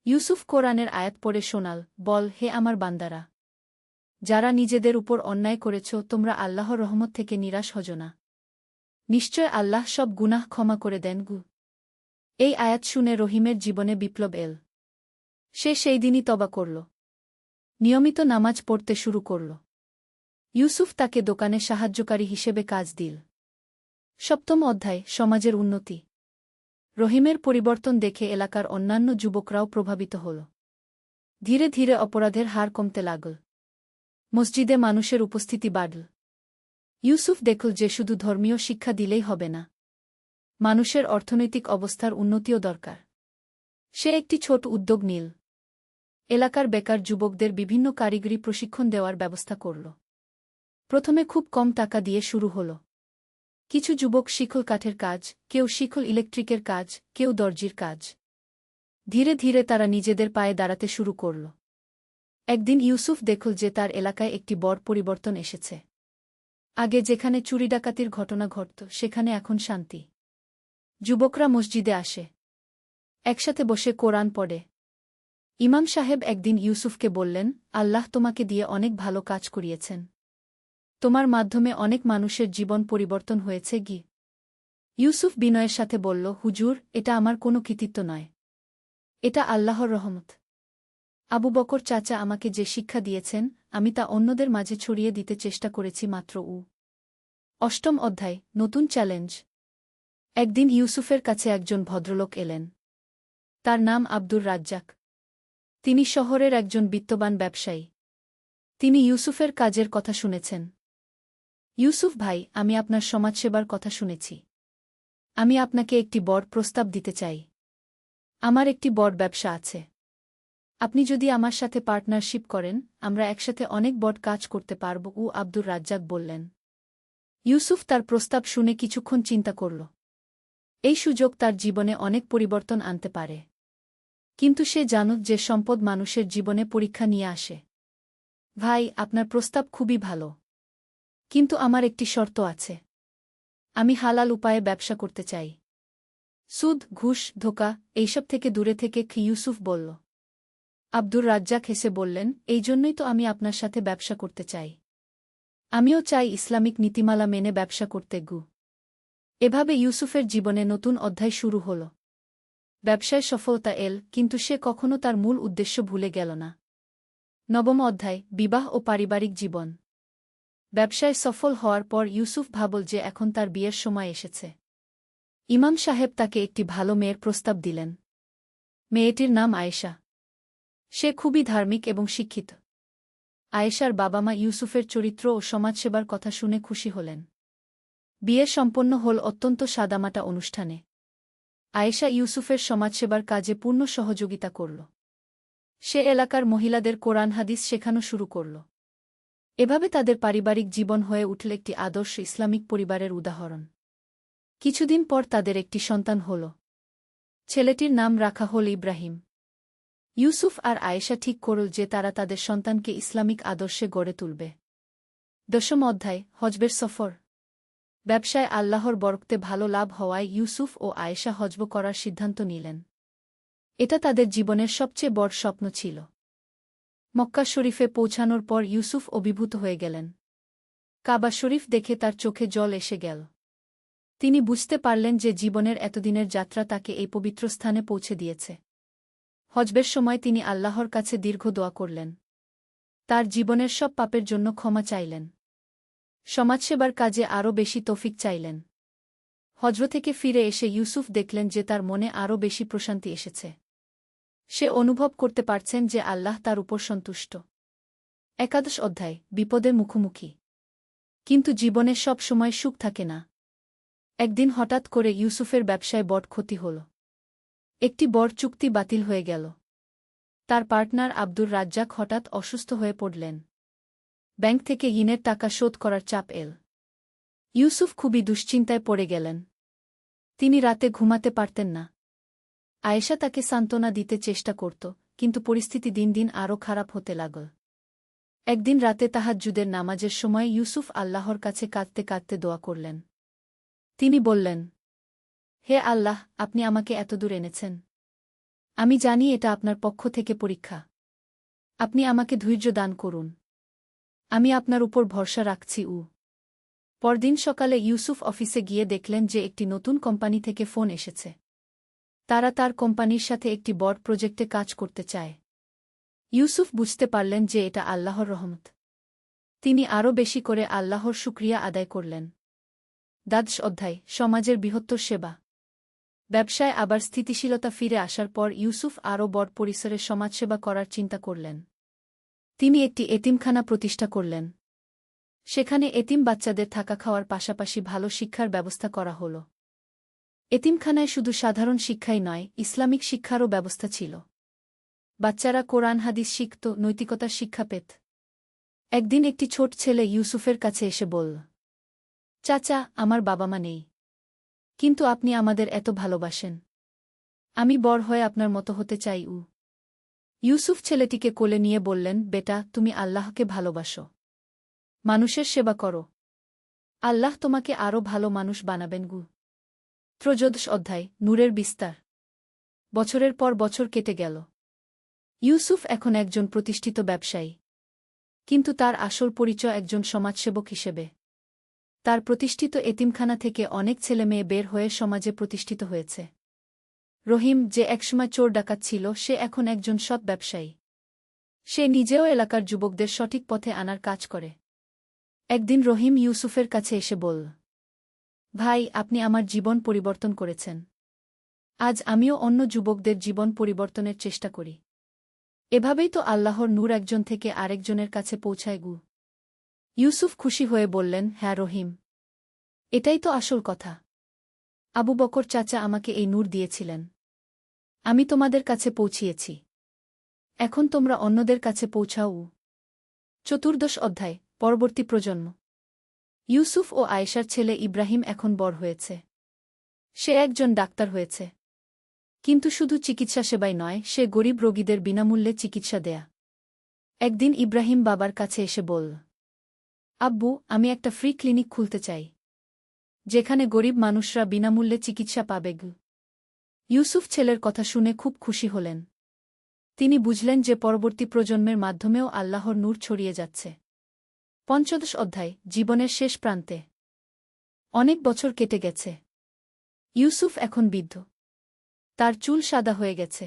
ইউসুফ কোরআনের আয়াত পড়ে শোনাল, বল, হে আমার বান্দারা, যারা নিজেদের উপর অন্যায় করেছ, তোমরা আল্লাহর রহমত থেকে নিরাশ হজ না। নিশ্চয় আল্লাহ সব গুনাহ ক্ষমা করে দেন গু। এই আয়াত শুনে রহিমের জীবনে বিপ্লব এল। সে সেই দিনই তবা করল। নিয়মিত নামাজ পড়তে শুরু করল। ইউসুফ তাকে দোকানে সাহায্যকারী হিসেবে কাজ দিল। 7ম অধ্যায়, সমাজের উন্নতি। রহিমের পরিবর্তন দেখে এলাকার অন্যান্য যুবকরাও প্রভাবিত হল। ধীরে ধীরে অপরাধের হার কমতে লাগল। মসজিদে মানুষের উপস্থিতি বাড়ল। ইউসুফ দেখল যে শুধু ধর্মীয় শিক্ষা দিলেই হবে না, মানুষের অর্থনৈতিক অবস্থার উন্নতিও দরকার। সে একটি ছোট উদ্যোগ নিল। এলাকার বেকার যুবকদের বিভিন্ন কারিগরি প্রশিক্ষণ দেওয়ার ব্যবস্থা করল। প্রথমে খুব কম টাকা দিয়ে শুরু হল। কিছু যুবক শিখল কাঠের কাজ, কেউ শিখল ইলেকট্রিকের কাজ, কেউ দর্জির কাজ। ধীরে ধীরে তারা নিজেদের পায়ে দাঁড়াতে শুরু করল। একদিন ইউসুফ দেখল যে তার এলাকায় একটি বড় পরিবর্তন এসেছে। আগে যেখানে চুরি ডাকাতির ঘটনা ঘটত, সেখানে এখন শান্তি। যুবকরা মসজিদে আসে, একসাথে বসে কোরআন পড়ে। ইমাম সাহেব একদিন ইউসুফকে বললেন, আল্লাহ তোমাকে দিয়ে অনেক ভালো কাজ করিয়েছেন। তোমার মাধ্যমে অনেক মানুষের জীবন পরিবর্তন হয়েছে গি। ইউসুফ বিনয়ের সাথে বলল, হুজুর, এটা আমার কোনো কৃতিত্ব নয়, এটা আল্লাহর রহমত। আবু বকর চাচা আমাকে যে শিক্ষা দিয়েছেন, আমি তা অন্যদের মাঝে ছড়িয়ে দিতে চেষ্টা করেছি মাত্র। 8ম অধ্যায়, নতুন চ্যালেঞ্জ। একদিন ইউসুফের কাছে একজন ভদ্রলোক এলেন। তার নাম আব্দুর রাজ্জাক। তিনি শহরের একজন বিত্তবান ব্যবসায়ী। তিনি ইউসুফের কাজের কথা শুনেছেন। ইউসুফ ভাই, আমি আপনার সমাজসেবার কথা শুনেছি। আমি আপনাকে একটি বড় প্রস্তাব দিতে চাই। আমার একটি বড় ব্যবসা আছে। আপনি যদি আমার সাথে পার্টনারশিপ করেন, আমরা একসাথে অনেক বড় কাজ করতে পারব। আব্দুর রাজ্জাক বললেন। ইউসুফ তার প্রস্তাব শুনে কিছুক্ষণ চিন্তা করল। এই সুযোগ তার জীবনে অনেক পরিবর্তন আনতে পারে। কিন্তু সে জানত যে সম্পদ মানুষের জীবনে পরীক্ষা নিয়ে আসে। ভাই, আপনার প্রস্তাব খুবই ভালো, কিন্তু আমার একটি শর্ত আছে। আমি হালাল উপায়ে ব্যবসা করতে চাই। সুদ, ঘুষ, ধোঁকা এইসব থেকে দূরে থেকে ইউসুফ বলল। আব্দুর রাজ্জাক হেসে বললেন, এই জন্যই তো আমি আপনার সাথে ব্যবসা করতে চাই। আমিও চাই ইসলামিক নীতিমালা মেনে ব্যবসা করতে গু। এভাবে ইউসুফের জীবনে নতুন অধ্যায় শুরু হল। ব্যবসায় সফলতা এল, কিন্তু সে কখনো তার মূল উদ্দেশ্য ভুলে গেল না। 9ম অধ্যায়, বিবাহ ও পারিবারিক জীবন। ব্যবসায় সফল হওয়ার পর ইউসুফ ভাবল যে এখন তার বিয়ের সময় এসেছে। ইমাম সাহেব তাকে একটি ভালো মেয়ের প্রস্তাব দিলেন। মেয়েটির নাম আয়েশা। সে খুবই ধার্মিক এবং শিক্ষিত। আয়েশার বাবা মা ইউসুফের চরিত্র ও সমাজসেবার কথা শুনে খুশি হলেন। বিয়ে সম্পন্ন হল অত্যন্ত সাদামাটা অনুষ্ঠানে। আয়েশা ইউসুফের সমাজসেবার কাজে পূর্ণ সহযোগিতা করল। সে এলাকার মহিলাদের কোরআন হাদিস শেখানো শুরু করল। এভাবে তাদের পারিবারিক জীবন হয়ে উঠল একটি আদর্শ ইসলামিক পরিবারের উদাহরণ। কিছুদিন পর তাদের একটি সন্তান হল। ছেলেটির নাম রাখা হল ইব্রাহিম। ইউসুফ আর আয়েশা ঠিক করল যে তারা তাদের সন্তানকে ইসলামিক আদর্শে গড়ে তুলবে। 10ম অধ্যায়, হজবের সফর। ব্যবসায় আল্লাহর বরকতে ভালো লাভ হওয়ায় ইউসুফ ও আয়েশা হজব করার সিদ্ধান্ত নিলেন। এটা তাদের জীবনের সবচেয়ে বড় স্বপ্ন ছিল। মক্কা শরীফে পৌঁছানোর পর ইউসুফ অভিভূত হয়ে গেলেন। কাবা শরীফ দেখে তার চোখে জল এসে গেল। তিনি বুঝতে পারলেন যে জীবনের এতদিনের যাত্রা তাকে এই পবিত্র স্থানে পৌঁছে দিয়েছে। হজবের সময় তিনি আল্লাহর কাছে দীর্ঘ দোয়া করলেন। তার জীবনের সব পাপের জন্য ক্ষমা চাইলেন। সমাজসেবার কাজে আরও বেশি তৌফিক চাইলেন। হজ্ব থেকে ফিরে এসে ইউসুফ দেখলেন যে তার মনে আরও বেশি প্রশান্তি এসেছে। সে অনুভব করতে পারছেন যে আল্লাহ তার উপর সন্তুষ্ট। 11ম অধ্যায়, বিপদের মুখোমুখি। কিন্তু জীবনে সব সময় সুখ থাকে না। একদিন হঠাৎ করে ইউসুফের ব্যবসায় বড় ক্ষতি হল। একটি বড় চুক্তি বাতিল হয়ে গেল। তার পার্টনার আব্দুর রাজ্জাক হঠাৎ অসুস্থ হয়ে পড়লেন। ব্যাংক থেকে ঋণের টাকা শোধ করার চাপ এল। ইউসুফ খুবই দুশ্চিন্তায় পড়ে গেলেন। তিনি রাতে ঘুমাতে পারতেন না। আয়েশা তাকে সান্ত্বনা দিতে চেষ্টা করত, কিন্তু পরিস্থিতি দিন দিন আরও খারাপ হতে লাগল। একদিন রাতে তাহাজ্জুদের নামাজের সময় ইউসুফ আল্লাহর কাছে কাঁদতে কাঁদতে দোয়া করলেন। তিনি বললেন, হে আল্লাহ, আপনি আমাকে এতদূর এনেছেন। আমি জানি এটা আপনার পক্ষ থেকে পরীক্ষা। আপনি আমাকে ধৈর্য দান করুন। আমি আপনার উপর ভরসা রাখছি। পরদিন সকালে ইউসুফ অফিসে গিয়ে দেখলেন যে একটি নতুন কোম্পানি থেকে ফোন এসেছে। তারা তার কোম্পানির সাথে একটি বড় প্রজেক্টে কাজ করতে চায়। ইউসুফ বুঝতে পারলেন যে এটা আল্লাহর রহমত। তিনি আরও বেশি করে আল্লাহর শুকরিয়া আদায় করলেন। দ্বাদশ অধ্যায়, সমাজের বৃহত্তর সেবা। ব্যবসায় আবার স্থিতিশীলতা ফিরে আসার পর ইউসুফ আরও বড় পরিসরে সমাজসেবা করার চিন্তা করলেন। তিনি একটি এতিমখানা প্রতিষ্ঠা করলেন। সেখানে এতিম বাচ্চাদের থাকা খাওয়ার পাশাপাশি ভালো শিক্ষার ব্যবস্থা করা হল। এতিমখানায় শুধু সাধারণ শিক্ষাই নয়, ইসলামিক শিক্ষারও ব্যবস্থা ছিল। বাচ্চারা কোরআন হাদিস শিখত, নৈতিকতার শিক্ষা পেত। একদিন একটি ছোট ছেলে ইউসুফের কাছে এসে বলল, চাচা, আমার বাবা মা নেই, কিন্তু আপনি আমাদের এত ভালোবাসেন। আমি বড় হয়ে আপনার মতো হতে চাই। ইউসুফ ছেলেটিকে কোলে নিয়ে বললেন, বেটা, তুমি আল্লাহকে ভালোবাসো, মানুষের সেবা করো, আল্লাহ তোমাকে আরও ভালো মানুষ বানাবেন। ত্রয়োদশ অধ্যায়, নূরের বিস্তার। বছরের পর বছর কেটে গেল। ইউসুফ এখন একজন প্রতিষ্ঠিত ব্যবসায়ী, কিন্তু তার আসল পরিচয় একজন সমাজসেবক হিসেবে। তার প্রতিষ্ঠিত এতিমখানা থেকে অনেক ছেলেমেয়ে বের হয়ে সমাজে প্রতিষ্ঠিত হয়েছে। রহিম, যে একসময় চোর ডাকাত ছিল, সে এখন একজন সৎ ব্যবসায়ী। সে নিজেও এলাকার যুবকদের সঠিক পথে আনার কাজ করে। একদিন রহিম ইউসুফের কাছে এসে বলল, ভাই, আপনি আমার জীবন পরিবর্তন করেছেন। আজ আমিও অন্য যুবকদের জীবন পরিবর্তনের চেষ্টা করি। এভাবেই তো আল্লাহর নূর একজন থেকে আরেকজনের কাছে পৌঁছায়। ইউসুফ খুশি হয়ে বললেন, হ্যাঁ রহিম, এটাই তো আসল কথা। আবু বকর চাচা আমাকে এই নূর দিয়েছিলেন, আমি তোমাদের কাছে পৌঁছিয়েছি, এখন তোমরা অন্যদের কাছে পৌঁছাও। চতুর্দশ অধ্যায়, পরবর্তী প্রজন্ম। ইউসুফ ও আয়েশার ছেলে ইব্রাহিম এখন বড় হয়েছে। সে একজন ডাক্তার হয়েছে। কিন্তু শুধু চিকিৎসা সেবাই নয়, সে গরিব রোগীদের বিনামূল্যে চিকিৎসা দেয়া। একদিন ইব্রাহিম বাবার কাছে এসে বলল, আব্বু, আমি একটা ফ্রি ক্লিনিক খুলতে চাই, যেখানে গরিব মানুষরা বিনামূল্যে চিকিৎসা পাবে। ইউসুফ ছেলের কথা শুনে খুব খুশি হলেন। তিনি বুঝলেন যে পরবর্তী প্রজন্মের মাধ্যমেও আল্লাহর নূর ছড়িয়ে যাচ্ছে। পঞ্চদশ অধ্যায়, জীবনের শেষ প্রান্তে। অনেক বছর কেটে গেছে। ইউসুফ এখন বৃদ্ধ। তার চুল সাদা হয়ে গেছে,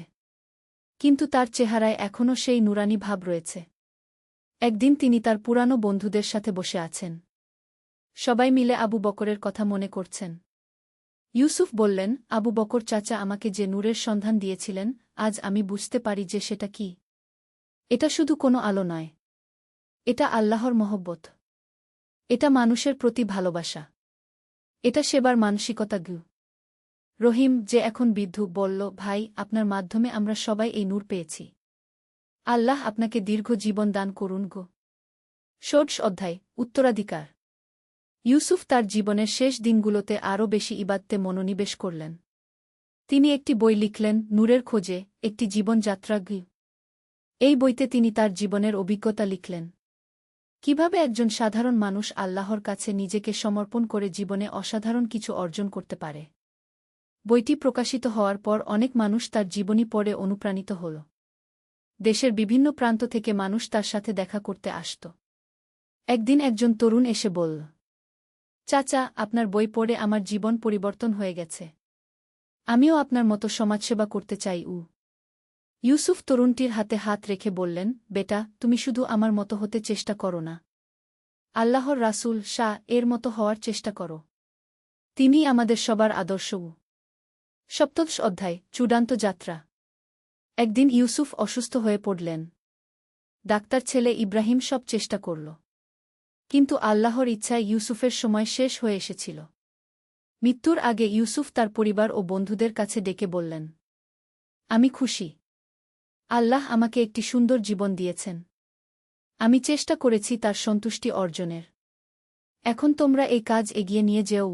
কিন্তু তার চেহারায় এখনও সেই নুরানি ভাব রয়েছে। একদিন তিনি তার পুরানো বন্ধুদের সাথে বসে আছেন। সবাই মিলে আবু বকরের কথা মনে করছেন। ইউসুফ বললেন, আবু বকর চাচা আমাকে যে নূরের সন্ধান দিয়েছিলেন, আজ আমি বুঝতে পারি যে সেটা কি। এটা শুধু কোনো আলো নয়, এটা আল্লাহর মহব্বত। এটা মানুষের প্রতি ভালোবাসা। এটা সেবার মানসিকতা। রহিম, যে এখন বৃদ্ধ, বলল, ভাই, আপনার মাধ্যমে আমরা সবাই এই নূর পেয়েছি। আল্লাহ আপনাকে দীর্ঘ জীবন দান করুন। ষোড়শ অধ্যায়, উত্তরাধিকার। ইউসুফ তার জীবনের শেষ দিনগুলোতে আরও বেশি ইবাদতে মনোনিবেশ করলেন। তিনি একটি বই লিখলেন, নূরের খোঁজে, একটি জীবনযাত্রা। এই বইতে তিনি তার জীবনের অভিজ্ঞতা লিখলেন। কিভাবে একজন সাধারণ মানুষ আল্লাহর কাছে নিজেকে সমর্পণ করে জীবনে অসাধারণ কিছু অর্জন করতে পারে। বইটি প্রকাশিত হওয়ার পর অনেক মানুষ তার জীবনী পড়ে অনুপ্রাণিত হল। দেশের বিভিন্ন প্রান্ত থেকে মানুষ তার সাথে দেখা করতে আসত। একদিন একজন তরুণ এসে বলল, চাচা, আপনার বই পড়ে আমার জীবন পরিবর্তন হয়ে গেছে। আমিও আপনার মতো সমাজসেবা করতে চাই। ইউসুফ তরুণটির হাতে হাত রেখে বললেন, বেটা, তুমি শুধু আমার মতো হতে চেষ্টা করো না, আল্লাহর রাসূল শাহ এর মতো হওয়ার চেষ্টা করো। তিনিই আমাদের সবার আদর্শ। সপ্তদশ অধ্যায়, চূড়ান্ত যাত্রা। একদিন ইউসুফ অসুস্থ হয়ে পড়লেন। ডাক্তার ছেলে ইব্রাহিম সব চেষ্টা করল, কিন্তু আল্লাহর ইচ্ছায় ইউসুফের সময় শেষ হয়ে এসেছিল। মৃত্যুর আগে ইউসুফ তার পরিবার ও বন্ধুদের কাছে ডেকে বললেন, আমি খুশি। আল্লাহ আমাকে একটি সুন্দর জীবন দিয়েছেন। আমি চেষ্টা করেছি তার সন্তুষ্টি অর্জনের। এখন তোমরা এই কাজ এগিয়ে নিয়ে যেও।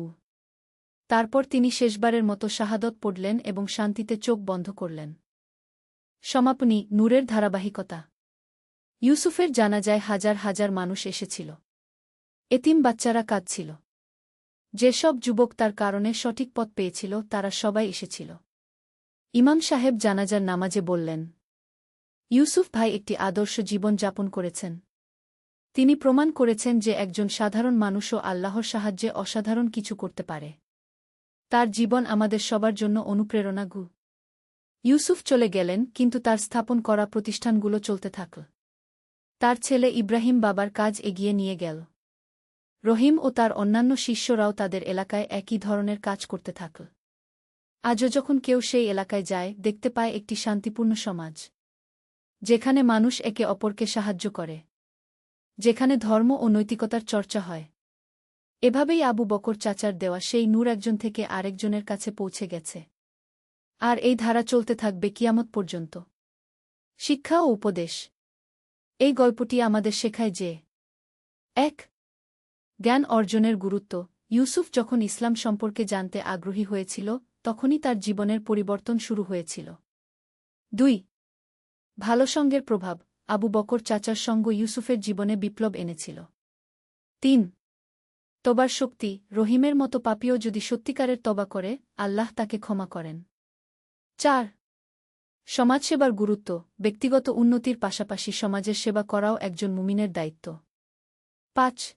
তারপর তিনি শেষবারের মতো শাহাদত পড়লেন এবং শান্তিতে চোখ বন্ধ করলেন। সমাপনী, নূরের ধারাবাহিকতা। ইউসুফের জানাজায় হাজার হাজার মানুষ এসেছিল। এতিম বাচ্চারা কাঁদছিল। যেসব যুবক তার কারণে সঠিক পথ পেয়েছিল, তারা সবাই এসেছিল। ইমাম সাহেব জানাজার নামাজে বললেন, ইউসুফ ভাই একটি আদর্শ জীবন যাপন করেছেন। তিনি প্রমাণ করেছেন যে একজন সাধারণ মানুষও আল্লাহর সাহায্যে অসাধারণ কিছু করতে পারে। তার জীবন আমাদের সবার জন্য অনুপ্রেরণা। ইউসুফ চলে গেলেন, কিন্তু তার স্থাপন করা প্রতিষ্ঠানগুলো চলতে থাকল। তার ছেলে ইব্রাহিম বাবার কাজ এগিয়ে নিয়ে গেল। রহিম ও তার অন্যান্য শিষ্যরাও তাদের এলাকায় একই ধরনের কাজ করতে থাকল। আজও যখন কেউ সেই এলাকায় যায়, দেখতে পায় একটি শান্তিপূর্ণ সমাজ, যেখানে মানুষ একে অপরকে সাহায্য করে, যেখানে ধর্ম ও নৈতিকতার চর্চা হয়। এভাবেই আবু বকর চাচার দেওয়া সেই নূর একজন থেকে আরেকজনের কাছে পৌঁছে গেছে। আর এই ধারা চলতে থাকবে কিয়ামত পর্যন্ত। শিক্ষা ও উপদেশ। এই গল্পটি আমাদের শেখায় যে ১. জ্ঞান অর্জনের গুরুত্ব। ইউসুফ যখন ইসলাম সম্পর্কে জানতে আগ্রহী হয়েছিল, তখনই তার জীবনের পরিবর্তন শুরু হয়েছিল। ২. ভালো সঙ্গের প্রভাব। আবু বকর চাচার সঙ্গ ইউসুফের জীবনে বিপ্লব এনেছিল। ৩. তবার শক্তি। রহিমের মতো পাপীও যদি সত্যিকারের তবা করে, আল্লাহ তাকে ক্ষমা করেন। ৪. সমাজসেবার গুরুত্ব। ব্যক্তিগত উন্নতির পাশাপাশি সমাজের সেবা করাও একজন মুমিনের দায়িত্ব। ৫.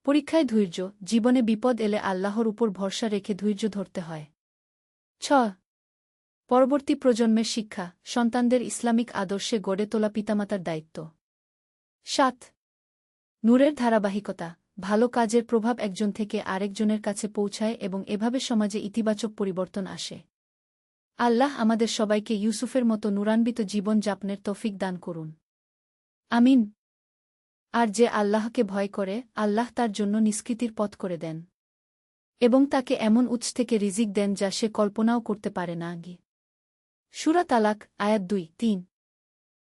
পরীক্ষায় ধৈর্য। জীবনে বিপদ এলে আল্লাহর উপর ভরসা রেখে ধৈর্য ধরতে হয়। ৬. পরবর্তী প্রজন্মের শিক্ষা। সন্তানদের ইসলামিক আদর্শে গড়ে তোলা পিতামাতার দায়িত্ব। ৭. নূরের ধারাবাহিকতা। ভালো কাজের প্রভাব একজন থেকে আরেকজনের কাছে পৌঁছায় এবং এভাবে সমাজে ইতিবাচক পরিবর্তন আসে। আল্লাহ আমাদের সবাইকে ইউসুফের মতো নূরান্বিত জীবন যাপনের তৌফিক দান করুন। আমিন। আর যে আল্লাহকে ভয় করে, আল্লাহ তার জন্য নিষ্কৃতির পথ করে দেন এবং তাকে এমন উৎস থেকে রিজিক দেন যা সে কল্পনাও করতে পারে না। সূরা তালাক, আয়াত ২-৩।